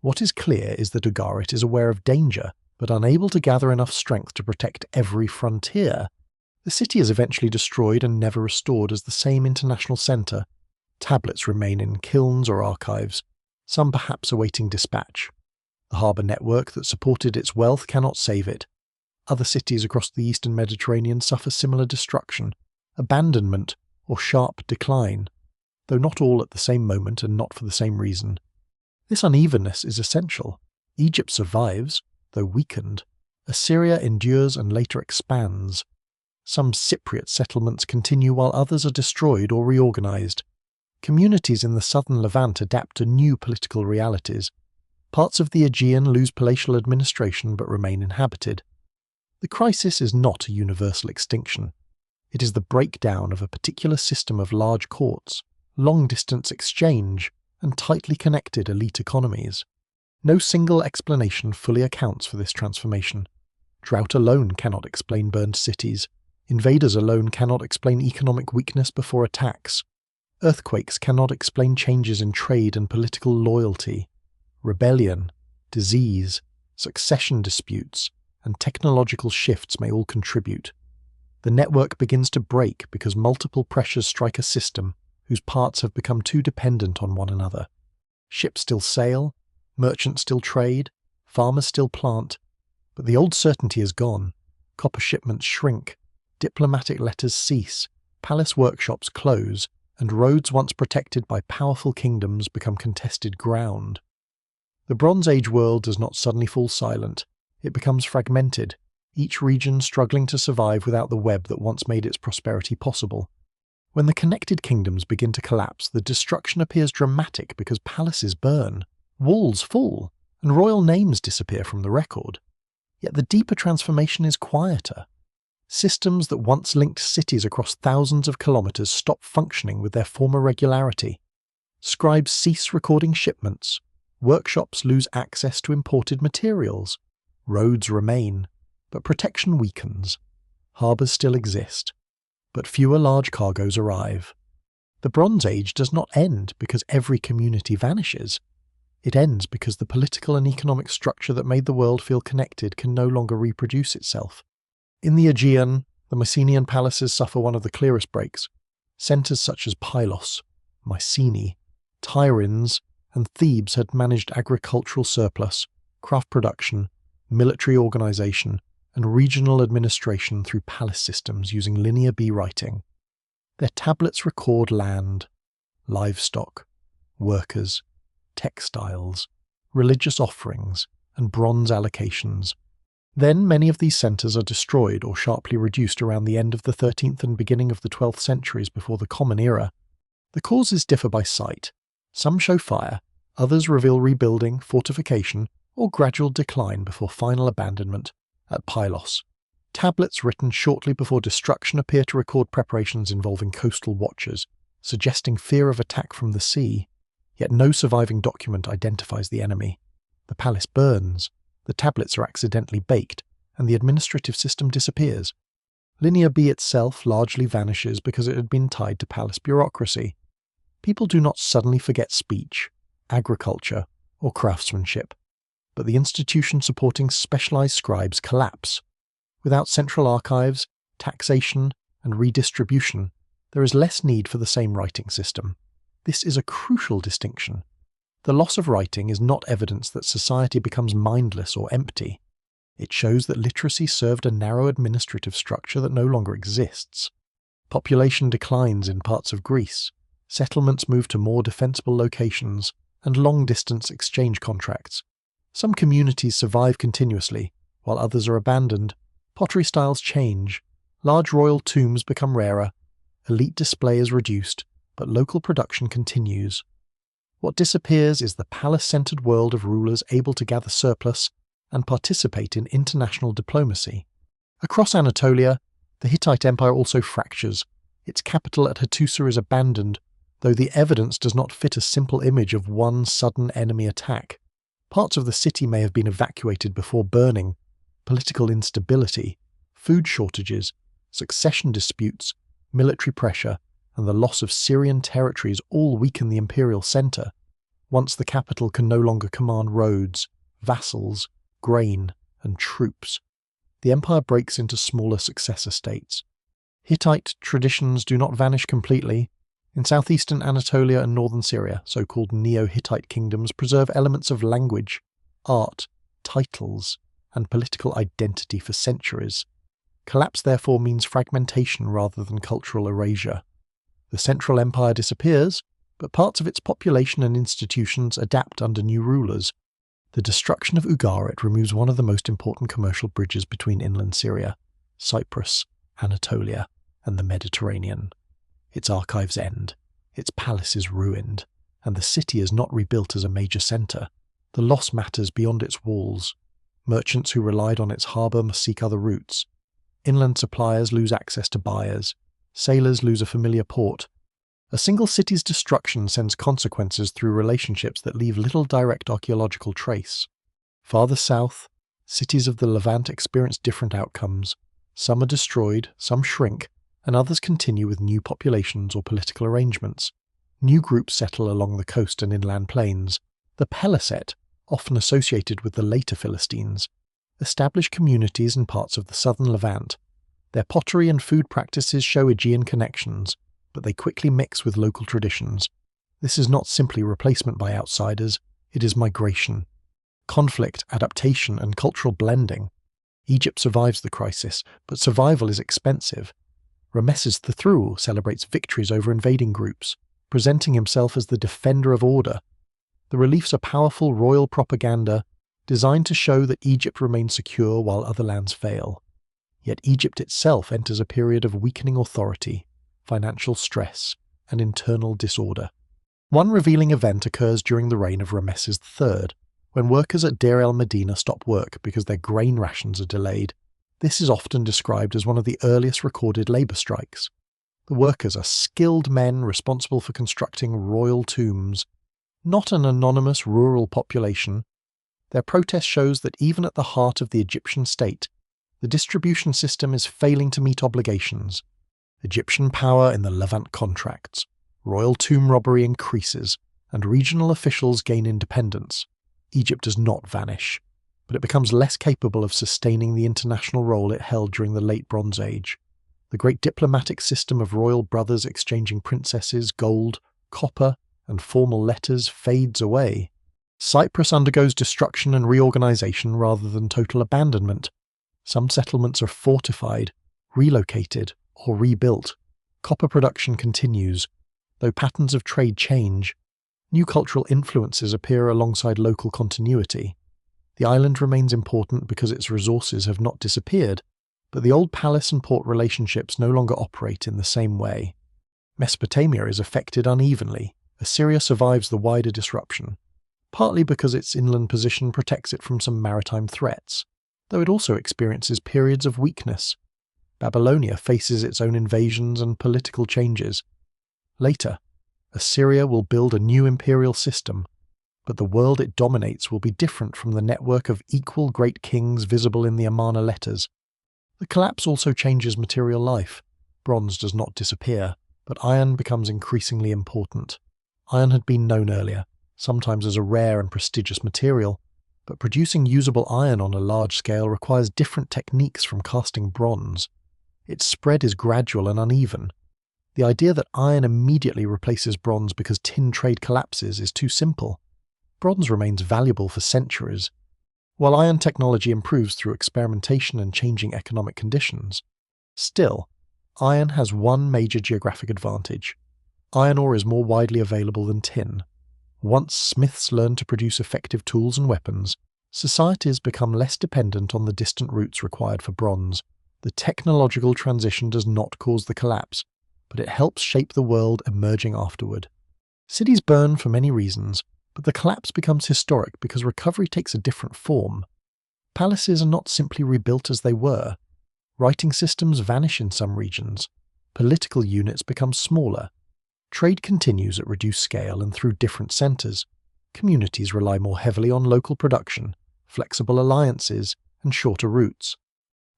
What is clear is that Ugarit is aware of danger, but unable to gather enough strength to protect every frontier. The city is eventually destroyed and never restored as the same international centre. Tablets remain in kilns or archives, some perhaps awaiting dispatch. The harbour network that supported its wealth cannot save it. Other cities across the eastern Mediterranean suffer similar destruction, abandonment, or sharp decline, though not all at the same moment and not for the same reason. This unevenness is essential. Egypt survives, though weakened. Assyria endures and later expands. Some Cypriot settlements continue while others are destroyed or reorganized. Communities in the southern Levant adapt to new political realities. Parts of the Aegean lose palatial administration but remain inhabited. The crisis is not a universal extinction. It is the breakdown of a particular system of large courts, long-distance exchange, and tightly connected elite economies. No single explanation fully accounts for this transformation. Drought alone cannot explain burned cities. Invaders alone cannot explain economic weakness before attacks. Earthquakes cannot explain changes in trade and political loyalty. Rebellion, disease, succession disputes, and technological shifts may all contribute. The network begins to break because multiple pressures strike a system whose parts have become too dependent on one another. Ships still sail, merchants still trade, farmers still plant, but the old certainty is gone. Copper shipments shrink, diplomatic letters cease, palace workshops close, and roads once protected by powerful kingdoms become contested ground. The Bronze Age world does not suddenly fall silent. It becomes fragmented, each region struggling to survive without the web that once made its prosperity possible. When the connected kingdoms begin to collapse, the destruction appears dramatic because palaces burn, walls fall, and royal names disappear from the record. Yet the deeper transformation is quieter. Systems that once linked cities across thousands of kilometers stop functioning with their former regularity. Scribes cease recording shipments. Workshops lose access to imported materials. Roads remain, but protection weakens. Harbours still exist, but fewer large cargoes arrive. The Bronze Age does not end because every community vanishes. It ends because the political and economic structure that made the world feel connected can no longer reproduce itself. In the Aegean, the Mycenaean palaces suffer one of the clearest breaks. Centres such as Pylos, Mycenae, Tiryns, and Thebes had managed agricultural surplus, craft production, military organisation, and regional administration through palace systems using linear B writing. Their tablets record land, livestock, workers, textiles, religious offerings, and bronze allocations. Then many of these centres are destroyed or sharply reduced around the end of the 13th and beginning of the 12th centuries before the Common Era. The causes differ by site. Some show fire, others reveal rebuilding, fortification, or gradual decline before final abandonment at Pylos. Tablets written shortly before destruction appear to record preparations involving coastal watchers, suggesting fear of attack from the sea, yet no surviving document identifies the enemy. The palace burns, the tablets are accidentally baked, and the administrative system disappears. Linear B itself largely vanishes because it had been tied to palace bureaucracy. People do not suddenly forget speech, agriculture, or craftsmanship, but the institution supporting specialized scribes collapse. Without central archives, taxation, and redistribution, there is less need for the same writing system. This is a crucial distinction. The loss of writing is not evidence that society becomes mindless or empty. It shows that literacy served a narrow administrative structure that no longer exists. Population declines in parts of Greece, settlements move to more defensible locations, and long-distance exchange contracts. Some communities survive continuously, while others are abandoned. Pottery styles change, large royal tombs become rarer, elite display is reduced, but local production continues. What disappears is the palace-centered world of rulers able to gather surplus and participate in international diplomacy. Across Anatolia, the Hittite Empire also fractures. Its capital at Hattusa is abandoned, though the evidence does not fit a simple image of one sudden enemy attack. Parts of the city may have been evacuated before burning. Political instability, food shortages, succession disputes, military pressure, and the loss of Syrian territories all weaken the imperial centre. Once the capital can no longer command roads, vassals, grain, and troops, the empire breaks into smaller successor states. Hittite traditions do not vanish completely. In southeastern Anatolia and northern Syria, so-called Neo-Hittite kingdoms preserve elements of language, art, titles, and political identity for centuries. Collapse therefore means fragmentation rather than cultural erasure. The central empire disappears, but parts of its population and institutions adapt under new rulers. The destruction of Ugarit removes one of the most important commercial bridges between inland Syria, Cyprus, Anatolia, and the Mediterranean. Its archives end, its palace is ruined, and the city is not rebuilt as a major centre. The loss matters beyond its walls. Merchants who relied on its harbour must seek other routes. Inland suppliers lose access to buyers. Sailors lose a familiar port. A single city's destruction sends consequences through relationships that leave little direct archaeological trace. Farther south, cities of the Levant experience different outcomes. Some are destroyed, some shrink, and others continue with new populations or political arrangements. New groups settle along the coast and inland plains. The Peliset, often associated with the later Philistines, establish communities in parts of the southern Levant. Their pottery and food practices show Aegean connections, but they quickly mix with local traditions. This is not simply replacement by outsiders, it is migration. Conflict, adaptation, and cultural blending. Egypt survives the crisis, but survival is expensive. Rameses III celebrates victories over invading groups, presenting himself as the defender of order. The reliefs are powerful royal propaganda, designed to show that Egypt remains secure while other lands fail. Yet Egypt itself enters a period of weakening authority, financial stress, and internal disorder. One revealing event occurs during the reign of Rameses III, when workers at Deir el-Medina stop work because their grain rations are delayed. This is often described as one of the earliest recorded labour strikes. The workers are skilled men responsible for constructing royal tombs, not an anonymous rural population. Their protest shows that even at the heart of the Egyptian state, the distribution system is failing to meet obligations. Egyptian power in the Levant contracts, royal tomb robbery increases, and regional officials gain independence. Egypt does not vanish, but it becomes less capable of sustaining the international role it held during the Late Bronze Age. The great diplomatic system of royal brothers exchanging princesses, gold, copper, and formal letters fades away. Cyprus undergoes destruction and reorganization rather than total abandonment. Some settlements are fortified, relocated, or rebuilt. Copper production continues, though patterns of trade change. New cultural influences appear alongside local continuity. The island remains important because its resources have not disappeared, but the old palace and port relationships no longer operate in the same way. Mesopotamia is affected unevenly. Assyria survives the wider disruption, partly because its inland position protects it from some maritime threats, though it also experiences periods of weakness. Babylonia faces its own invasions and political changes. Later, Assyria will build a new imperial system, but the world it dominates will be different from the network of equal great kings visible in the Amarna letters. The collapse also changes material life. Bronze does not disappear, but iron becomes increasingly important. Iron had been known earlier, sometimes as a rare and prestigious material, but producing usable iron on a large scale requires different techniques from casting bronze. Its spread is gradual and uneven. The idea that iron immediately replaces bronze because tin trade collapses is too simple. Bronze remains valuable for centuries. While iron technology improves through experimentation and changing economic conditions, still, iron has one major geographic advantage. Iron ore is more widely available than tin. Once smiths learn to produce effective tools and weapons, societies become less dependent on the distant routes required for bronze. The technological transition does not cause the collapse, but it helps shape the world emerging afterward. Cities burn for many reasons, but the collapse becomes historic because recovery takes a different form. Palaces are not simply rebuilt as they were. Writing systems vanish in some regions. Political units become smaller. Trade continues at reduced scale and through different centres. Communities rely more heavily on local production, flexible alliances, and shorter routes.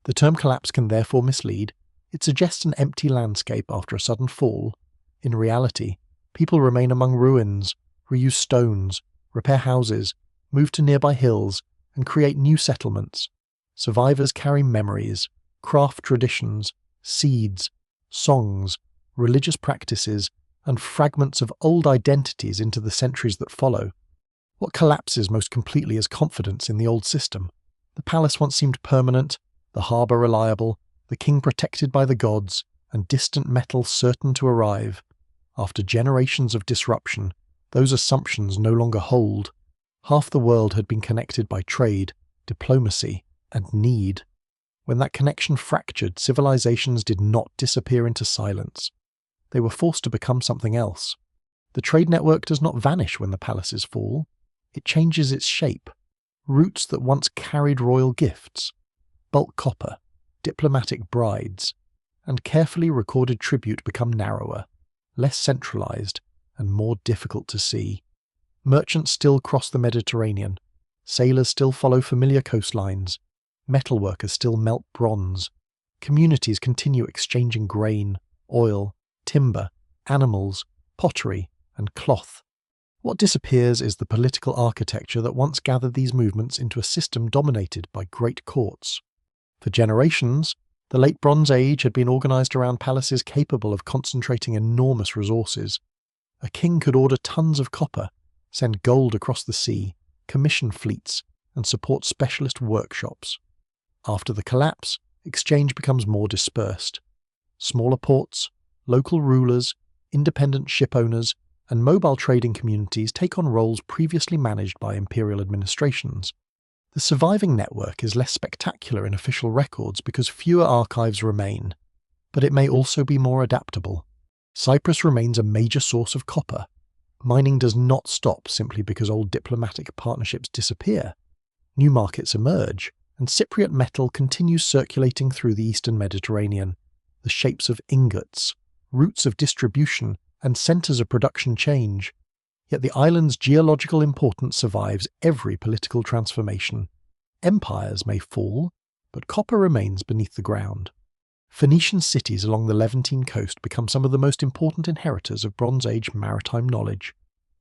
The term collapse can therefore mislead. It suggests an empty landscape after a sudden fall. In reality, people remain among ruins, reuse stones, repair houses, move to nearby hills, and create new settlements. Survivors carry memories, craft traditions, seeds, songs, religious practices, and fragments of old identities into the centuries that follow. What collapses most completely is confidence in the old system. The palace once seemed permanent, the harbour reliable, the king protected by the gods, and distant metal certain to arrive. After generations of disruption, those assumptions no longer hold. Half the world had been connected by trade, diplomacy, and need. When that connection fractured, civilizations did not disappear into silence. They were forced to become something else. The trade network does not vanish when the palaces fall. It changes its shape. Routes that once carried royal gifts, bulk copper, diplomatic brides, and carefully recorded tribute become narrower, less centralized, and more difficult to see. Merchants still cross the Mediterranean. Sailors still follow familiar coastlines. Metalworkers still melt bronze. Communities continue exchanging grain, oil, timber, animals, pottery, and cloth. What disappears is the political architecture that once gathered these movements into a system dominated by great courts. For generations, the Late Bronze Age had been organized around palaces capable of concentrating enormous resources. A king could order tons of copper, send gold across the sea, commission fleets, and support specialist workshops. After the collapse, exchange becomes more dispersed. Smaller ports, local rulers, independent ship owners, and mobile trading communities take on roles previously managed by imperial administrations. The surviving network is less spectacular in official records because fewer archives remain, but it may also be more adaptable. Cyprus remains a major source of copper. Mining does not stop simply because old diplomatic partnerships disappear. New markets emerge, and Cypriot metal continues circulating through the eastern Mediterranean. The shapes of ingots, routes of distribution, and centres of production change. Yet the island's geological importance survives every political transformation. Empires may fall, but copper remains beneath the ground. Phoenician cities along the Levantine coast become some of the most important inheritors of Bronze Age maritime knowledge.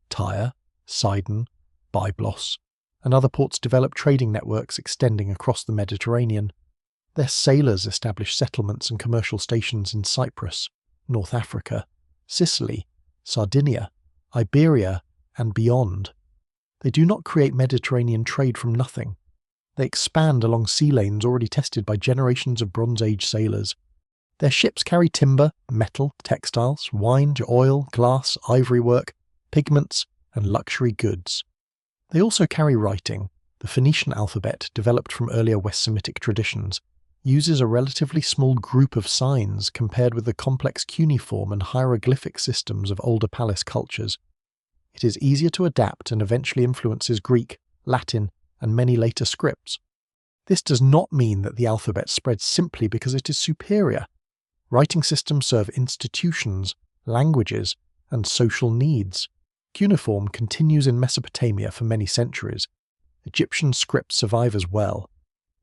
Tyre, Sidon, Byblos, and other ports develop trading networks extending across the Mediterranean. Their sailors establish settlements and commercial stations in Cyprus, North Africa, Sicily, Sardinia, Iberia, and beyond. They do not create Mediterranean trade from nothing. They expand along sea lanes already tested by generations of Bronze Age sailors. Their ships carry timber, metal, textiles, wine, oil, glass, ivory work, pigments, and luxury goods. They also carry writing. The Phoenician alphabet, developed from earlier West Semitic traditions, uses a relatively small group of signs compared with the complex cuneiform and hieroglyphic systems of older palace cultures. It is easier to adapt and eventually influences Greek, Latin, and many later scripts. This does not mean that the alphabet spreads simply because it is superior. Writing systems serve institutions, languages, and social needs. Cuneiform continues in Mesopotamia for many centuries. Egyptian scripts survive as well.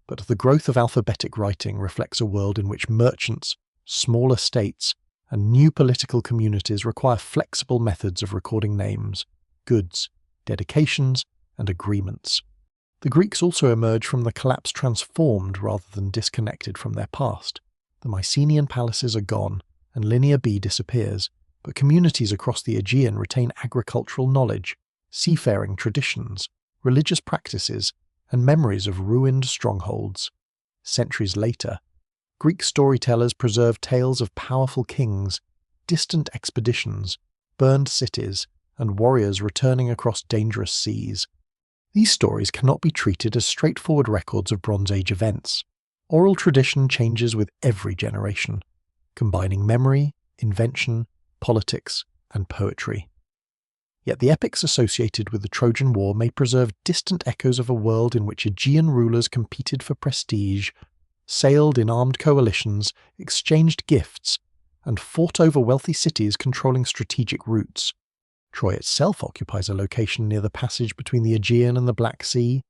But the growth of alphabetic writing reflects a world in which merchants, smaller states, and new political communities require flexible methods of recording names, goods, dedications, and agreements. The Greeks also emerge from the collapse transformed rather than disconnected from their past. The Mycenaean palaces are gone, and Linear B disappears, but communities across the Aegean retain agricultural knowledge, seafaring traditions, religious practices, and memories of ruined strongholds. Centuries later, Greek storytellers preserve tales of powerful kings, distant expeditions, burned cities, and warriors returning across dangerous seas. These stories cannot be treated as straightforward records of Bronze Age events. Oral tradition changes with every generation, combining memory, invention, politics, and poetry. Yet the epics associated with the Trojan War may preserve distant echoes of a world in which Aegean rulers competed for prestige, sailed in armed coalitions, exchanged gifts, and fought over wealthy cities controlling strategic routes. Troy itself occupies a location near the passage between the Aegean and the Black Sea.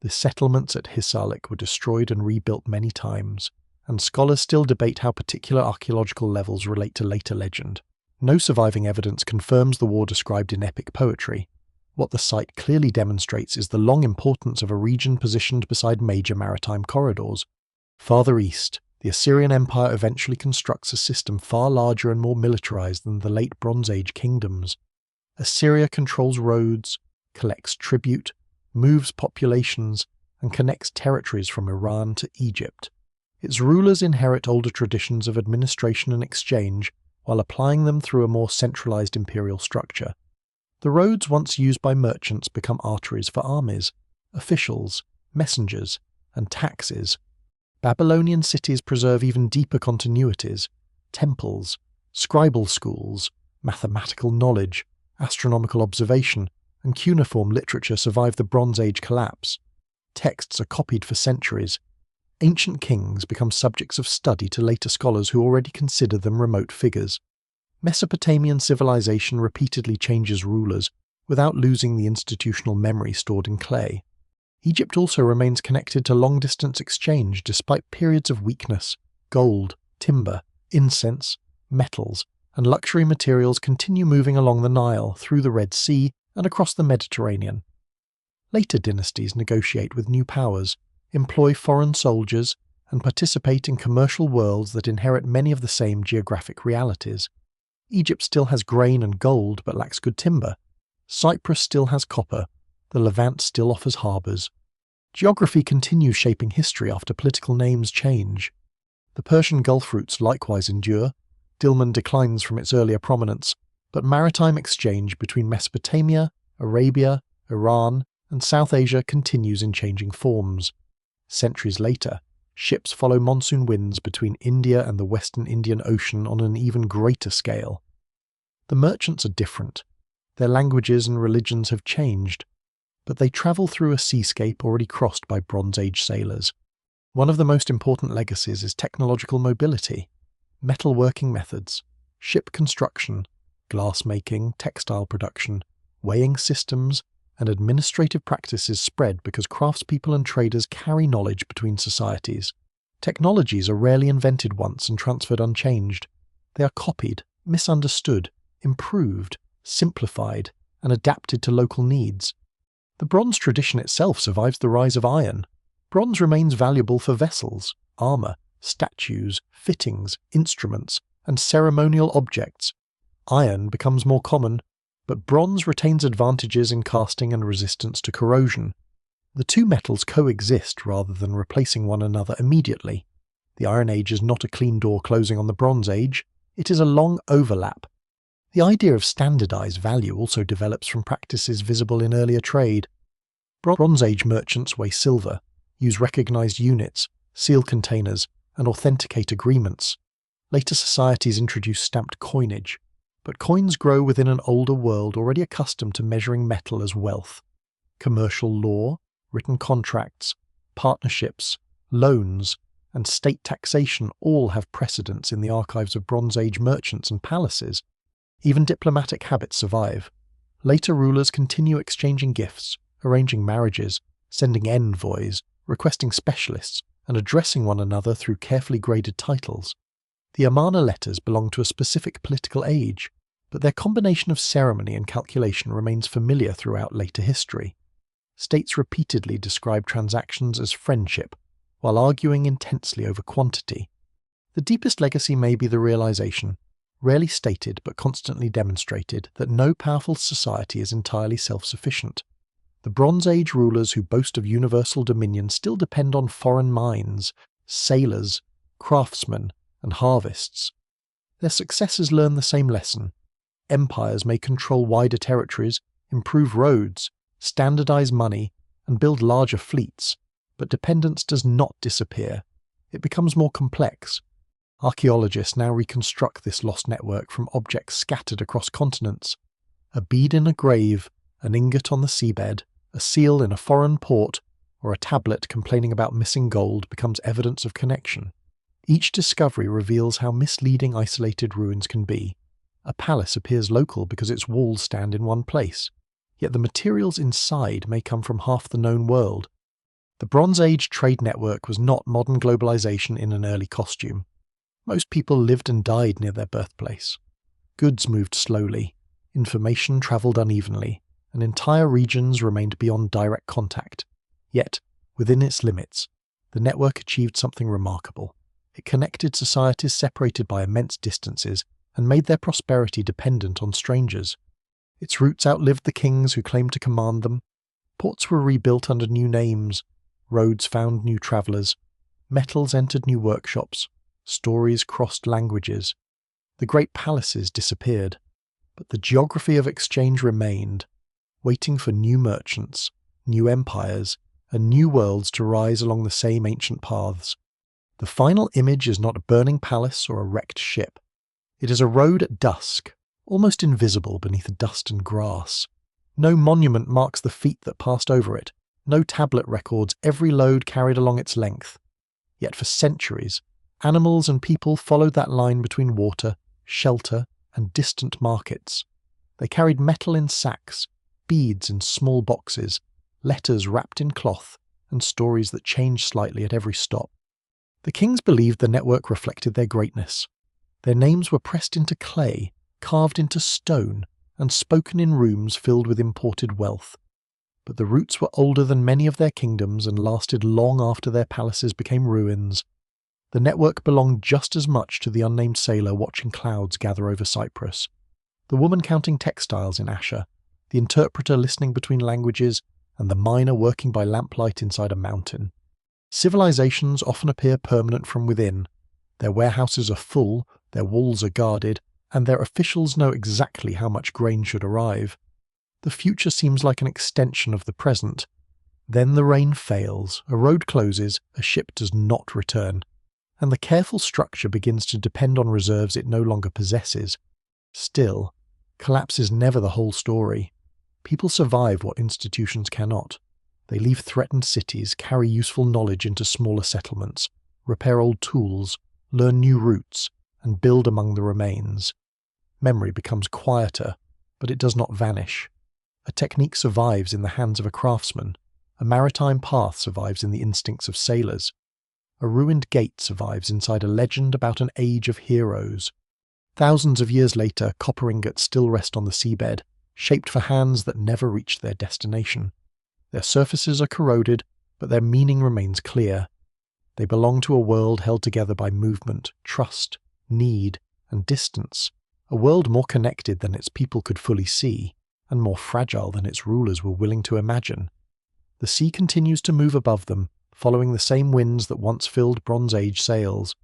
The settlements at Hisarlik were destroyed and rebuilt many times, and scholars still debate how particular archaeological levels relate to later legend. No surviving evidence confirms the war described in epic poetry. What the site clearly demonstrates is the long importance of a region positioned beside major maritime corridors. Farther east, the Assyrian Empire eventually constructs a system far larger and more militarized than the late Bronze Age kingdoms. Assyria controls roads, collects tribute, moves populations, and connects territories from Iran to Egypt. Its rulers inherit older traditions of administration and exchange, while applying them through a more centralized imperial structure. The roads once used by merchants become arteries for armies, officials, messengers, and taxes. Babylonian cities preserve even deeper continuities: temples, scribal schools, mathematical knowledge, astronomical observation, and cuneiform literature survive the Bronze Age collapse. Texts are copied for centuries. Ancient kings become subjects of study to later scholars who already consider them remote figures. Mesopotamian civilization repeatedly changes rulers without losing the institutional memory stored in clay. Egypt also remains connected to long-distance exchange despite periods of weakness. Gold, timber, incense, metals, and luxury materials continue moving along the Nile, through the Red Sea, and across the Mediterranean. Later dynasties negotiate with new powers, employ foreign soldiers, and participate in commercial worlds that inherit many of the same geographic realities. Egypt still has grain and gold but lacks good timber. Cyprus still has copper. The Levant still offers harbours. Geography continues shaping history after political names change. The Persian Gulf routes likewise endure. Dilmun declines from its earlier prominence, but maritime exchange between Mesopotamia, Arabia, Iran, and South Asia continues in changing forms. Centuries later, ships follow monsoon winds between India and the Western Indian Ocean on an even greater scale. The merchants are different. Their languages and religions have changed, but they travel through a seascape already crossed by Bronze Age sailors. One of the most important legacies is technological mobility. Metalworking methods, ship construction, glass-making, textile production, weighing systems, and administrative practices spread because craftspeople and traders carry knowledge between societies. Technologies are rarely invented once and transferred unchanged. They are copied, misunderstood, improved, simplified, and adapted to local needs. The bronze tradition itself survives the rise of iron. Bronze remains valuable for vessels, armour, statues, fittings, instruments, and ceremonial objects. Iron becomes more common, but bronze retains advantages in casting and resistance to corrosion. The two metals coexist rather than replacing one another immediately. The Iron Age is not a clean door closing on the Bronze Age, it is a long overlap. The idea of standardized value also develops from practices visible in earlier trade. Bronze Age merchants weigh silver, use recognized units, seal containers, and authenticate agreements. Later societies introduce stamped coinage, but coins grow within an older world already accustomed to measuring metal as wealth. Commercial law, written contracts, partnerships, loans, and state taxation all have precedents in the archives of Bronze Age merchants and palaces. Even diplomatic habits survive. Later rulers continue exchanging gifts, arranging marriages, sending envoys, requesting specialists, and addressing one another through carefully graded titles. The Amarna letters belong to a specific political age, but their combination of ceremony and calculation remains familiar throughout later history. States repeatedly describe transactions as friendship, while arguing intensely over quantity. The deepest legacy may be the realization, rarely stated but constantly demonstrated, that no powerful society is entirely self-sufficient. The Bronze Age rulers who boast of universal dominion still depend on foreign mines, sailors, craftsmen, and harvests. Their successors learn the same lesson. Empires may control wider territories, improve roads, standardize money, and build larger fleets, but dependence does not disappear. It becomes more complex. Archaeologists now reconstruct this lost network from objects scattered across continents. A bead in a grave, an ingot on the seabed, a seal in a foreign port, or a tablet complaining about missing gold becomes evidence of connection. Each discovery reveals how misleading isolated ruins can be. A palace appears local because its walls stand in one place, yet the materials inside may come from half the known world. The Bronze Age trade network was not modern globalization in an early costume. Most people lived and died near their birthplace. Goods moved slowly, information travelled unevenly, and entire regions remained beyond direct contact. Yet, within its limits, the network achieved something remarkable. It connected societies separated by immense distances and made their prosperity dependent on strangers. Its roots outlived the kings who claimed to command them. Ports were rebuilt under new names, roads found new travellers, metals entered new workshops, stories crossed languages. The great palaces disappeared, but the geography of exchange remained, waiting for new merchants, new empires, and new worlds to rise along the same ancient paths. The final image is not a burning palace or a wrecked ship. It is a road at dusk, almost invisible beneath dust and grass. No monument marks the feet that passed over it. No tablet records every load carried along its length. Yet for centuries, animals and people followed that line between water, shelter, and distant markets. They carried metal in sacks, beads in small boxes, letters wrapped in cloth, and stories that changed slightly at every stop. The kings believed the network reflected their greatness. Their names were pressed into clay, carved into stone, and spoken in rooms filled with imported wealth. But the roots were older than many of their kingdoms and lasted long after their palaces became ruins. The network belonged just as much to the unnamed sailor watching clouds gather over Cyprus, the woman counting textiles in Asher, the interpreter listening between languages, and the miner working by lamplight inside a mountain. Civilizations often appear permanent from within. Their warehouses are full, their walls are guarded, and their officials know exactly how much grain should arrive. The future seems like an extension of the present. Then the rain fails, a road closes, a ship does not return, and the careful structure begins to depend on reserves it no longer possesses. Still, collapse is never the whole story. People survive what institutions cannot. They leave threatened cities, carry useful knowledge into smaller settlements, repair old tools, learn new routes, and build among the remains. Memory becomes quieter, but it does not vanish. A technique survives in the hands of a craftsman. A maritime path survives in the instincts of sailors. A ruined gate survives inside a legend about an age of heroes. Thousands of years later, copper ingots still rest on the seabed, shaped for hands that never reached their destination. Their surfaces are corroded, but their meaning remains clear. They belong to a world held together by movement, trust, need, and distance, a world more connected than its people could fully see, and more fragile than its rulers were willing to imagine. The sea continues to move above them, following the same winds that once filled Bronze Age sails.